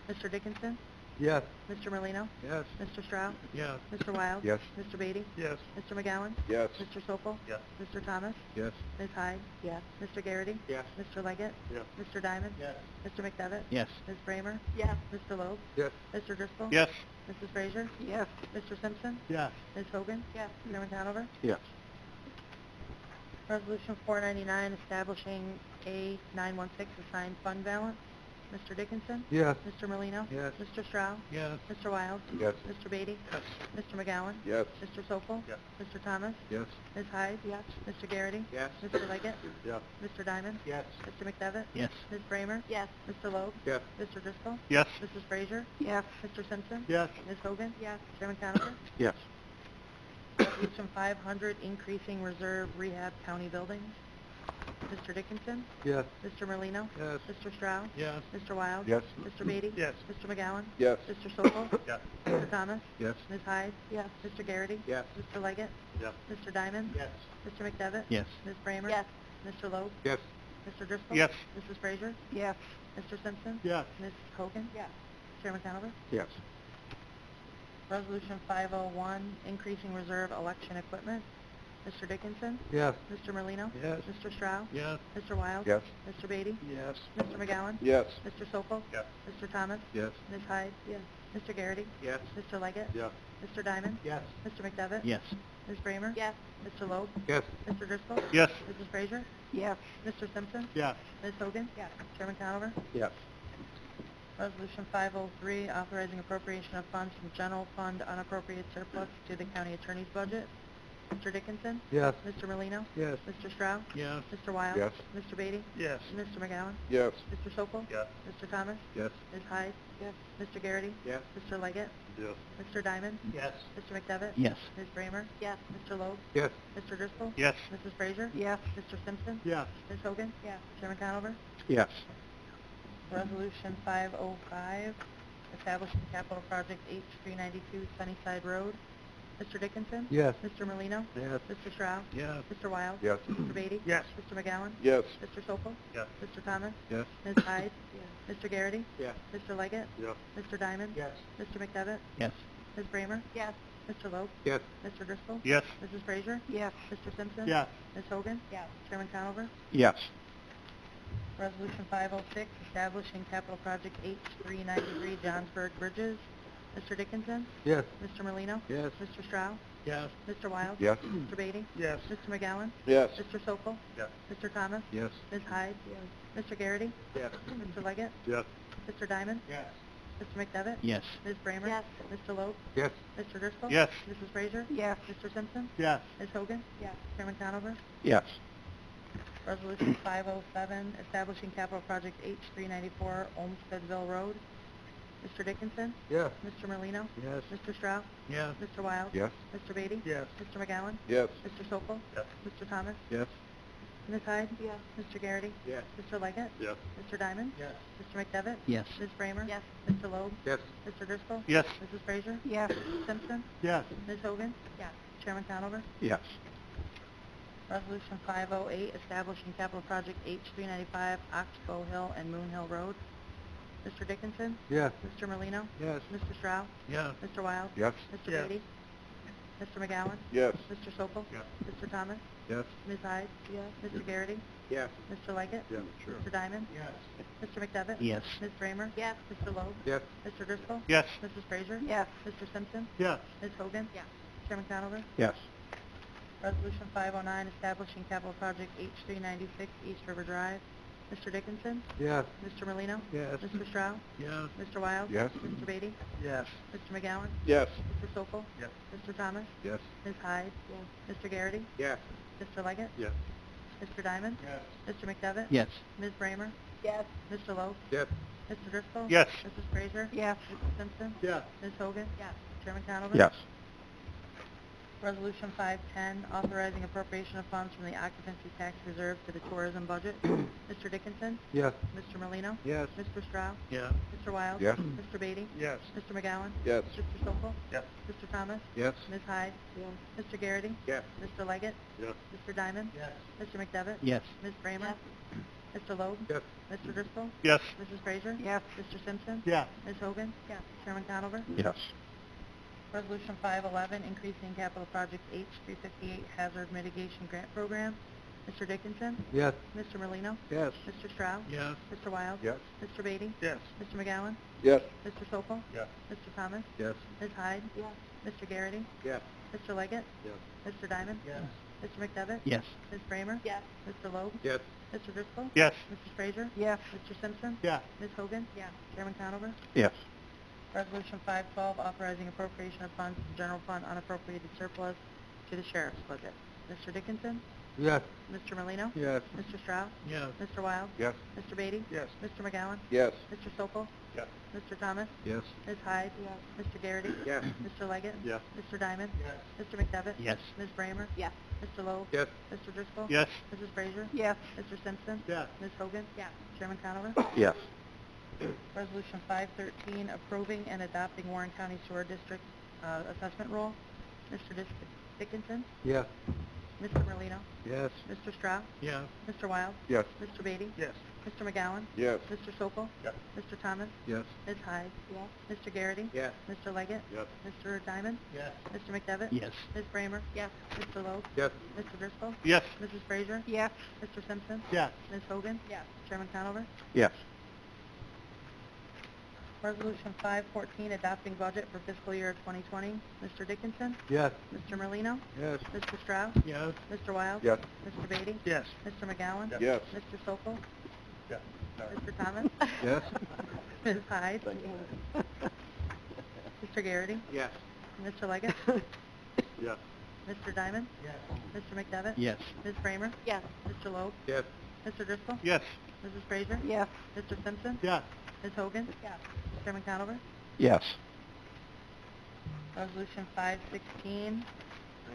Mr. Dickinson? Yes. Mr. Merlino? Yes. Mr. Stroud? Yes. Mr. Wild? Yes. Mr. Beatty? Yes. Mr. McGowan? Yes. Mr. Sokol? Yes. Mr. Thomas? Yes. Ms. Hyde? Yes. Mr. Garrity? Yes. Mr. Leggett? Yes. Mr. Diamond? Yes. Mr. McDevitt? Yes. Ms. Bramer? Yes. Mr. Loeb? Yes. Mr. Driscoll? Yes. Mrs. Frazier? Yes. Mr. Simpson? Yes. Ms. Hogan? Yes. Chairman Conover? Yes. Resolution 499, establishing a 916 assigned fund balance. Mr. Dickinson? Yes. Mr. Merlino? Yes. Mr. Stroud? Yes. Mr. Wild? Yes. Mr. Beatty? Yes. Mr. McGowan? Yes. Mr. Sokol? Yes. Mr. Thomas? Yes. Ms. Hyde? Yes. Mr. Garrity? Yes. Mr. Leggett? Yes. Mr. Diamond? Yes. Mr. McDevitt? Yes. Ms. Bramer? Yes. Mr. Loeb? Yes. Mr. Driscoll? Yes. Mrs. Frazier? Yes. Mr. Simpson? Yes. Ms. Hogan? Yes. Chairman Conover? Yes. Resolution 500, increasing reserve rehab county buildings. Mr. Dickinson? Yes. Mr. Merlino? Yes. Mr. Stroud? Yes. Mr. Wild? Yes. Mr. Beatty? Yes. Mr. McGowan? Yes. Mr. Sokol? Yes. Mr. Thomas? Yes. Ms. Hyde? Yes. Mr. Garrity? Yes. Mr. Leggett? Yes. Mr. Diamond? Yes. Mr. McDevitt? Yes. Ms. Bramer? Yes. Mr. Loeb? Yes. Mr. Driscoll? Yes. Mrs. Frazier? Yes. Mr. Simpson? Yes. Ms. Hogan? Yes. Chairman Conover? Yes. Resolution 501, increasing reserve election equipment. Mr. Dickinson? Yes. Mr. Merlino? Yes. Mr. Stroud? Yes. Mr. Wild? Yes. Mr. Beatty? Yes. Mr. McGowan? Yes. Mr. Sokol? Yes. Mr. Thomas? Yes. Ms. Hyde? Yes. Mr. Garrity? Yes. Mr. Leggett? Yes. Mr. Diamond? Yes. Mr. McDevitt? Yes. Ms. Bramer? Yes. Mr. Loeb? Yes. Mr. Driscoll? Yes. Mrs. Frazier? Yes. Mr. Simpson? Yes. Ms. Hogan? Yes. Chairman Conover? Yes. Resolution 503, authorizing appropriation of funds from general fund unappropriated surplus to the county attorney's budget. Mr. Dickinson? Yes. Mr. Merlino? Yes. Mr. Stroud? Yes. Mr. Wild? Yes. Mr. Beatty? Yes. Mr. McGowan? Yes. Mr. Sokol? Yes. Mr. Thomas? Yes. Ms. Hyde? Yes. Mr. Garrity? Yes. Mr. Leggett? Yes. Mr. Diamond? Yes. Mr. McDevitt? Yes. Ms. Bramer? Yes. Mr. Loeb? Yes. Mr. Driscoll? Yes. Mrs. Frazier? Yes. Mr. Simpson? Yes. Ms. Hogan? Yes. Chairman Conover? Yes. Resolution 505, establishing capital project H392 Sunnyside Road. Mr. Dickinson? Yes. Mr. Merlino? Yes. Mr. Stroud? Yes. Mr. Wild? Yes. Mr. Beatty? Yes. Mr. McGowan? Yes. Mr. Sokol? Yes. Mr. Thomas? Yes. Ms. Hyde? Mr. Garrity? Yes. Mr. Leggett? Yes. Mr. Diamond? Yes. Mr. McDevitt? Yes. Ms. Bramer? Yes. Mr. Loeb? Yes. Mr. Driscoll? Yes. Mrs. Frazier? Yes. Mr. Simpson? Yes. Ms. Hogan? Yes. Chairman Conover? Yes. Resolution 506, establishing capital project H393 Johnsburg Bridges. Mr. Dickinson? Yes. Mr. Merlino? Yes. Mr. Stroud? Yes. Mr. Wild? Yes. Mr. Beatty? Yes. Mr. McGowan? Yes. Mr. Sokol? Yes. Mr. Thomas? Yes. Ms. Hyde? Mr. Garrity? Yes. Mr. Leggett? Yes. Mr. Diamond? Yes. Mr. McDevitt? Yes. Ms. Bramer? Yes. Mr. Loeb? Yes. Mr. Driscoll? Yes. Mrs. Frazier? Yes. Mr. Simpson? Yes. Ms. Hogan? Yes. Chairman Conover? Yes. Resolution 507, establishing capital project H394 Olmstedville Road. Mr. Dickinson? Yes. Mr. Merlino? Yes. Mr. Stroud? Yes. Mr. Wild? Yes. Mr. Beatty? Yes. Mr. McGowan? Yes. Mr. Sokol? Yes. Mr. Thomas? Yes. Ms. Hyde? Yes. Mr. Garrity? Yes. Mr. Leggett? Yes. Mr. Diamond? Yes. Mr. McDevitt? Yes. Ms. Bramer? Yes. Mr. Loeb? Yes. Mr. Driscoll? Yes. Mrs. Frazier? Yes. Mr. Simpson? Yes. Ms. Hogan? Yes. Chairman Conover? Yes. Resolution 508, establishing capital project H395 Oxbow Hill and Moon Hill Road. Mr. Dickinson? Yes. Mr. Merlino? Yes. Mr. Stroud? Yes. Mr. Wild? Yes. Mr. Yes. Beatty? Mr. McGowan? Yes. Mr. Sokol? Yes. Mr. Thomas? Yes. Ms. Hyde? Yes. Mr. Garrity? Yes. Mr. Leggett? Yes. Sure. Mr. Diamond? Yes. Mr. McDevitt? Yes. Ms. Bramer? Yes. Mr. Loeb? Yes. Mr. Driscoll? Yes. Mrs. Frazier? Yes. Mr. Simpson? Yes. Ms. Hogan? Yes. Chairman Conover? Yes. Resolution 509, establishing capital project H396 East River Drive. Mr. Dickinson? Yes. Mr. Merlino? Yes. Mr. Stroud? Yes. Mr. Wild? Yes. Mr. Beatty? Yes. Mr. McGowan? Yes. Mr. Sokol? Yes. Mr. Thomas? Yes. Ms. Hyde? Yes. Mr. Garrity? Yes. Mr. Leggett? Yes. Mr. Diamond? Yes. Mr. McDevitt? Yes. Ms. Bramer? Yes. Mr. Loeb? Yes. Mr. Driscoll? Yes. Mrs. Frazier? Yes. Mr. Simpson? Yes. Ms. Hogan? Yes. Chairman Conover? Yes. Resolution 510, authorizing appropriation of funds from the occupancy tax reserve to the tourism budget. Mr. Dickinson? Yes. Mr. Merlino? Yes. Mr. Stroud? Yes. Mr. Wild? Yes. Mr. Beatty? Yes. Mr. McGowan? Yes. Mr. Sokol? Yes. Mr. Thomas? Yes. Ms. Hyde? Yes. Mr. Garrity? Yes. Mr. Leggett? Yes. Mr. Diamond? Yes. Mr. McDevitt? Yes. Ms. Bramer? Mr. Loeb? Yes. Mr. Driscoll? Yes. Mrs. Frazier? Yes. Mr. Simpson? Yes. Ms. Hogan? Yes. Chairman Conover? Yes. Resolution 511, increasing capital project H358 Hazard Mitigation Grant Program. Mr. Dickinson? Yes. Mr. Merlino? Yes. Mr. Stroud? Yes. Mr. Wild? Yes. Mr. Beatty? Yes. Mr. McGowan? Yes. Mr. Sokol? Yes. Mr. Thomas? Yes. Ms. Hyde? Yes. Mr. Garrity? Yes. Mr. Leggett? Yes. Mr. Diamond? Yes. Mr. McDevitt? Yes. Ms. Bramer? Yes. Mr. Loeb? Yes. Mr. Driscoll? Yes. Mrs. Frazier? Yes. Mr. Simpson? Yes. Ms. Hogan? Yes. Chairman Conover? Yes. Resolution 512, authorizing appropriation of funds to general fund unappropriated surplus to the sheriff's budget. Mr. Dickinson? Yes. Mr. Merlino? Yes. Mr. Stroud? Yes. Mr. Wild? Yes. Mr. Beatty? Yes. Mr. McGowan? Yes. Mr. Sokol? Yes. Mr. Thomas? Yes. Ms. Hyde? Yes. Mr. Garrity? Yes. Mr. Leggett? Yes. Mr. Diamond? Yes. Mr. McDevitt? Yes. Ms. Bramer? Yes. Mr. Loeb? Yes. Mr. Driscoll? Yes. Mrs. Frazier? Yes. Mr. Simpson? Yes. Ms. Hogan? Yes. Chairman Conover? Yes. Resolution 513, approving and adopting Warren County Sewer District assessment roll. Mr. Dickinson? Yes. Mr. Merlino? Yes. Mr. Stroud? Yes. Mr. Wild? Yes. Mr. Beatty? Yes. Mr. McGowan? Yes. Mr. Sokol? Yes. Mr. Thomas? Yes. Ms. Hyde? Yes. Mr. Garrity? Yes. Mr. Leggett? Yes. Mr. Diamond? Yes. Mr. McDevitt? Yes. Ms. Bramer? Yes. Mr. Loeb? Yes. Mr. Driscoll? Yes. Mrs. Frazier? Yes. Mr. Simpson? Yes. Ms. Hogan? Yes. Chairman Conover? Yes. Resolution 514, adopting budget for fiscal year 2020. Mr. Dickinson? Yes. Mr. Merlino? Yes. Mr. Stroud? Yes. Mr. Wild? Yes. Mr. Beatty? Yes. Mr. McGowan? Yes. Mr. Sokol? Yes. Sorry. Mr. Thomas? Yes. Ms. Hyde? Mr. Garrity? Yes. Mr. Leggett? Yes. Mr. Diamond? Yes. Mr. McDevitt? Yes. Ms. Bramer? Yes. Mr. Loeb? Yes. Mr. Driscoll? Yes. Mrs. Frazier? Yes. Mr. Simpson? Yes. Ms. Hogan? Yes. Chairman Conover? Yes. Resolution 516,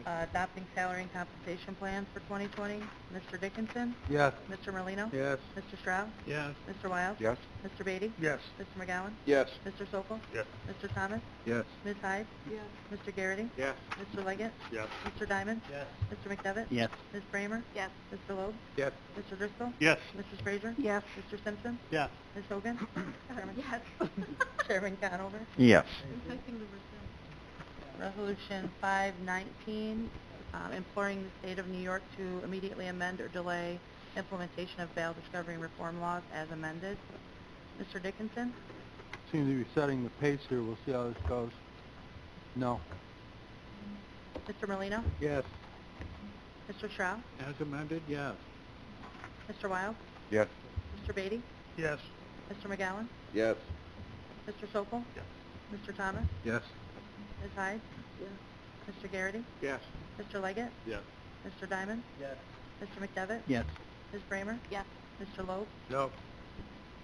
adopting salary and compensation plans for 2020. Mr. Dickinson? Yes. Mr. Merlino? Yes. Mr. Stroud? Yes. Mr. Wild? Yes. Mr. Beatty? Yes. Mr. McGowan? Yes. Mr. Sokol? Yes. Mr. Thomas? Yes. Ms. Hyde? Yes. Mr. Garrity? Yes. Mr. Leggett? Yes. Mr. Diamond? Yes. Mr. McDevitt? Yes. Ms. Bramer? Yes. Mr. Loeb? Yes. Mr. Driscoll? Yes. Mrs. Frazier? Yes. Mr. Simpson? Yes. Ms. Hogan? Chairman- Yes. Chairman Conover? Yes. Resolution 519, imploring the state of New York to immediately amend or delay implementation of bail discovery and reform laws as amended. Mr. Dickinson? Seems to be setting the pace here. We'll see how this goes. No. Mr. Merlino? Yes. Mr. Stroud? As amended, yes. Mr. Wild? Yes. Mr. Beatty? Yes. Mr. McGowan? Yes. Mr. Sokol? Yes. Mr. Thomas? Yes. Ms. Hyde? Yes. Mr. Garrity? Yes. Mr. Leggett? Yes. Mr. Diamond? Yes. Mr. McDevitt? Yes. Ms. Bramer? Yes. Mr. Loeb? No.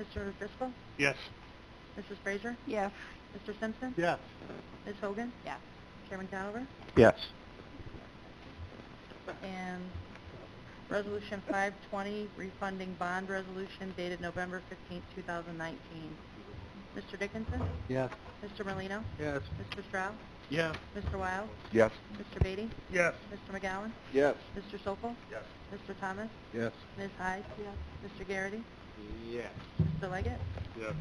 Mr. Driscoll? Yes. Mrs. Frazier? Yes. Mr. Simpson? Yes. Ms. Hogan? Yes. Chairman Conover? Yes. And Resolution 520, refunding bond resolution dated November 15, 2019. Mr. Dickinson? Yes. Mr. Merlino? Yes. Mr. Stroud? Yes. Mr. Wild? Yes. Mr. Beatty? Yes. Mr. McGowan? Yes. Mr. Sokol? Yes. Mr. Thomas? Yes. Ms. Hyde? Yes. Mr. Garrity? Yes. Mr. Leggett? Yes.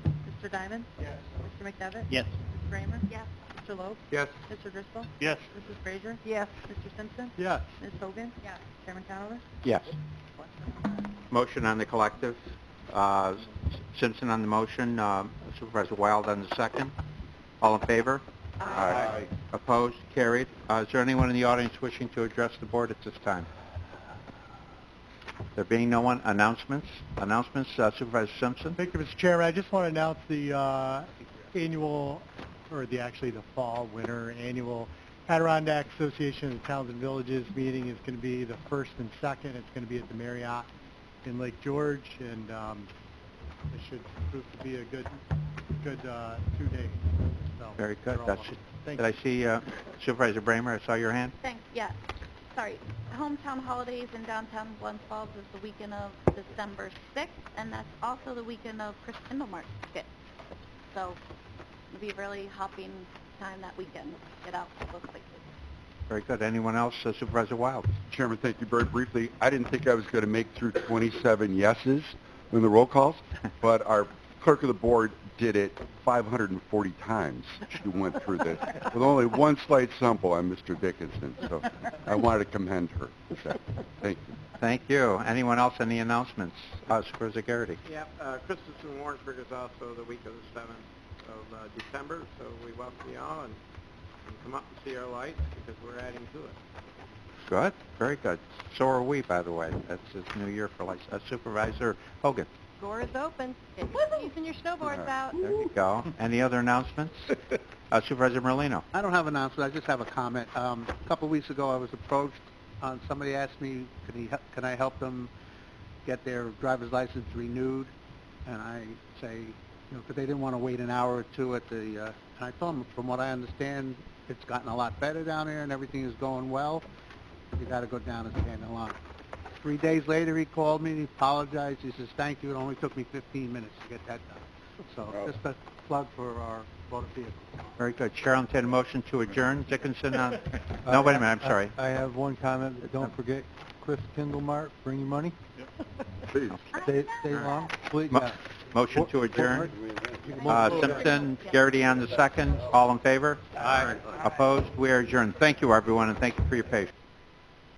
Mr. Diamond? Yes. Mr. McDevitt? Yes. Ms. Bramer? Yes. Mr. Loeb? Yes. Mr. Driscoll? Yes. Mrs. Frazier? Yes. Mr. Simpson? Yes. Ms. Hogan? Yes. Chairman Conover? Yes. Motion on the collective. Simpson on the motion, Supervisor Wild on the second. All in favor? Aye. Opposed? Carried. Is there anyone in the audience wishing to address the board at this time? There being no one, announcements? Announcements, Supervisor Simpson? Thank you, Mr. Chairman. I just want to announce the annual, or the fall, winter annual Adirondack Association of Towns and Villages meeting is going to be the 1st and 2nd. It's going to be at the Marriott in Lake George, and it should prove to be a good 2 days. So Very good. you're all That's, welcome. Thank did I see Supervisor Bramer? I saw your hand. Thanks, yeah. Sorry. Hometown Holidays in downtown Glens Falls is the weekend of December 6th, and that's also the weekend of Chris Kindlemark's skit. So it'll be a really hopping time that weekend. Get out to those places. Very good. Anyone else? Supervisor Wild? Chairman, thank you very briefly. I didn't think I was going to make through 27 yeses in the roll calls, but our clerk of the board did it 540 times. She went through this with only one slight sample on Mr. Dickinson, so I wanted to commend her. Thank you. Thank you. Anyone else in the announcements? Supervisor Garrity? Yep, Christmas in Warrensburg is also the week of the 7th of December, so we welcome you all and come up and see our lights because we're adding to it. Good. Very good. So are we, by the way. That's his new year for life. Supervisor Hogan? Door is open. Get your skis and your snowboards out. There you go. Any other announcements? Supervisor Merlino? I don't have an announcement. I just have a comment. A couple of weeks ago, I was approached. Somebody asked me, can I help them get their driver's license renewed? And I say, because they didn't want to wait an hour or two at the. And I told them, from what I understand, it's gotten a lot better down there, and everything is going well. You got to go down and stand in line. 3 days later, he called me and he apologized. He says, thank you. It only took me 15 minutes to get that done. So just a plug for our motor vehicle. Very good. Chair, I'll entertain a motion to adjourn. Dickinson on... No, wait a minute. I'm sorry. I have one comment. Don't forget Chris Kindlemart, bring your money. Please. Stay long. Please, Motion to adjourn. Simpson, Garrity on the second. All in favor? Aye. Opposed? We are adjourned. Thank you, everyone, and thank you for your patience.